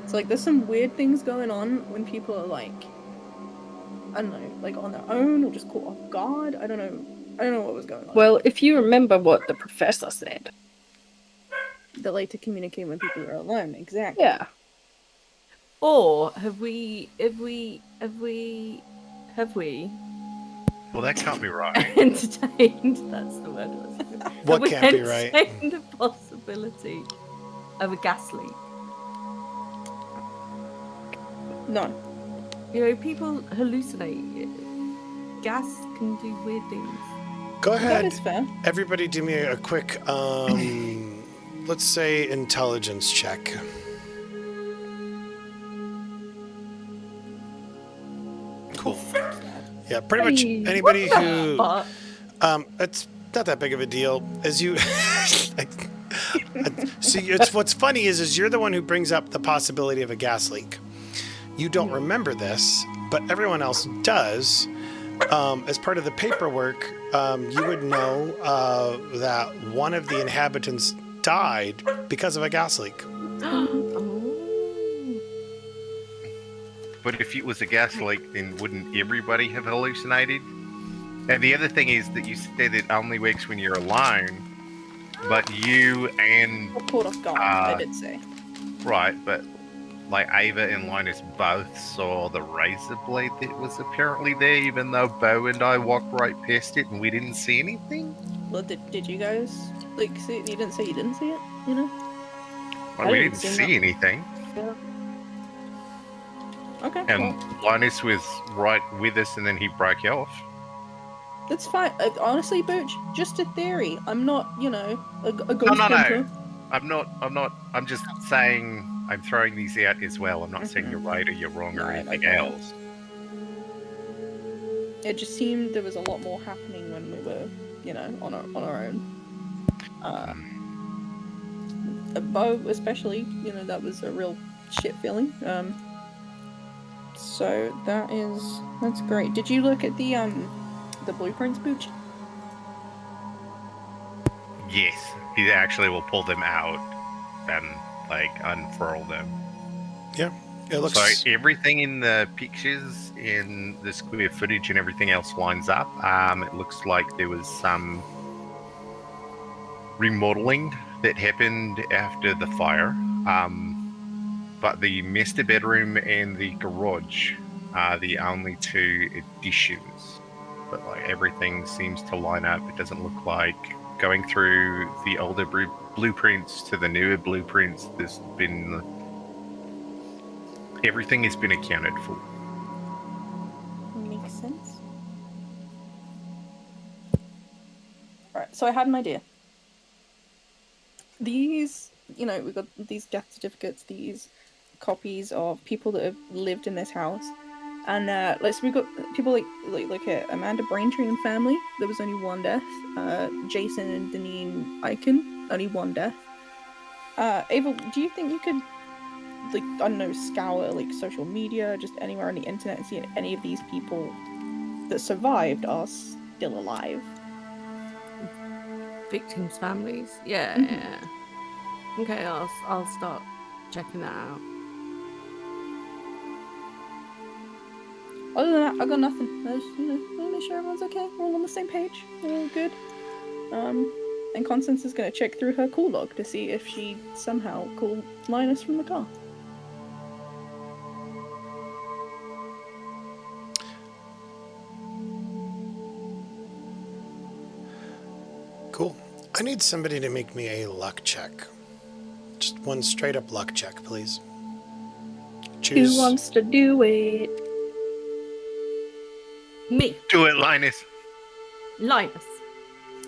So like, there's some weird things going on when people are like, I don't know, like on their own or just caught off guard. I don't know what was going on. Well, if you remember what the professor said. They like to communicate when people are alone. Exactly. Yeah. Or have we Well, that can't be right. entertained. That's the word. I was looking for. What Have we can't be right? entertained the possibility of a gas leak? No. You know, people hallucinate. Gas can do weird things. Go That ahead. is fair. Everybody do me a quick, let's say, intelligence check. Cool. Yeah, pretty much Hey, anybody What the who... fuck? It's not that big of a deal. As you... See, what's funny is you're the one who brings up the possibility of a gas leak. You don't remember this, but everyone else does. As part of the paperwork, you would know that one of the inhabitants died because of a gas leak. But if it was a gas leak, then wouldn't everybody have hallucinated? And the other thing is that you said it only works when you're alone, but you and... Or caught off guard, I did say. Right, but like Ava and Linus both saw the razor blade that was apparently there, even though Bo and I walked right past it and we didn't see anything? Well, did you guys like see it? You didn't say you didn't see it, you know? Well, I we didn't didn't see see anything. Yeah. Okay, And well, Linus was right with us and then he broke off. that's fine. Honestly, Booch, just a theory. I'm not, you know, a ghost No. hunter. I'm just saying, I'm throwing these out as well. I'm not saying you're right or you're wrong or Right, anything okay. else. It just seemed there was a lot more happening when we were, you know, on our own. Bo, especially, you know, that was a real shit feeling. So that's great. Did you look at the blueprints, Booch? Yes, he actually will pull them out and like unfurl them. Yeah, it looks... So everything in the pictures, in the square footage and everything else lines up. It looks like there was some remodeling that happened after the fire. But the master bedroom and the garage are the only two additions. But like everything seems to line up. It doesn't look like going through the older blueprints to the newer blueprints. There's been... Everything has been accounted for. Makes sense. Alright, so I had an idea. These, you know, we've got these death certificates, these copies of people that have lived in this house. And so we've got people like Amanda Braintree and family. There was only one death. Jason and Deneen Eichen, only one death. Ava, do you think you could, like, I don't know, scour like social media, just anywhere on the internet, and see if any of these people that survived are still alive? Victims' families. Yeah, Mhm. yeah. Okay, I'll start checking that out. Other than that, I got nothing. I just, you know, want to make sure everyone's okay. We're all on the same page. We're all good. And Constance is going to check through her call log to see if she somehow called Linus from the car. Cool. I need somebody to make me a luck check. Just one straight up luck check, please. Choose. Who wants to do it? Me, Do it, Linus. Linus.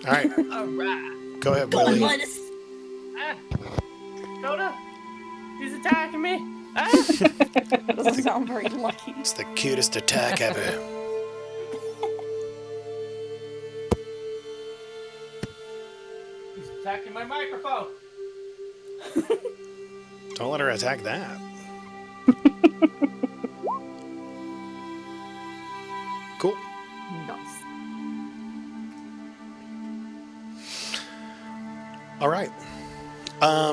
All right, All right. go ahead, Go on, Willie. Linus. Coda, he's attacking me. That doesn't sound very lucky. It's the cutest attack ever. He's attacking my microphone. Don't let her attack that. Cool. Nice. All right. Oh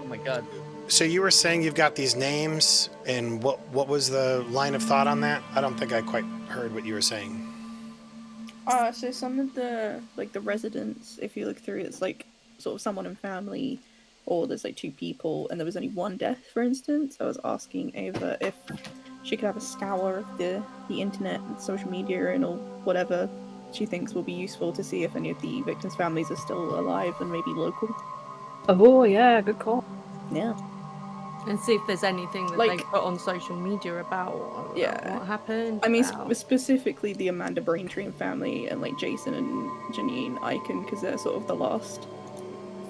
my god. So you were saying you've got these names, and what was the line of thought on that? I don't think I quite heard what you were saying. So some of the residents, if you look through, it's like sort of someone in family, or there's like two people, and there was only one death, for instance. I was asking Ava if she could have a scour of the internet and social media and all whatever she thinks will be useful to see if any of the victims' families are still alive and maybe local. Oh yeah, good call. Yeah. And see if there's anything that Like- they put on social media about Yeah. what happened. I mean, about- specifically the Amanda Braintree and family and like Jason and Janine Icon, because they're sort of the last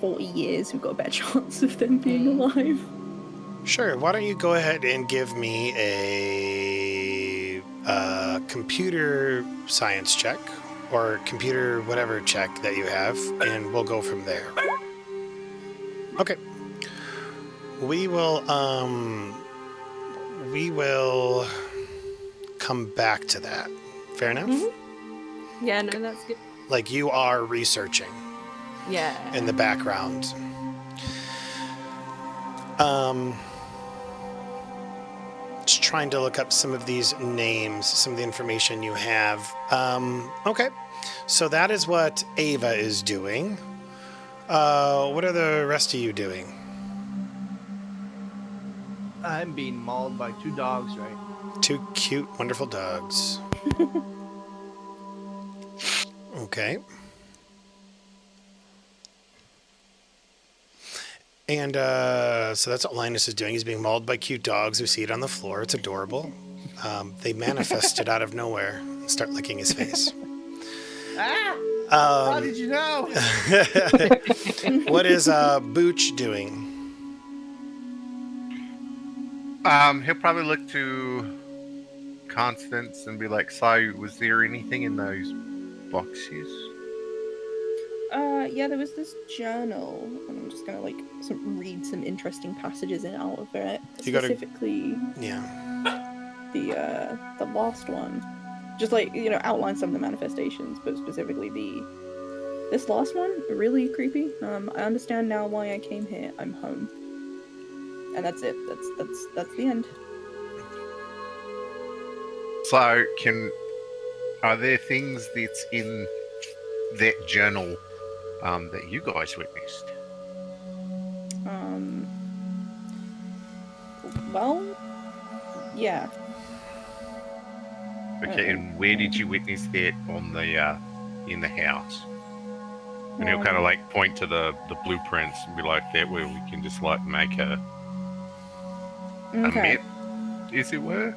40 years who've got a better chance of them being alive. Sure. Why don't you go ahead and give me a computer science check or computer whatever check that you have, and we'll go from there. Okay. We will come back to that. Fair enough? Mm-hmm. Yeah, no, that's good. Like you are researching Yeah. in the background. Just trying to look up some of these names, some of the information you have. Okay. So that is what Ava is doing. What are the rest of you doing? I'm being mauled by 2 dogs, right? 2 cute, wonderful dogs. Okay. And so that's what Linus is doing. He's being mauled by cute dogs who see it on the floor. It's adorable. They manifested out of nowhere and start licking his face. Ah! How did you know? What is Booch doing? He'll probably look to Constance and be like, "So, was there anything in those boxes?" Yeah, there was this journal, and I'm just gonna like read some interesting passages out of it. You gotta- Specifically, Yeah. the last one, just like outline some of the manifestations, but specifically this last one, really creepy. I understand now why I came here. I'm home, and that's it. That's the end. So, are there things that's in that journal that you guys witnessed? Well, yeah. Okay, and where did you witness that on the in the house? And he'll kind of like point to the blueprints and be like, "That where we can just like make a Okay. map, as it were."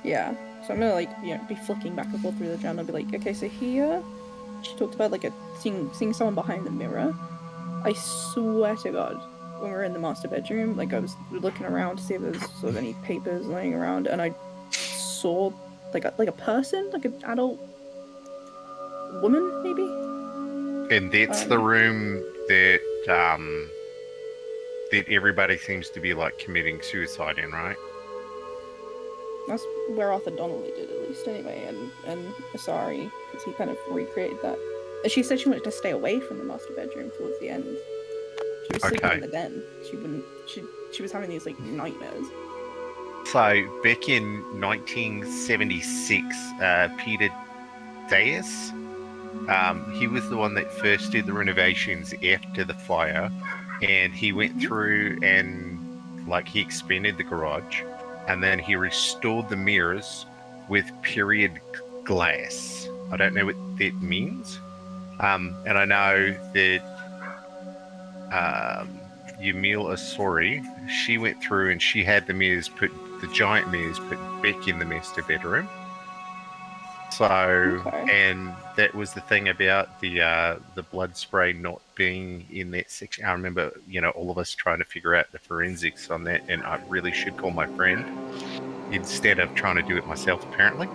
Yeah. So I'm gonna like be flicking back and forth through the journal and be like, okay, so here she talked about like seeing someone behind the mirror. I swear to God, when we were in the master bedroom, like I was looking around to see if there's sort of any papers laying around, and I saw like a person, like an adult woman, maybe. And that's the room that that everybody seems to be like committing suicide in, right? That's where Arthur Donnelly did, at least, anyway, and Asari, because he kind of recreated that. And she said she wanted to stay away from the master bedroom towards the end. She was sleeping in the den. She wouldn't. She was having these like nightmares. So back in 1976, Peter Deus, he was the one that first did the renovations after the fire, and he went through and like he expanded the garage, and then he restored the mirrors with period glass. I don't know what that means, and I know that Yamil Asori, she went through and she had the giant mirrors put back in the master bedroom. So, and that was the thing about the blood spray not being in that section. I remember, all of us trying to figure out the forensics on that, and I really should call my friend instead of trying to do it myself, apparently.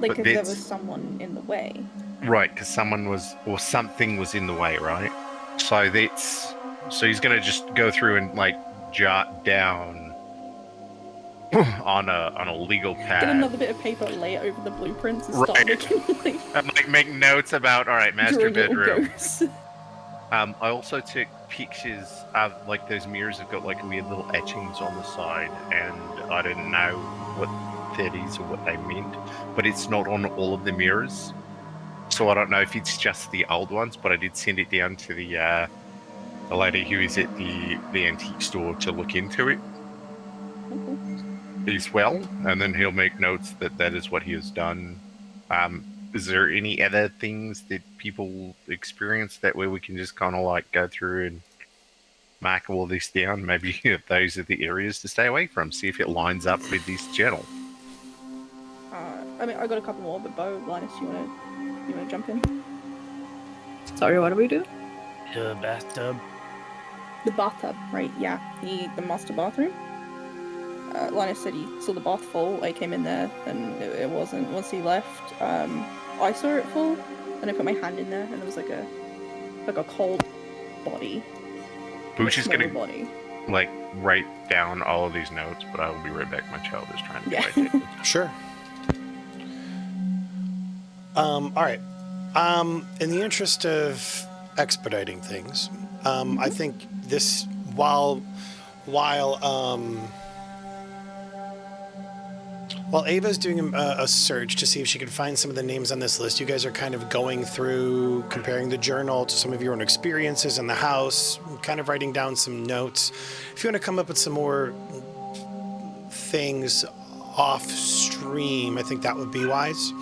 Like, if there was someone in the way. Right, because something was in the way, right? So he's going to just go through and like jot down on a legal pad. Get another bit of paper, lay it over the blueprints, and start making like make notes about master bedroom. Ghosts. I also took pictures of like those mirrors have got like weird little etchings on the side, and I didn't know what that is or what they meant, but it's not on all of the mirrors. So I don't know if it's just the old ones, but I did send it down to the lady who is at the antique store to look into it. Okay. he's well, and then he'll make notes that that is what he has done. Is there any other things that people experience? That way we can just kind of like go through and mark all this down. Maybe those are the areas to stay away from. See if it lines up with this journal. I mean, I got a couple more, but Bo, Linus, you wanna jump in? Sorry, what do we do? The bathtub. The bathtub, right? Yeah, the master bathroom. Linus said he saw the bath full. I came in there and it wasn't. Once he left, I saw it full, and I put my hand in there, and it was like a cold body. Booch is gonna body. like write down all of these notes, but I will be right back. My child is trying to Yeah. write it. Sure. All right. In the interest of expediting things, I think this while Ava's doing a search to see if she can find some of the names on this list, you guys are kind of going through, comparing the journal to some of your own experiences in the house, kind of writing down some notes. If you want to come up with some more things off stream, I think that would be wise.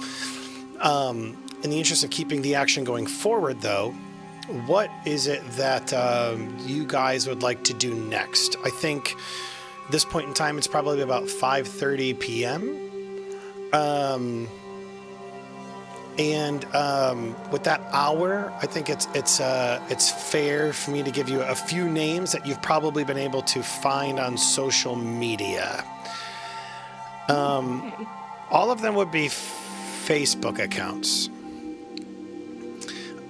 In the interest of keeping the action going forward, though, what is it that you guys would like to do next? I think at this point in time, it's probably about 5:30 p.m. With that hour, I think it's fair for me to give you a few names that you've probably been able to find on social media. All of them would be Facebook accounts.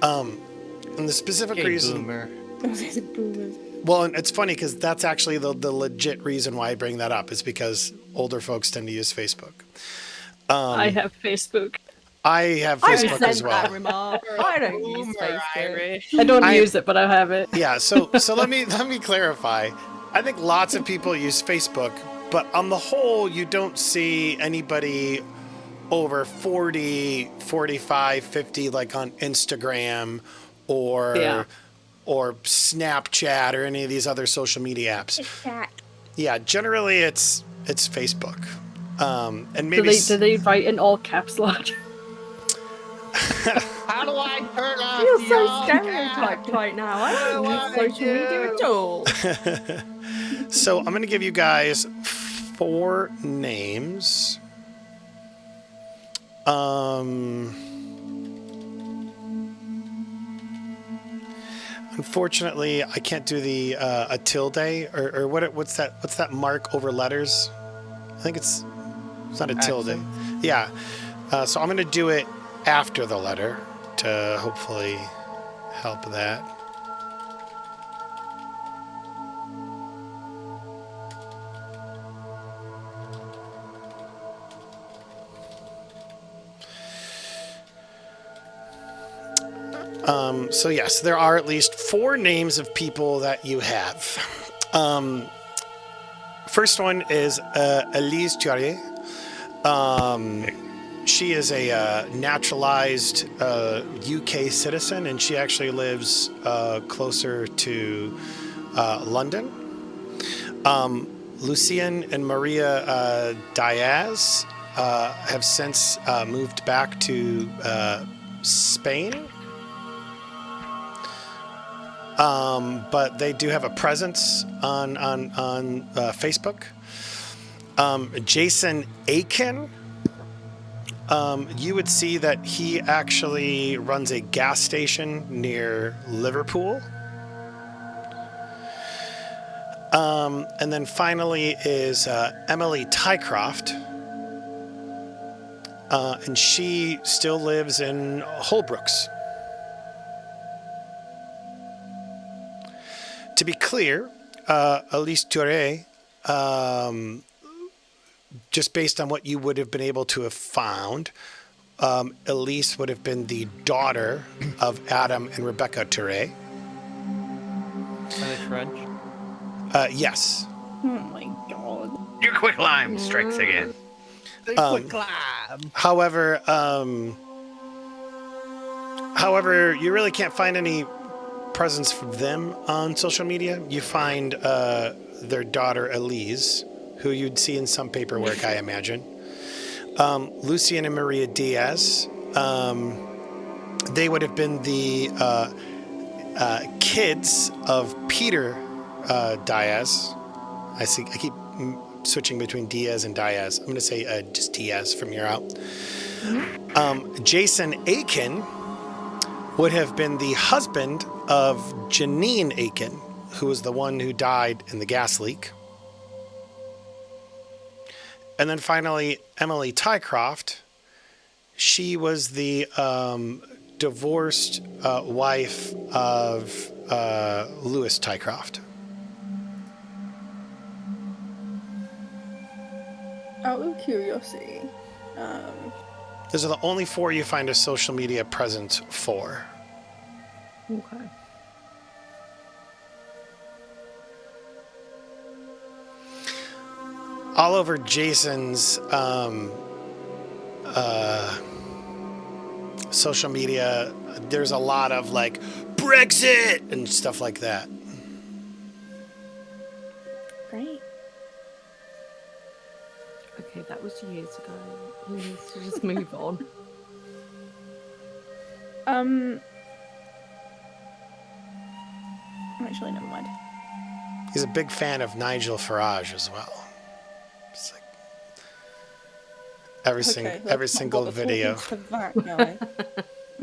And the specific reason. Boomer. Well, and it's funny because that's actually the legit reason why I bring that up is because older folks tend to use Facebook. I have Facebook. I have Facebook as resent well. that remark. I don't use Facebook. I don't use it, but I have it. Yeah, so let me clarify. I think lots of people use Facebook, but on the whole, you don't see anybody over 40, 45, 50 like on Instagram or Snapchat or any of these other social media apps. Yeah, generally it's Facebook. And maybe Do they write in all caps lock? How do I turn off I feel the so all stereotyped caps? right now. I don't use social media at all. So I'm going to give you guys 4 names. Unfortunately, I can't do the a tilde or what's that mark over letters? I think it's not a tilde. Accent. Yeah. So I'm going to do it after the letter to hopefully help that. So yes, there are at least 4 names of people that you have. First one is Elise Thierry. She is a naturalized UK citizen, and she actually lives closer to London. Lucien and Maria Diaz have since moved back to Spain. But they do have a presence on Facebook. Jason Aiken, you would see that he actually runs a gas station near Liverpool. And then finally is Emily Tycroft, and she still lives in Holbrooks. To be clear, Elise Touré, just based on what you would have been able to have found, Elise would have been the daughter of Adam and Rebecca Touré. Are they French? Yes. Oh my god. Your quick lime strikes again. The quick climb. However, you really can't find any presence from them on social media. You find their daughter Elise, who you'd see in some paperwork, I imagine. Lucian and Maria Diaz. They would have been the kids of Peter Diaz. I keep switching between Diaz and Diaz. I'm going to say just Diaz from here out. Jason Aiken would have been the husband of Janine Aiken, who was the one who died in the gas leak. And then finally, Emily Tycroft. She was the divorced wife of Louis Tycroft. Out of curiosity, Those are the only 4 you find a social media presence for. Okay. All over Jason's social media, there's a lot of like Brexit and stuff like that. great. Okay, that was years ago. He needs to just move on. Actually, never mind. He's a big fan of Nigel Farage as well. It's like every single video. For that guy.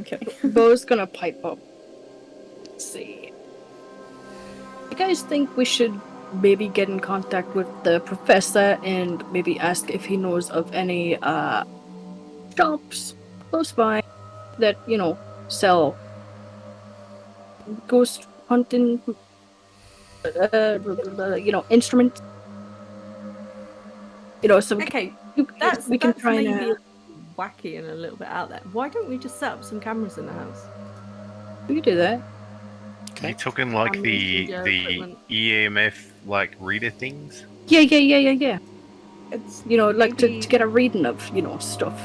Okay. Bo's gonna pipe up. Let's see. You guys think we should maybe get in contact with the professor and maybe ask if he knows of any shops close by that, you know, sell ghost hunting, you know, instruments. You know, so Okay, we can try maybe and wacky and a little bit out there. Why don't we just set up some cameras in the house? we can do that. Are you talking like Cameras, the video the equipment. EMF like reader things? Yeah. It's You know, like to maybe- get a reading of, you know, stuff.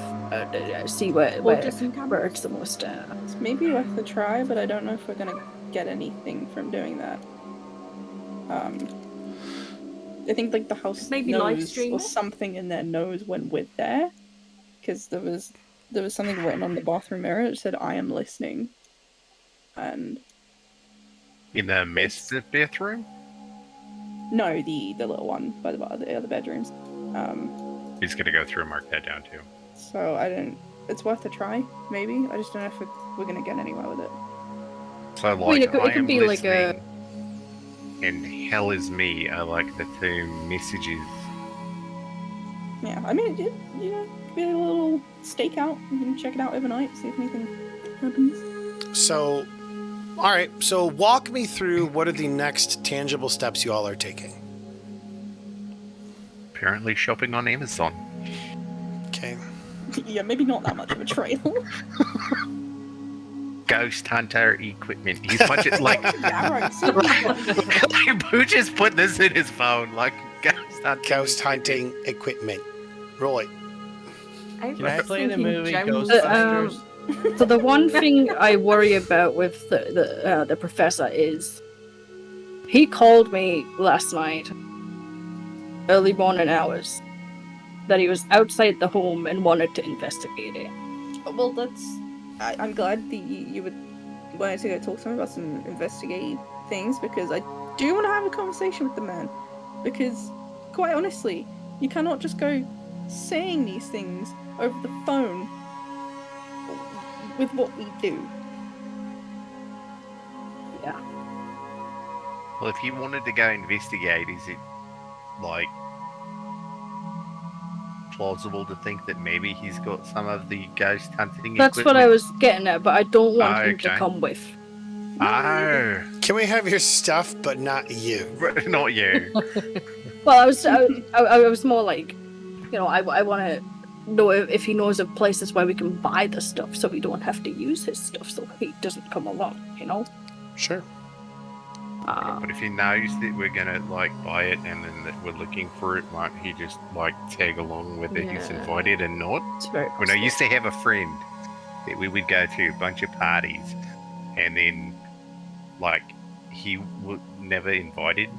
See Or where just some where cameras. it's the most. It's maybe worth a try, but I don't know if we're gonna get anything from doing that. I think like the house Maybe live knows stream or it? something in there knows when we're there, because there was something written on the bathroom mirror that said "I am listening," and In the master bathroom? no, the little one by the other bedrooms. He's gonna go through and mark that down too. So I don't. It's worth a try, maybe. I just don't know if we're gonna get anywhere with it. So like, mean, it could I am be like a- listening, and hell is me are like the 2 messages. Yeah, I mean, you know, could be a little stakeout. You can check it out overnight, see if anything happens. So, all right. So walk me through what are the next tangible steps you all are taking. Apparently shopping on Amazon. Okay. Yeah, maybe not that much of a trail. Ghost hunter equipment. He's punching like Yeah, right. So, Boo just put this in his phone. Like ghost hunter. Ghost hunting equipment. Roy. Can I was play the thinking movie Jones- Ghostbusters? So the one thing I worry about with the professor is he called me last night, early morning hours, that he was outside the home and wanted to investigate it. well, I'm glad that you would wanted to go talk to him about some investigative things, because I do want to have a conversation with the man. Because, quite honestly, you cannot just go saying these things over the phone with what we do. Yeah. Well, if you wanted to go investigate, is it like plausible to think that maybe he's got some of the ghost hunting That's what I was getting at, but I don't want him to Okay. come with. Oh, Can we have your stuff, but not you? not you. Well, I was more like, you know, I want to know if he knows of places where we can buy the stuff, so we don't have to use his stuff, so he doesn't come along. You know. Sure. But if he knows that we're gonna like buy it and then that we're looking for it, might he just like tag along whether he's Yeah. invited and not? It's very. When I used to have a friend that we would go to a bunch of parties, and then like he never invited,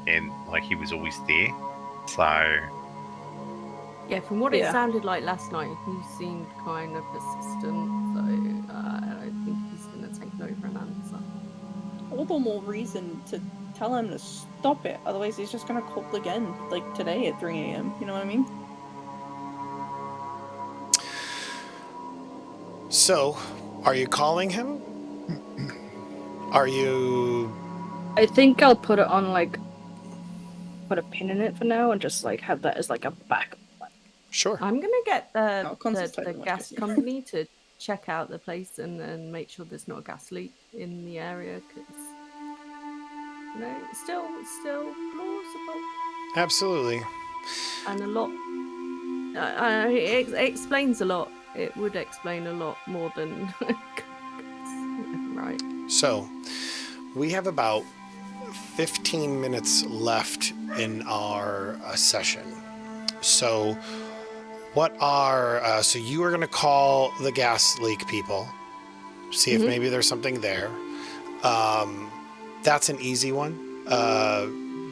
and like he was always there. So, Yeah, from what it Yeah. sounded like last night, he seemed kind of persistent, so I think he's going to take no for an answer. All the more reason to tell him to stop it. Otherwise, he's just gonna call again, like today at 3 a.m. You know what I mean? So, are you calling him? Are you... I think I'll put it on put a pin in it for now and just have that as a backup plan. Sure. I'm going to get Oh, Constance the totally wants gas to. company to check out the place and make sure there's not a gas leak in the area, because it's still plausible Absolutely. and a lot. It explains a lot. It would explain a lot more than right. So, we have about 15 minutes left in our session. So, so you are going to call the gas leak people, see if maybe there's something there. That's an easy one.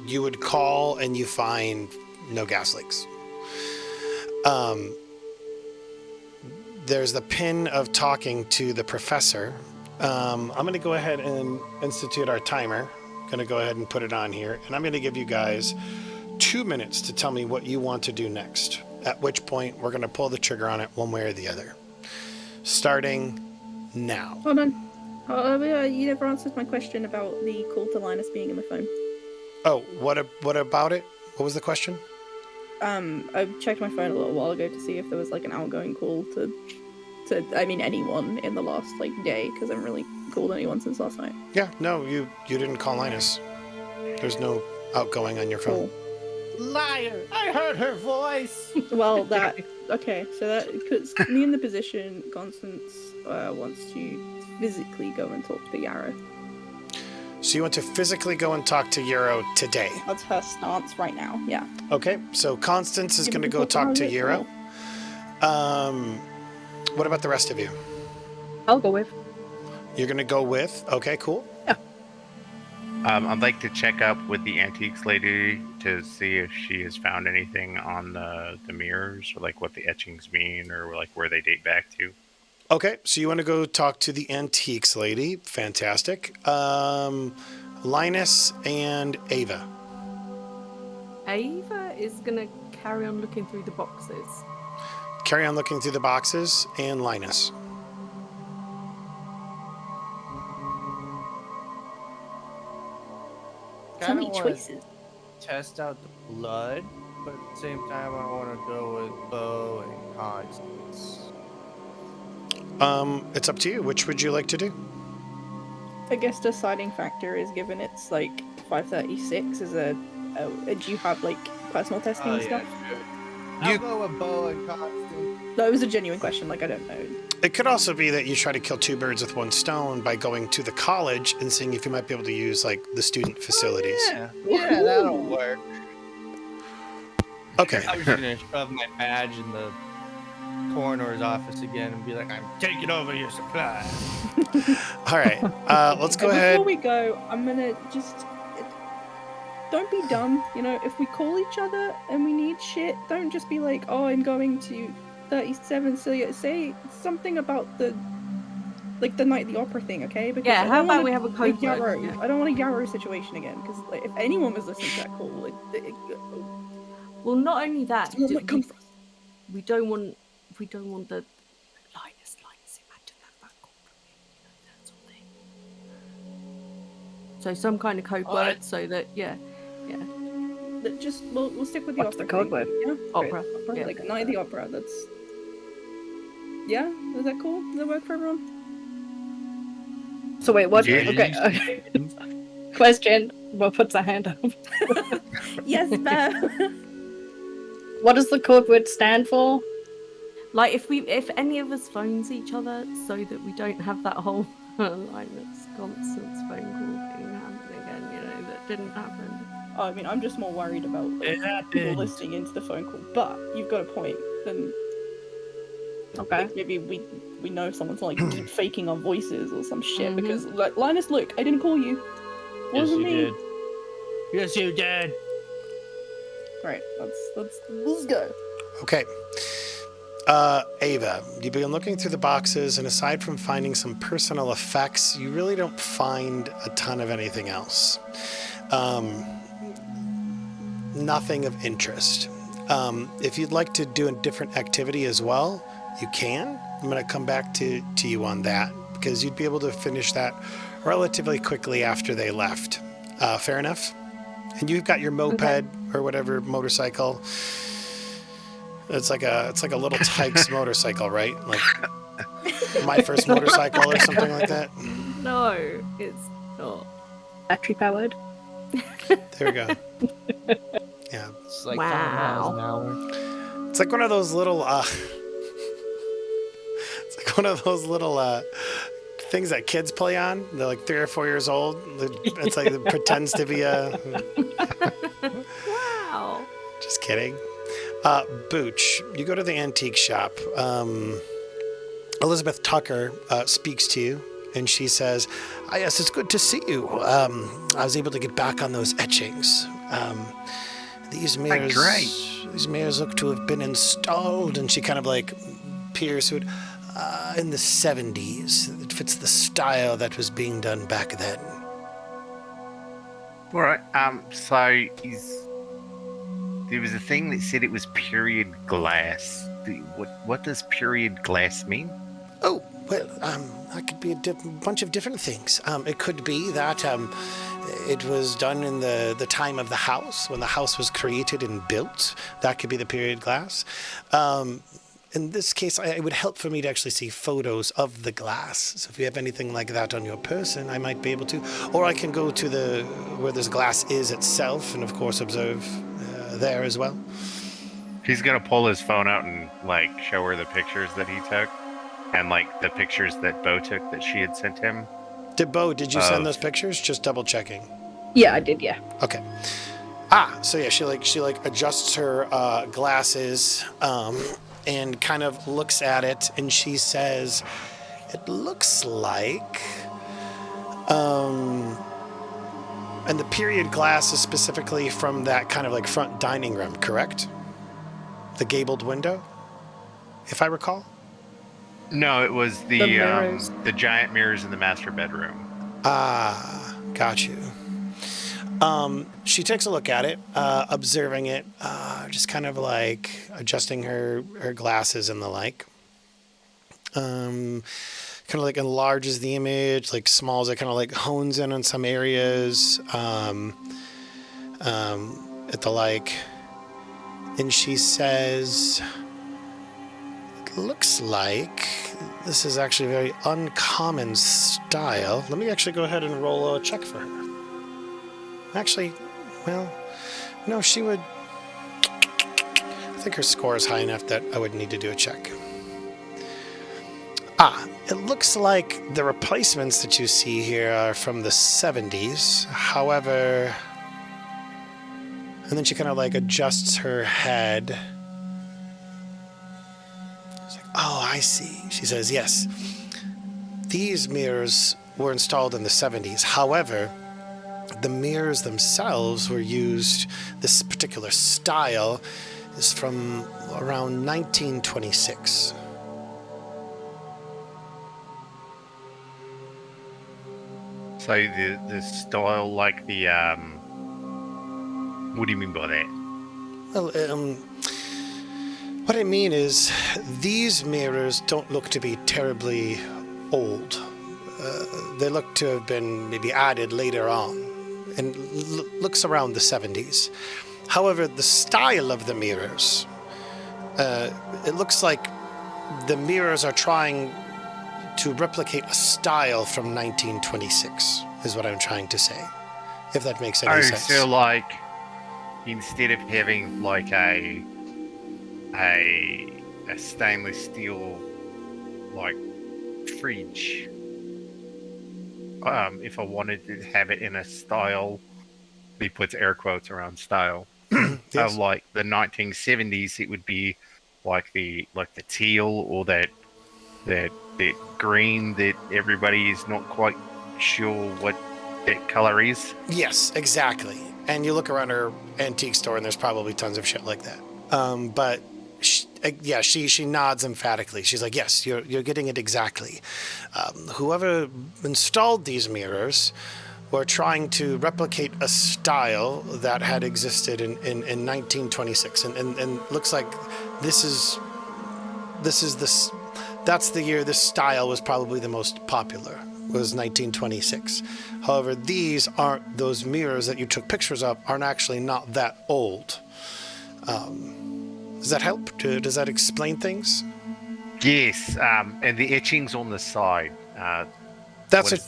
You would call and you find no gas leaks. There's the pin of talking to the professor. I'm going to go ahead and institute our timer. Going to go ahead and put it on here, and I'm going to give you guys 2 minutes to tell me what you want to do next, at which point we're going to pull the trigger on it one way or the other. Starting now. Hold on. You never answered my question about the call to Linus being in the phone. Oh, what about it? What was the question? I checked my phone a little while ago to see if there was an outgoing call to anyone in the last day, because I haven't really called anyone since last night. Yeah, no, you didn't call Linus. There's no outgoing on your phone. Cool. Liar! I heard her voice. Well, okay, so that puts me in the position Constance wants to physically go and talk to Yarrow. So you want to physically go and talk to Euro today? That's her stance right now, yeah. Okay, so Constance is going to go talk to Euro. What about the rest of you? I'll go with. You're going to go with? Okay, cool. Yeah. I'd like to check up with the antiques lady to see if she has found anything on the mirrors, or what the etchings mean, or where they date back to. Okay, so you want to go talk to the antiques lady. Fantastic. Linus and Ava. Ava is going to carry on looking through the boxes. Carry on looking through the boxes, and Linus. So many choices. Test out the blood, but at the same time, I want to go with Bo and Constance. It's up to you. Which would you like to do? I guess deciding factor is given it's 5:36 is do you have personal testing and stuff? Sure. I'll go with Bo and Constance. No, it was a genuine question, I don't know. It could also be that you try to kill two birds with one stone by going to the college and seeing if you might be able to use the student facilities. Yeah, that'll work. Okay. I'm just gonna shove my badge in the coroner's office again and be like, I'm taking over your supply. All right. Let's go ahead. Before we go, I'm gonna just don't be dumb. If we call each other and we need shit, don't just be like, oh, I'm going to 37 Celia. Say something about the night at the opera thing, okay? Because Yeah, how about we have a code Yarrow. word? Yeah. I don't want a Yarrow situation again, because if anyone was listening to that call, Well, not only that, someone might come for us. we don't want the Linus. Imagine that call from him. That sort of thing. So some kind of code word, so that Just we'll stick with the What's opera. the code thing, word? Yeah. opera. Opera, Yeah. night at the opera. That's is that cool? Does that work for everyone? So wait, what? Yeah. Okay. Question. What puts a hand up? Yes, ma'am. What does the code word stand for? If any of us phones each other, so that we don't have that whole Linus Constance phone call thing happen again. That didn't happen. Oh, I'm just more worried about It people happened. listening into the phone call. But you've got a point. Then Okay. maybe we know someone's deep faking our voices or some shit. Mhm. Because Linus, look, I didn't call you. It Yes, wasn't you me. did. Yes, you did. Right, let's go. Okay. Ava, you've been looking through the boxes, and aside from finding some personal effects, you really don't find a ton of anything else. Nothing of interest. If you'd like to do a different activity as well, you can. I'm going to come back to you on that, because you'd be able to finish that relatively quickly after they left. Fair enough? And you've got your moped or whatever motorcycle. It's like a little Tykes motorcycle, right? Like my first motorcycle or something like that. No, it's not. Battery powered. There we go. Yeah. It's like 5 miles an hour. It's like one of those little things that kids play on. They're like 3 or 4 years old. It's like it pretends to be a. Wow. Just kidding. Booch, you go to the antique shop. Elizabeth Tucker speaks to you, and she says, yes, it's good to see you. I was able to get back on those etchings. These mirrors, these mirrors look to have been installed, and she kind of like peers through it, in the 70s. It fits the style that was being done back then. All right. So there was a thing that said it was period glass. What does period glass mean? Oh, well, that could be a bunch of different things. It could be that it was done in the time of the house, when the house was created and built. That could be the period glass. In this case, it would help for me to actually see photos of the glass. So if you have anything like that on your person, I might be able to. Or I can go to where this glass is itself and, of course, observe there as well. He's gonna pull his phone out and like show her the pictures that he took, and like the pictures that Bo took that she had sent him. Did you send those pictures? Just double checking. Yeah, I did. Yeah. Okay. So yeah, she adjusts her glasses and kind of looks at it, and she says, "It looks like." And the period glass is specifically from that kind of like front dining room, correct? The gabled window, if I recall. No, it was the mirrors. the giant mirrors in the master bedroom. Got you. She takes a look at it, observing it, just kind of like adjusting her glasses and the like. Kind of like enlarges the image, like smalls it, kind of like hones in on some areas, at the like. And she says, "It looks like this is actually a very uncommon style." Let me actually go ahead and roll a check for her. Actually, well, no, she would. I think her score is high enough that I would need to do a check. It looks like the replacements that you see here are from the 70s. However, and then she kind of like adjusts her head. She's like, "Oh, I see." She says, "Yes, these mirrors were installed in the 70s. However, the mirrors themselves were used, this particular style is from around 1926. So the style, like the what do you mean by that? Well, what I mean is these mirrors don't look to be terribly old. They look to have been maybe added later on, and looks around the 70s. However, the style of the mirrors, it looks like the mirrors are trying to replicate a style from 1926, is what I'm trying to say, if that makes any sense. So like, instead of having like a stainless steel like fridge, if I wanted to have it in a style, he puts air quotes around style, Yes. of like the 1970s, it would be like the teal, or that green that everybody is not quite sure what that color is. Yes, exactly. and you look around her antique store, and there's probably tons of shit like that. But she nods emphatically. She's like, yes, you're getting it exactly. Whoever installed these mirrors were trying to replicate a style that had existed in 1926, and looks like that's the year this style was probably the most popular, was 1926. However, those mirrors that you took pictures of aren't actually not that old. Does that help? Does that explain things? Yes, and the etchings on the side. That's what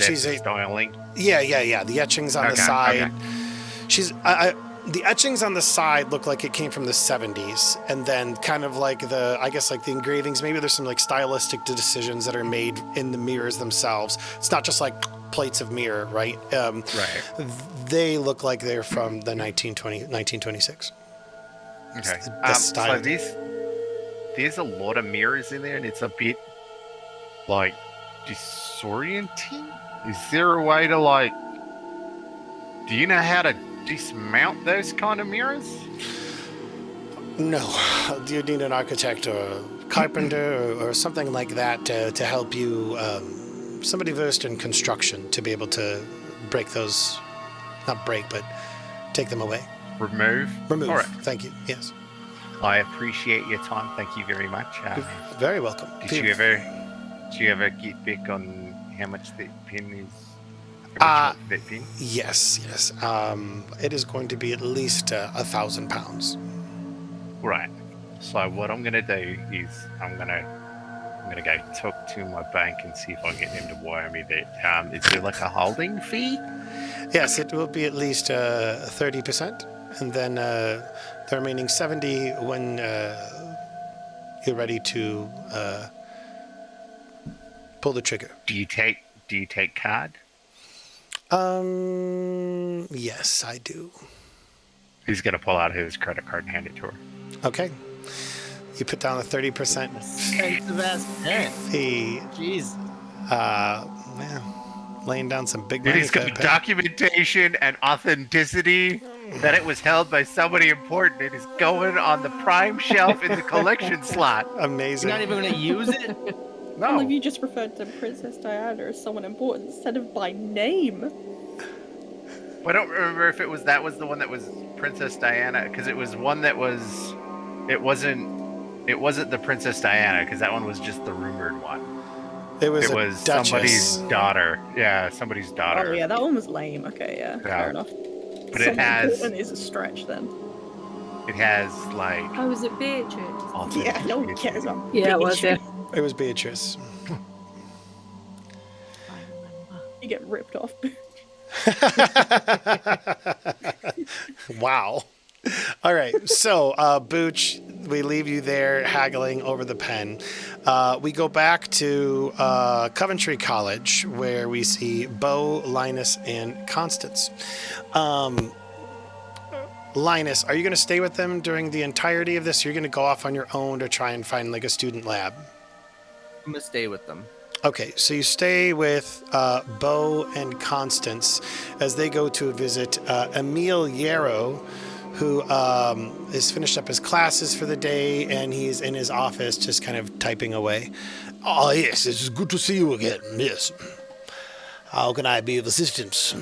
she's styling. Yeah. The etchings on the side. Okay. The etchings on the side look like it came from the 70s, and then kind of like the engravings. Maybe there's some like stylistic decisions that are made in the mirrors themselves. It's not just like plates of mirror, right? Right. They look like they're from the 1926. Okay. The style. So there's a lot of mirrors in there, and it's a bit like disorienting. Is there a way to do you know how to dismount those kind of mirrors? No. Do you need an architect or a carpenter or something like that to help you? Somebody versed in construction to be able to break those, not break, but take them away. Remove. All right. Thank you. Yes. I appreciate your time. Thank you very much. You're very welcome. Did you ever get back on how much that pen is? That pen? Yes. It is going to be at least £1,000. Right. So what I'm gonna do is I'm gonna go talk to my bank and see if I can get them to wire me that. Is there like a holding fee? Yes, it will be at least 30%, and then the remaining 70 when you're ready to pull the trigger. Do you take card? Yes, I do. He's gonna pull out his credit card and hand it to her. Okay. You put down a 30% Expensive ass pen. fee. Jeez. Laying down some big money. He's got documentation and authenticity that it was held by somebody important. It is going on the prime shelf in the collection slot. Amazing. You're not even gonna use it? All No. of you just referred to Princess Diana as someone important instead of by name. I don't remember if that was the one that was Princess Diana, because it was one that was. It wasn't the Princess Diana, because that one was just the rumored one. It was somebody's daughter. Yeah, somebody's daughter. Oh yeah, that one was lame. Okay, yeah. Fair enough. But it has. Important is a stretch then. It has like. Oh, was it Beatrice? Yeah, no one cares about. Yeah, it was, yeah. It was Beatrice. I remember. You get ripped off. Wow. All right. So, Booch, we leave you there haggling over the pen. We go back to Coventry College, where we see Bo, Linus, and Constance. Linus, are you going to stay with them during the entirety of this? Or you're going to go off on your own to try and find like a student lab? I'm gonna stay with them. Okay, so you stay with Bo and Constance as they go to visit Emil Yarrow, who is finished up his classes for the day, and he's in his office just kind of typing away. Oh, yes, it's good to see you again. Yes. How can I be of assistance?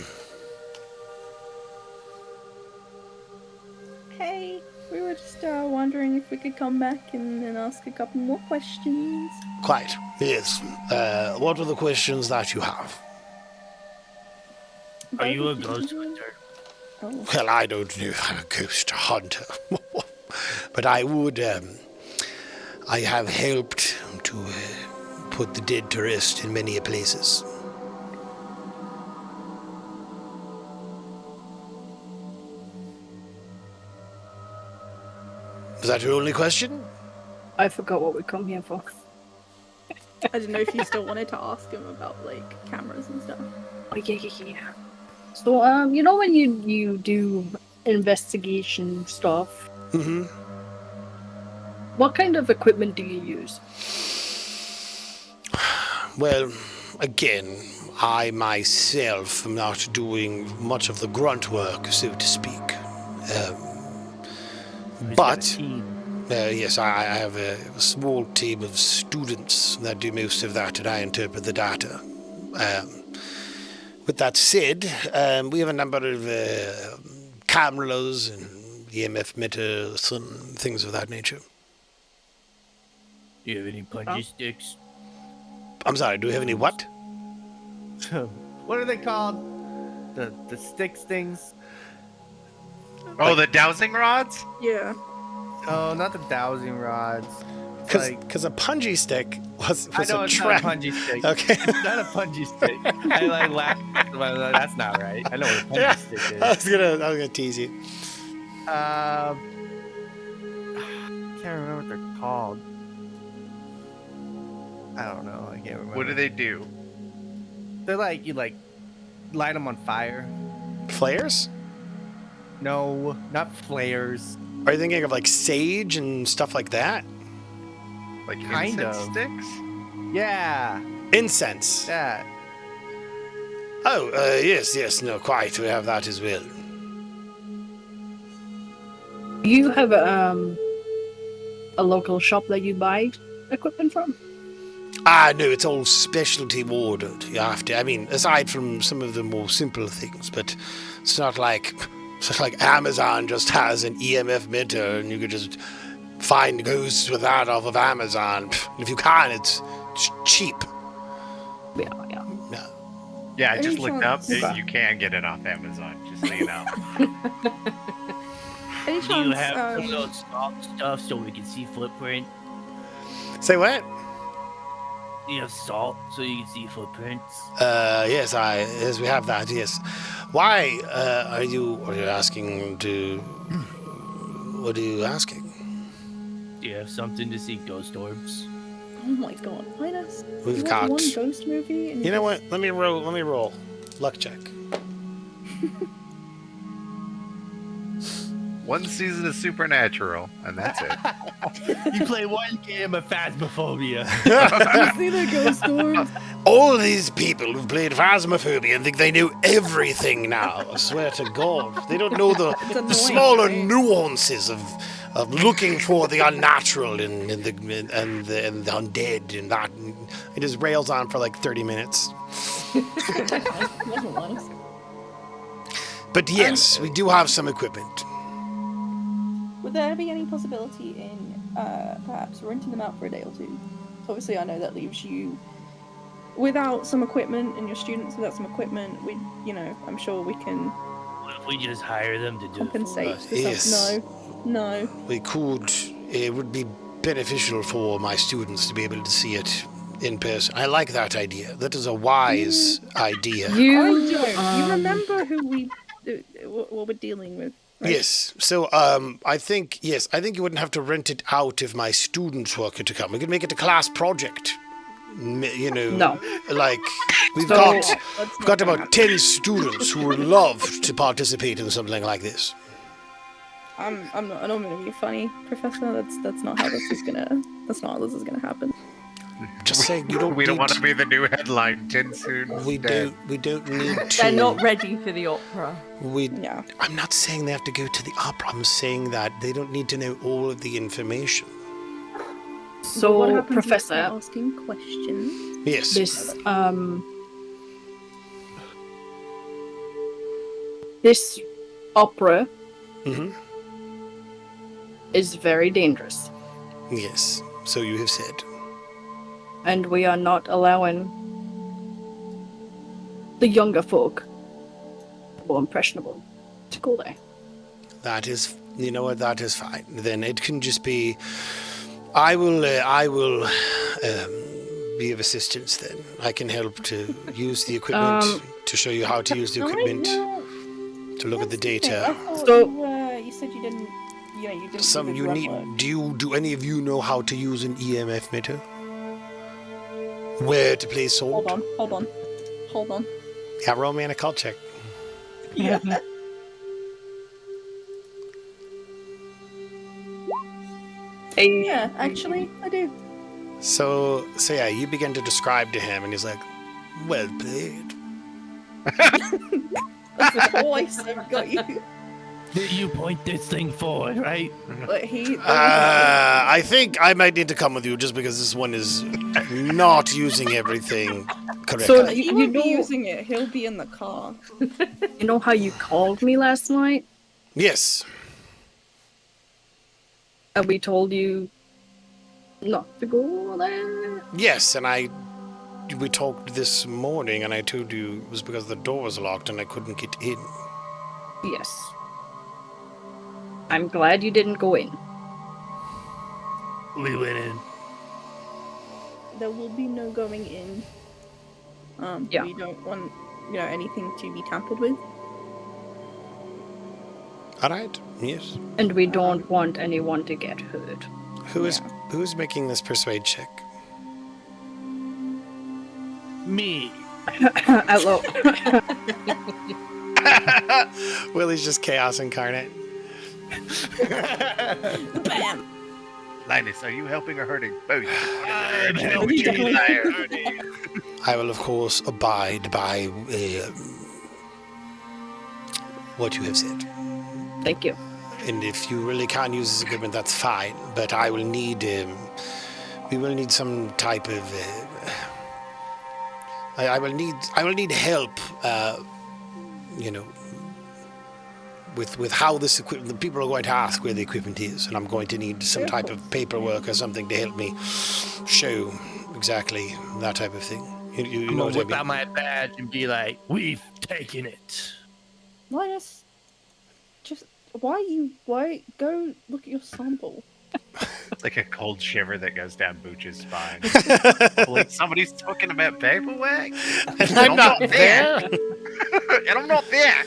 Hey, we were just wondering if we could come back and ask a couple more questions. Quite, yes. What are the questions that you have? Are you a ghost hunter? Oh. Well, I don't know if I'm a ghost hunter, but I would. I have helped to put the dead to rest in many places. Was that your only question? I forgot what we come here for. I didn't know if you still wanted to ask him about like cameras and stuff. Oh, yeah. So, you know when you do investigation stuff, Mm-hmm. what kind of equipment do you use? Well, again, I myself am not doing much of the grunt work, so to speak. But yes, I have a small team of students that do most of that, and I interpret the data. With that said, we have a number of cameras and EMF meters and things of that nature. Do you have any punchy sticks? I'm sorry, do we have any what? What are they called? The sticks things? Oh, the dowsing rods? Yeah. Oh, not the dowsing rods. Because a punji stick was I know a it's trap. not a punji stick. Okay. It's not a punji stick. I like laughed. That's not right. I know what a punji Yeah, stick is. I was gonna tease you. I can't remember what they're called. I don't know. I can't remember. What do they do? They're like you light them on fire. Flares? No, not flares. Are you thinking of like sage and stuff like that? Like Kind incense of. sticks? Yeah, Incense. that. Oh, yes, no, quite. We have that as well. You have a local shop that you buy equipment from? No, it's all specialty ordered. You have to. I mean, aside from some of the more simple things, but it's not like Amazon just has an EMF meter and you could just find ghosts with that off of Amazon. And if you can, it's cheap. Yeah. Yeah, I just Any looked up. chance- You can get it off Amazon, just so you know. Any Do you chance? have some of those salt stuff so we can see footprint? Say what? Do you have salt so you can see footprints? Yes, we have that. Yes. Why are you asking to? What are you asking? Do you have something to see ghost orbs? Oh my god, Linus! We've you got. watch one ghost movie. And You know what? Let me roll. Luck check. One season of Supernatural, and that's it. You play one game of Phasmophobia. You see the ghost orbs? All these people who've played Phasmophobia and think they know everything now. I swear to God, they don't know the annoying, smaller right? nuances of looking for the unnatural and the undead and that. It just rails on for like 30 minutes. But yes, we do have some equipment. Would there be any possibility in perhaps renting them out for a day or two? Obviously, I know that leaves you without some equipment, and your students without some equipment. I'm sure we can What if we just hire them to do compensate. it for us? For Yes. No. We could. It would be beneficial for my students to be able to see it in person. I like that idea. That is a wise idea. You remember who what we're dealing with? Right? Yes. So I think you wouldn't have to rent it out if my students were to come. We could make it a class project. No. Like we've So- got about 10 students who would love to participate in something like this. I'm not gonna be funny, Professor. That's not how this is gonna happen. Just saying, you don't. We don't need want to be the new headline. 10 students We dead. don't need to. They're not ready for the opera. Yeah. I'm not saying they have to go to the opera. I'm saying that they don't need to know all of the information. What So, happens if Professor, they're asking questions? Yes. this opera Hmm. is very dangerous, Yes. So you have said. and we are not allowing the younger folk, more impressionable, to go there. That is, you know what? That is fine. Then it can just be. I will be of assistance. Then I can help to use the equipment to show you how to use the equipment, to look at the data. I thought So- you said you didn't. You didn't. Some do the you grunt need. work. Do any of you know how to use an EMF meter? Where to place salt? Hold on. Yeah, roll me an occult check. Yeah. Yeah, actually, I do. So yeah, you begin to describe to him, and he's like, Well played. That's twice I've got you. You point this thing forward, right? But he. I think I might need to come with you just because this one is not using everything correctly. So He you won't be know, using it. He'll be in the car. you know how you called me last night, Yes. and we told you not to go there. Yes, and we talked this morning, and I told you it was because the door was locked and I couldn't get in. Yes. I'm glad you didn't go in. We went in. There will be no going in. Yeah. We don't want, anything to be tampered with. All right. Yes. And we don't want anyone to get hurt. Who is making this persuade check? Me. Hello. Willie's just chaos incarnate. Bam! Linus, are you helping or hurting? Both. I'm helping. I will, of course, abide by what you have said. Thank you. And if you really can't use this equipment, that's fine. But I will need, we will need some type of, I will need help, with how this equipment, the people are going to ask where the equipment is, and I'm going to need some type of paperwork or something to help me show exactly that type of thing. You I'm know gonna what I whip mean? out my badge and be like, "We've taken it." Linus, why go look at your sample? It's like a cold shiver that goes down Booch's spine. Like somebody's talking about paperwork, And I'm not there. and I'm not there.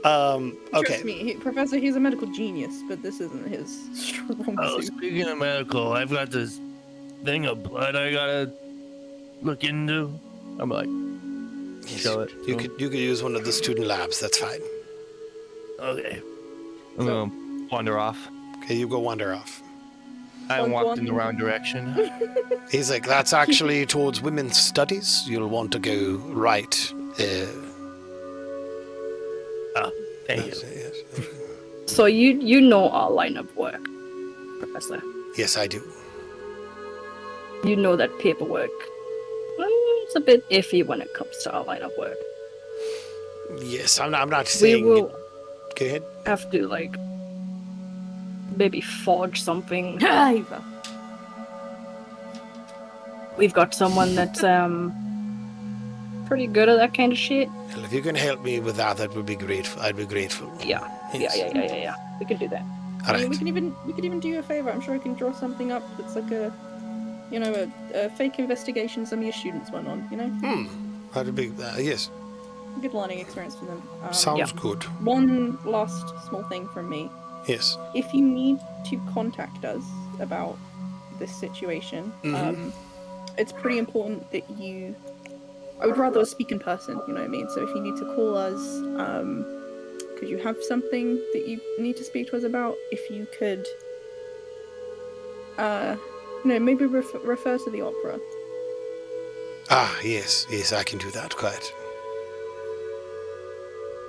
Okay. Trust me, Professor, he's a medical genius, but this isn't his strong Oh, suit. speaking of medical, I've got this thing of blood I gotta look into. I'm like, Yes, show it. You could use one of the student labs. That's fine. okay. I'm gonna wander off. Okay, you go wander off. I One, walked in the one. wrong direction. He's like, that's actually towards women's studies. You'll want to go right. Thank you. Yes. So you know our line of work, Professor. Yes, I do. You know that paperwork is a bit iffy when it comes to our line of work. Yes, I'm not We saying. will Go ahead. have to maybe forge something. Eva. We've got someone that's pretty good at that kind of shit. Well, if you can help me with that, that would be grateful. I'd be grateful. Yeah. Yes. Yeah. We can do that. All I mean, right. we could even do you a favor. I'm sure I can draw something up that's like a fake investigation some of your students went on. That would be yes. Good learning experience for them. Sounds good. One last small thing from me. Yes. If you need to contact us about this situation, it's pretty important that you. I would rather speak in person. You know what I mean. So if you need to call us, could you have something that you need to speak to us about? If you could, maybe refer to the opera. Ah, yes, I can do that. Quite.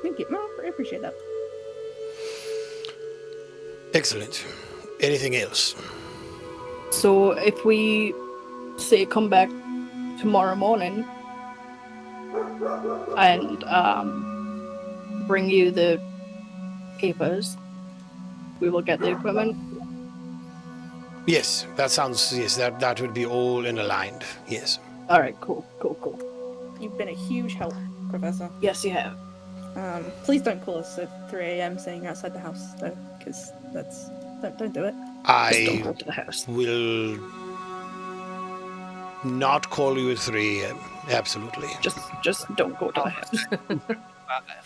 Thank you. No, I appreciate that. Excellent. Anything else? So if we say come back tomorrow morning and bring you the papers, we will get the equipment. Yes, that sounds. Yes, that would be all in aligned. Yes. All right, cool. You've been a huge help, Professor. Yes, you have. Please don't call us at 3 a.m. saying you're outside the house, though, because that's don't do it. Just don't go I to the house. will not call you at 3 a.m. Absolutely. Just don't go to the house.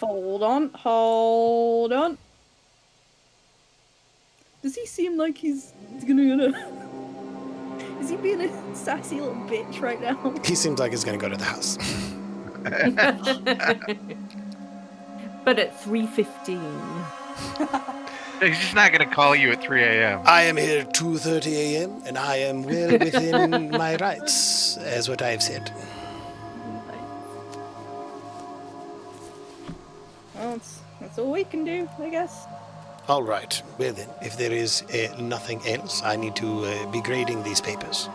Hold on. Does he seem like he's gonna? Is he being a sassy little bitch right now? He seems like he's going to go to the house. But at 3:15. He's just not going to call you at 3 a.m. I am here at 2:30 a.m. and I am well within my rights, as what I have said. that's all we can do, I guess. All right. Well then, if there is nothing else, I need to be grading these papers.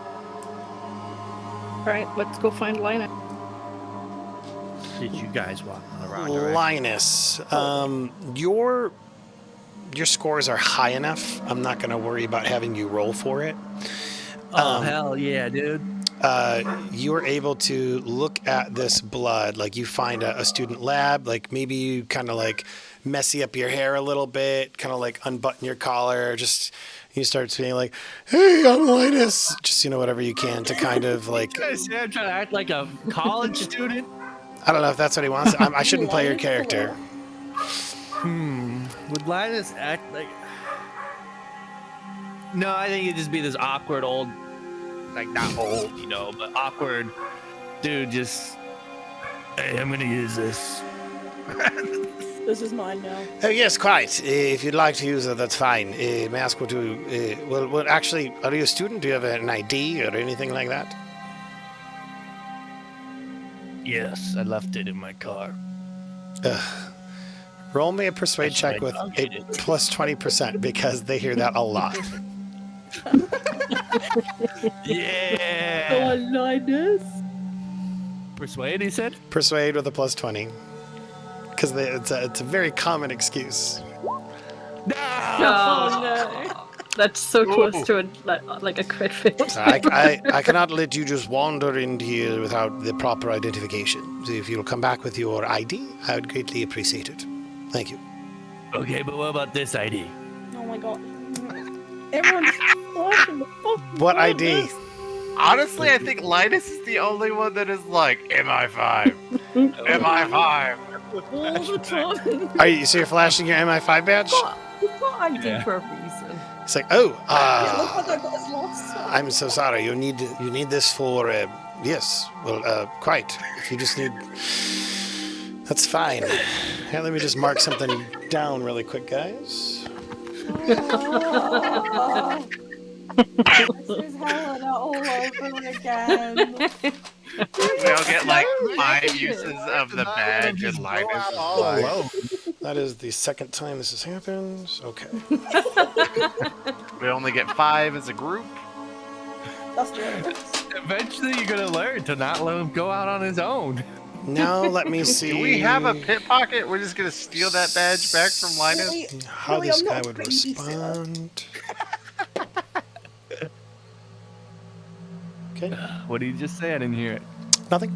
Alright, let's go find Lina. Did you guys walk in the wrong direction? Linus, your scores are high enough. I'm not going to worry about having you roll for it. Oh, hell yeah, dude. You're able to look at this blood, like you find a student lab, like maybe you kind of like messy up your hair a little bit, kind of like unbutton your collar, just you start saying like, hey, I'm Linus, just, whatever you can to kind of like, I'm trying to act like a college student. I don't know if that's what he wants. I shouldn't play your character. Would Linus act like... No, I think it'd just be this awkward old... Like, not old, but awkward dude just... Hey, I'm gonna use this. This is mine now. Oh, yes, quite. If you'd like to use it, that's fine. May I ask what to... well, actually, are you a student? Do you have an ID or anything like that? Yes, I left it in my car. Roll me a persuade check with a plus 20% because they hear that a lot. Yeah! Oh, Linus. Persuade, he said? Persuade with a plus 20. Because it's a very common excuse. No! Oh no. That's so close to a crit fail. I cannot let you just wander in here without the proper identification. So if you'll come back with your ID, I would greatly appreciate it. Thank you. Okay, but what about this ID? Oh my god. Everyone's flashing the fucking What light. ID? Honestly, I think Linus is the only one that is like, MI5. MI5. All the time. So you're flashing your MI5 badge? We've got ID for a reason. It's like, Look what I got as last time. I'm so sorry. You need this for yes. Well, quite. If you just need, that's fine. Here, let me just mark something down really quick, guys. Oh, this is Helena all over again. We all get like 5 uses of the badge and Linus is like, That is the second time this has happened. Okay. we only get 5 as a group. That's generous. Eventually, you're gonna learn to not let him go out on his own. Now let me see. Do we have a pit pocket? We're just gonna steal that badge back from Linus? Really? How Really, this I'm guy not would crazy, Sarah. respond. Okay. What did you just say? I didn't hear it. Nothing.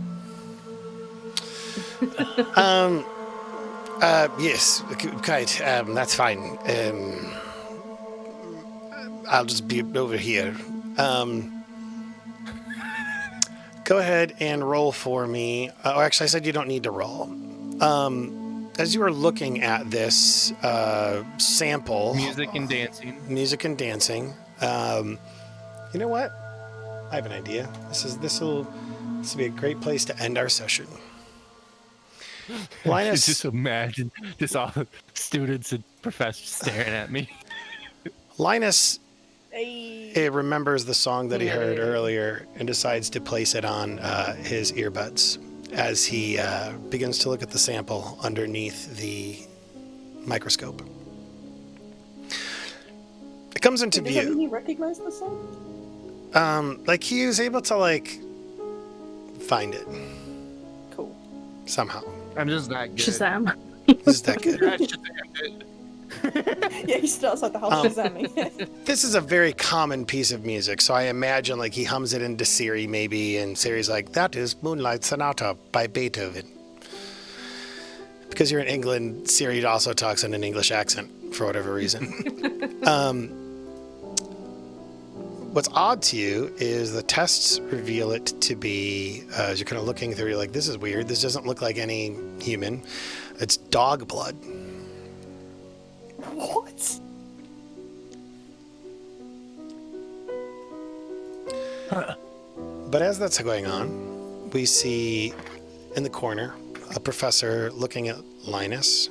Yes, quite. That's fine. I'll just be over here. Go ahead and roll for me. Actually, I said you don't need to roll. As you are looking at this sample, Music and dancing. You know what? I have an idea. This will be a great place to end our session. Linus, Just imagine just all the students and professors staring at me. Linus Hey. remembers the song that he heard earlier and decides to place it on his earbuds as he begins to look at the sample underneath the microscope. It comes into Does that mean view. he recognized the song? Like he was able to find it Cool. somehow. I'm just not good. Shazam. Is that good? Yeah, he's still outside the house shazamming. This is a very common piece of music, so I imagine he hums it into Siri maybe, and Siri's like, "That is Moonlight Sonata by Beethoven." Because you're in England, Siri also talks in an English accent for whatever reason. What's odd to you is the tests reveal it to be, as you're kind of looking through, you're like, this is weird. This doesn't look like any human. It's dog blood. What? But as that's going on, we see in the corner a professor looking at Linus,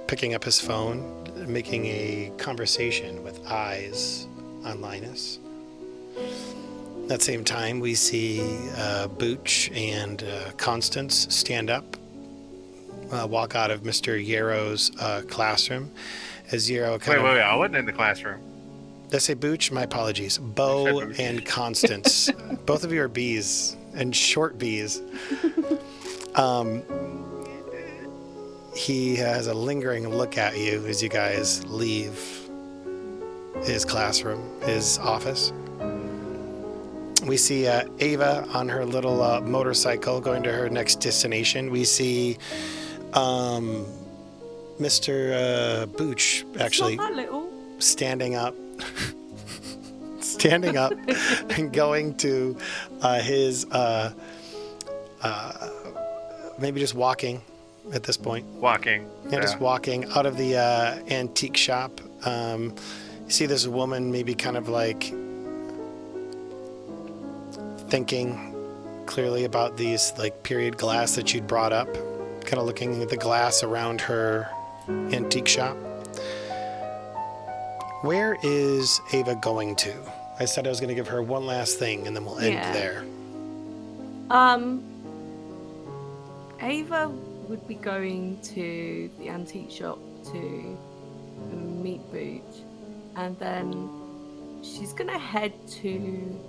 picking up his phone, making a conversation with eyes on Linus. At that same time, we see Booch and Constance stand up, walk out of Mr. Yarrow's classroom. As Yarrow kind Wait, of... I wasn't in the classroom. Did I say Booch? My apologies. Bo Booch. and Constance. Both of you are bees, and short bees. He has a lingering look at you as you guys leave his classroom, his office. We see Ava on her little motorcycle going to her next destination. We see Mr. Booch actually It's not that little. standing up and going to his maybe just walking at this point. Walking. Yeah, just walking out of the antique shop. You see this woman maybe kind of like thinking clearly about these like period glass that you'd brought up, kind of looking at the glass around her antique shop. Where is Ava going to? I said I was going to give her one last thing and then we'll end there. Ava would be going to the antique shop to meet Booch, and then she's gonna head to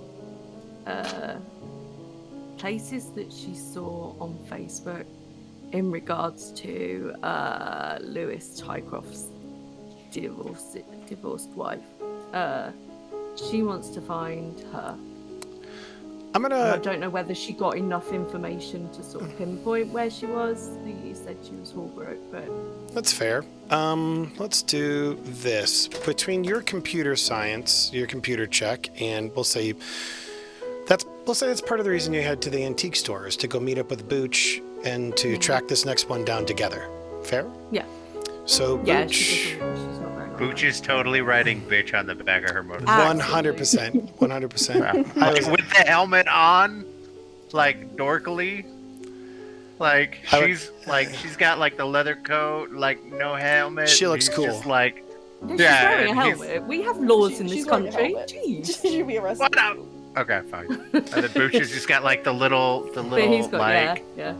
places that she saw on Facebook in regards to Lewis Tycroft's divorced wife. She wants to find her. I don't know whether she got enough information to sort of pinpoint where she was. You said she was Holbrook, but... That's fair. Let's do this. Between your computer science, your computer check, and we'll say that's part of the reason you head to the antique store, is to go meet up with Booch and to track this next one down together. Fair? Yeah. So Yeah, Booch... she's not very good. Booch is totally riding bitch on the back of her motorcycle. 100%. 100%. Like, with the helmet on, like dorkily. Like she's got like the leather coat, like no helmet. She looks cool. Just like No, she's wearing a helmet. We have laws in this She's wearing a country. helmet. Jeez. She should be arrested. what up? Okay, fine. And then Booch has just got like the little But he's got, like yeah.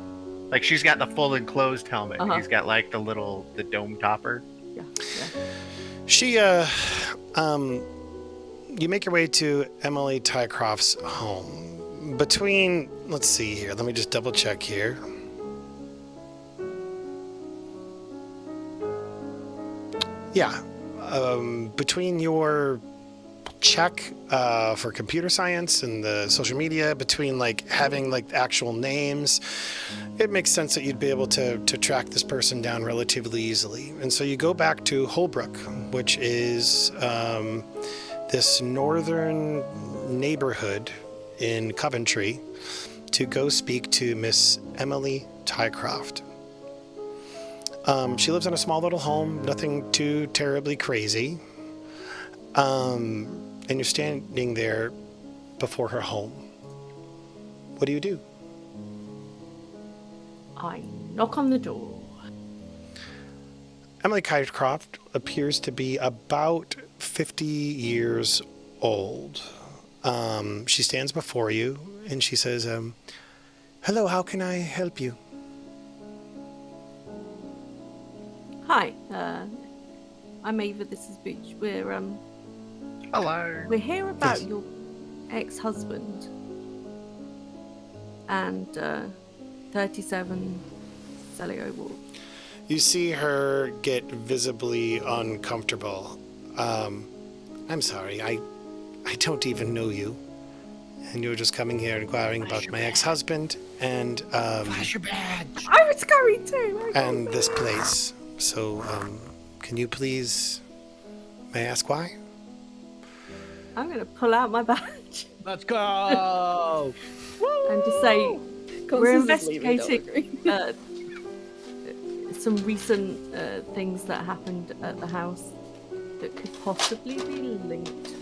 like she's got the full enclosed helmet. Uh-huh. He's got like the dome topper. Yeah. She, you make your way to Emily Tycroft's home. Between, let's see here, let me just double check here. Yeah, between your check for computer science and the social media, between like having like actual names, it makes sense that you'd be able to track this person down relatively easily. And so you go back to Holbrook, which is this northern neighborhood in Coventry, to go speak to Miss Emily Tycroft. She lives in a small little home, nothing too terribly crazy. And you're standing there before her home. What do you do? I knock on the door. Emily Tycroft appears to be about 50 years old. She stands before you and she says, hello, how can I help you? Hi, I'm Ava. This is Booch. Hello. We're here about Yes. your ex-husband and 37 Celio Ward. You see her get visibly uncomfortable. I'm sorry, I don't even know you. And you're just coming here inquiring about my ex-husband and Flash your badge. I was going to. and this place. So, can you please, may I ask why? I'm going to pull out my badge Let's go. and just say we're Constance is leaving, don't investigating some recent things that happened at the house that could possibly be linked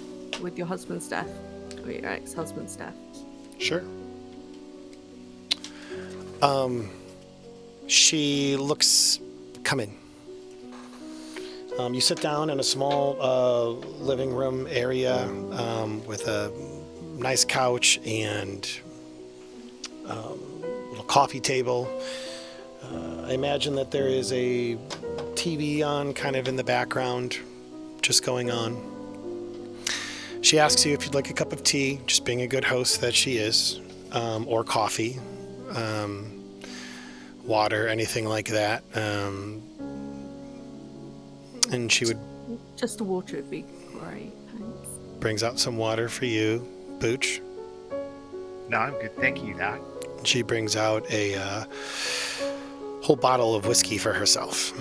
with your husband's death or your ex-husband's death. Sure. She looks, come in. You sit down in a small living room area with a nice couch and a little coffee table. I imagine that there is a TV on kind of in the background, just going on. She asks you if you'd like a cup of tea, just being a good host that she is, or coffee, water, anything like that. And she would Just the water would be great, thanks. brings out some water for you, Booch. No, I'm good. Thank you, Doc. She brings out a whole bottle of whiskey for herself.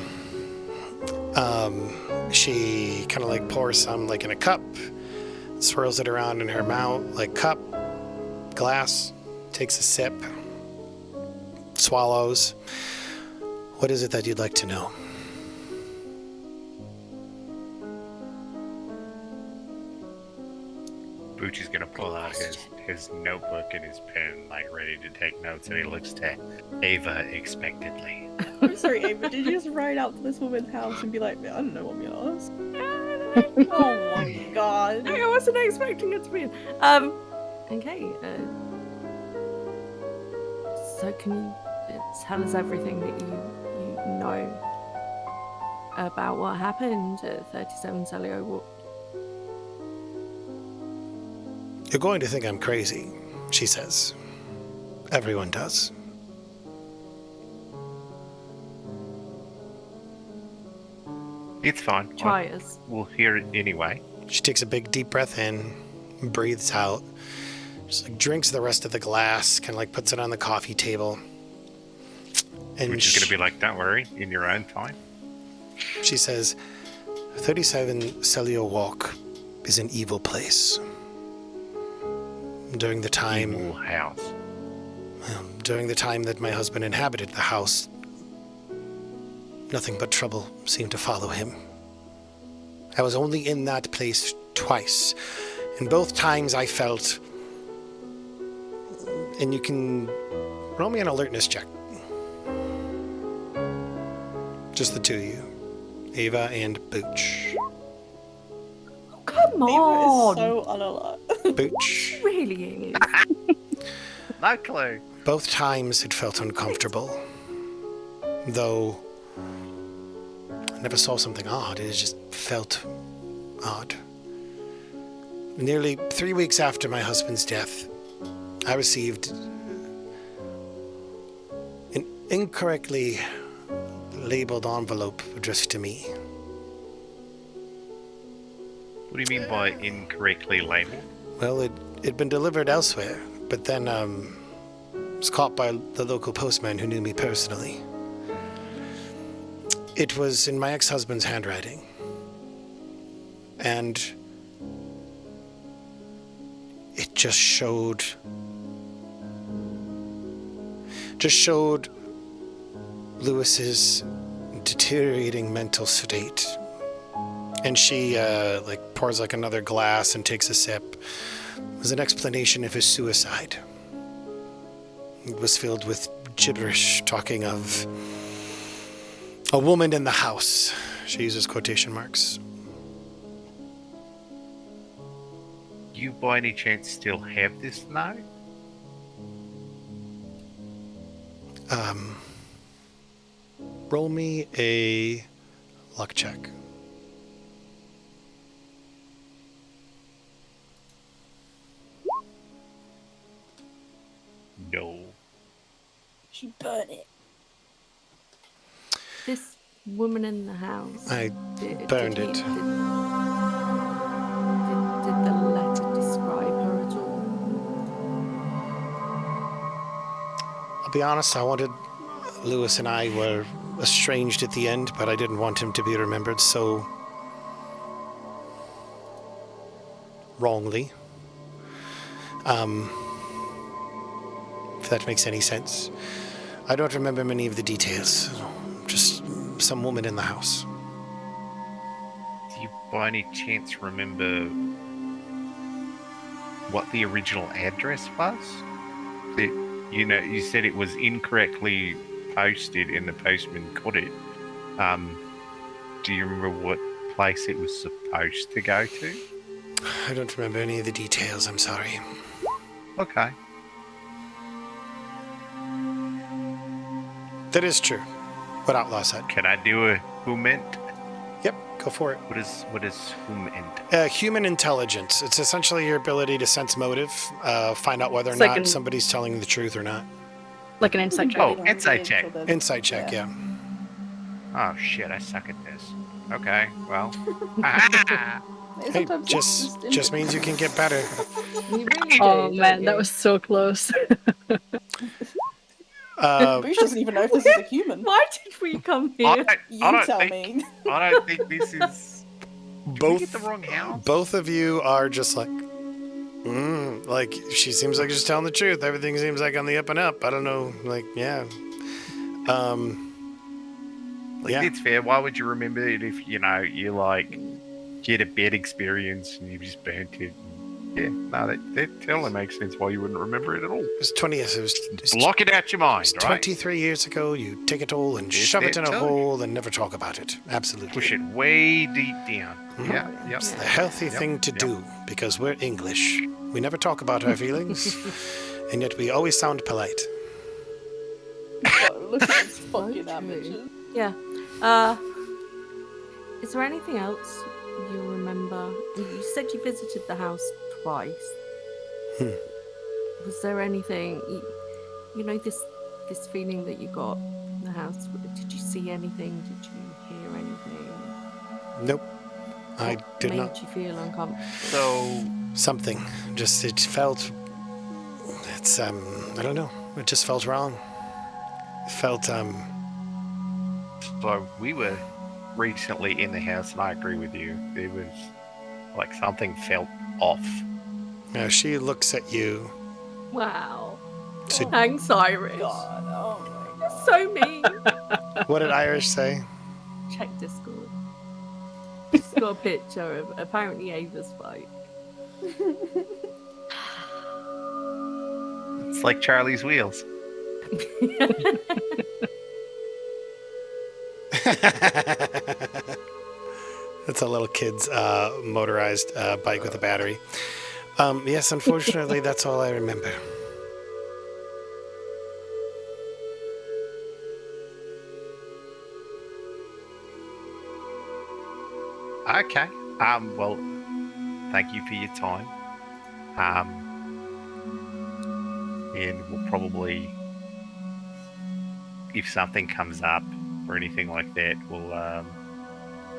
She kind of like pours some like in a cup, swirls it around in her mouth, like cup, glass, takes a sip, swallows. What is it that you'd like to know? Booch is gonna pull out his notebook and his pen, like ready to take notes, and he looks to Ava expectantly. I'm sorry, Ava, did you just ride out to this woman's house and be like, I don't know what I'm gonna ask? Oh my god. I wasn't expecting it to be. Okay. So can you tell us everything that you know about what happened at 37 Celio? What? You're going to think I'm crazy, she says. Everyone does. It's fine. Try us. We'll hear it anyway. She takes a big deep breath in, breathes out, just like drinks the rest of the glass, kind of like puts it on the coffee table. And Which is gonna be like, don't worry, in your own time. she says, 37 Celio Walk is an evil place. During the time Evil house. during the time that my husband inhabited the house, nothing but trouble seemed to follow him. I was only in that place twice, and both times I felt... And you can roll me an alertness check. Just the two of you, Ava and Booch. Come Ava on. is so unalert. Booch. Really is. No clue. Both times it felt uncomfortable, though I never saw something odd. It just felt odd. Nearly 3 weeks after my husband's death, I received an incorrectly labeled envelope addressed to me. What do you mean by incorrectly labeled? Well, it'd been delivered elsewhere, but then was caught by the local postman who knew me personally. It was in my ex-husband's handwriting. And it just showed Lewis's deteriorating mental state. And she like pours like another glass and takes a sip. It was an explanation of his suicide. It was filled with gibberish, talking of a woman in the house. She uses quotation marks. You by any chance still have this note? Roll me a luck check. No. She burned it. This woman in the house. I burned it. Did the letter describe her at all? I'll be honest, I wanted... Lewis and I were estranged at the end, but I didn't want him to be remembered so... wrongly. If that makes any sense. I don't remember many of the details. Just some woman in the house. Do you by any chance remember what the original address was? You said it was incorrectly posted and the postman got it. Do you remember what place it was supposed to go to? I don't remember any of the details, I'm sorry. Okay. That is true. What Outlaw said. Can I do a hument? Yep, go for it. What is hument? Human intelligence. It's essentially your ability to sense motive, find out whether or It's like not somebody's telling the truth or not. Like an insight check. Oh, insight check. Insight check, yeah. Oh shit, I suck at this. Okay, well. Hey, just means you can get better. You really Oh do, man, don't that you? was so close. Boosh doesn't even know if this is a human. Why did we come here? I You don't tell think, me. I don't think this is. Did we get the wrong house? Both of you are just like, like she seems like she's telling the truth. Everything seems like on the up and up. I don't know, like yeah. Yeah. It's fair. Why would you remember it if you like get a bad experience and you just burnt it? Yeah, no, that totally makes sense why you wouldn't remember it at all. It was 20 years. It was Block it out your mind, right? 23 years ago. You take it all and Yes, shove it that in a too. hole and never talk about it. Absolutely. Push it way deep down. Mhm. Yeah, yep. It's the healthy thing to do because we're English. We never talk about our feelings, and yet we always sound polite. God, look at this fucking True. amateur. Yeah. Is there anything else you remember? You said you visited the house twice. Was there anything this feeling that you got in the house? Did you see anything? Did you hear anything? Nope. I What did made not. you feel uncomfortable? So Something. Just it felt. It's I don't know. It just felt wrong. It felt So we were recently in the house, and I agree with you. There was like something felt off. She looks at you. Wow. So- Thanks, Irish. God, oh my god. So mean. What did Irish say? Check Discord. Just got a picture of apparently Ava's fight. It's like Charlie's Wheels. That's a little kid's motorized bike with a battery. Yes, unfortunately, that's all I remember. Okay. Well, thank you for your time. And we'll probably, if something comes up or anything like that, we'll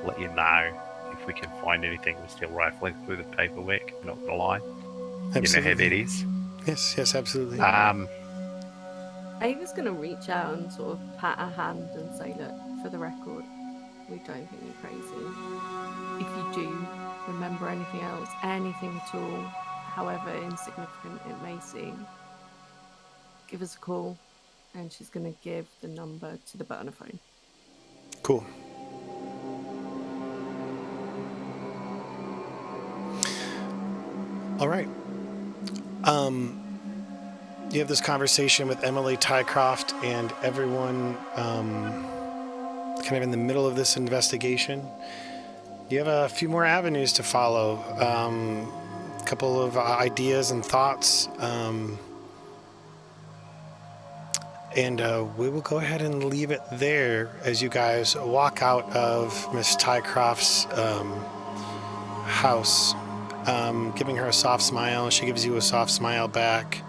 let you know if we can find anything. We're still rifling through the paperwork. I'm not gonna lie. You know how that is. Yes, absolutely. Ava's going to reach out and sort of pat her hand and say, look, for the record, we don't think you're crazy. If you do remember anything else, anything at all, however insignificant it may seem, give us a call. And she's going to give the number to the burner phone. Cool. All right. You have this conversation with Emily Tycroft and everyone kind of in the middle of this investigation. You have a few more avenues to follow. A couple of ideas and thoughts. And we will go ahead and leave it there as you guys walk out of Miss Tycroft's house, giving her a soft smile. She gives you a soft smile back.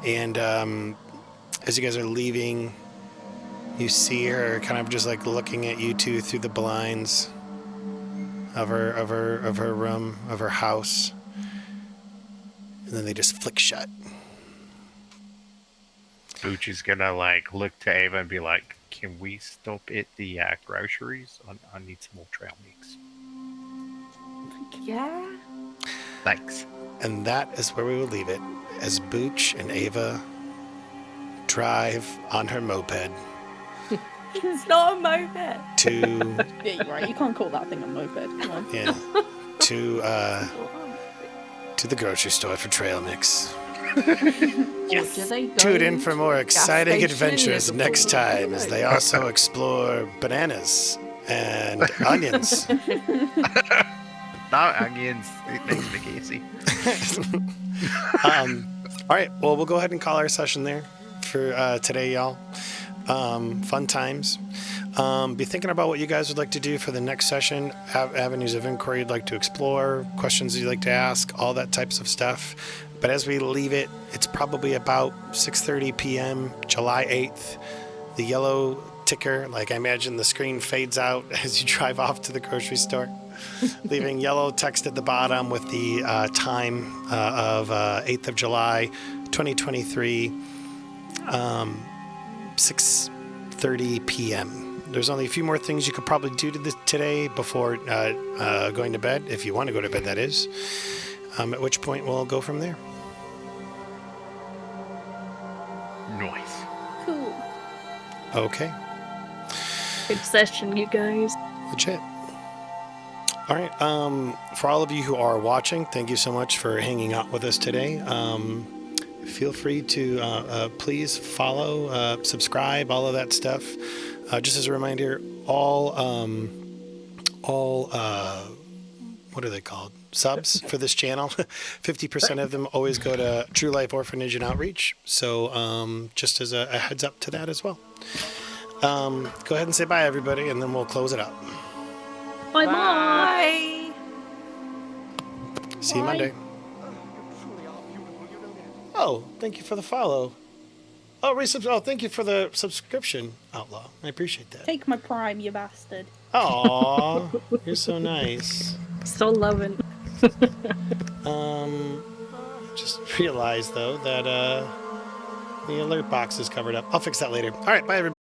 And as you guys are leaving, you see her kind of just like looking at you two through the blinds of her room, of her house. And then they just flick shut. Booch is gonna like look to Ava and be like, "Can we stop at the groceries? I need some more trail mix." Yeah. Thanks. And that is where we will leave it, as Booch and Ava drive on her moped It's not a moped. to Yeah, you're right. You can't call that thing a moped. Come on. to the grocery store for trail mix. Yes. Do they go Tune in for more to a gas exciting station in adventures Liverpool? next time as they also explore bananas and onions. No onions. It makes me gassy. All right, well, we'll go ahead and call our session there for today, y'all. Fun times. Be thinking about what you guys would like to do for the next session, avenues of inquiry you'd like to explore, questions you'd like to ask, all that types of stuff. But as we leave it, it's probably about 6:30 p.m., July 8th. The yellow ticker, like I imagine the screen fades out as you drive off to the grocery store, leaving yellow text at the bottom with the time of 8th of July, 2023, 6:30 p.m. There's only a few more things you could probably do today before going to bed, if you want to go to bed, that is. At which point we'll go from there. Nice. Cool. Okay. Good session, you guys. Legit. All right. For all of you who are watching, thank you so much for hanging out with us today. Feel free to please follow, subscribe, all of that stuff. Just as a reminder, all what are they called? Subs for this channel. 50% of them always go to True Life Orphanage and Outreach. So just as a heads up to that as well. Go ahead and say bye, everybody, and then we'll close it up. Bye bye. Bye. See you Bye. Monday. Oh, thank you for the follow. Oh, thank you for the subscription, Outlaw. I appreciate that. Take my prime, you bastard. Aw, you're so nice. So loving. Just realized though that the alert box is covered up. I'll fix that later. All right, bye everybody.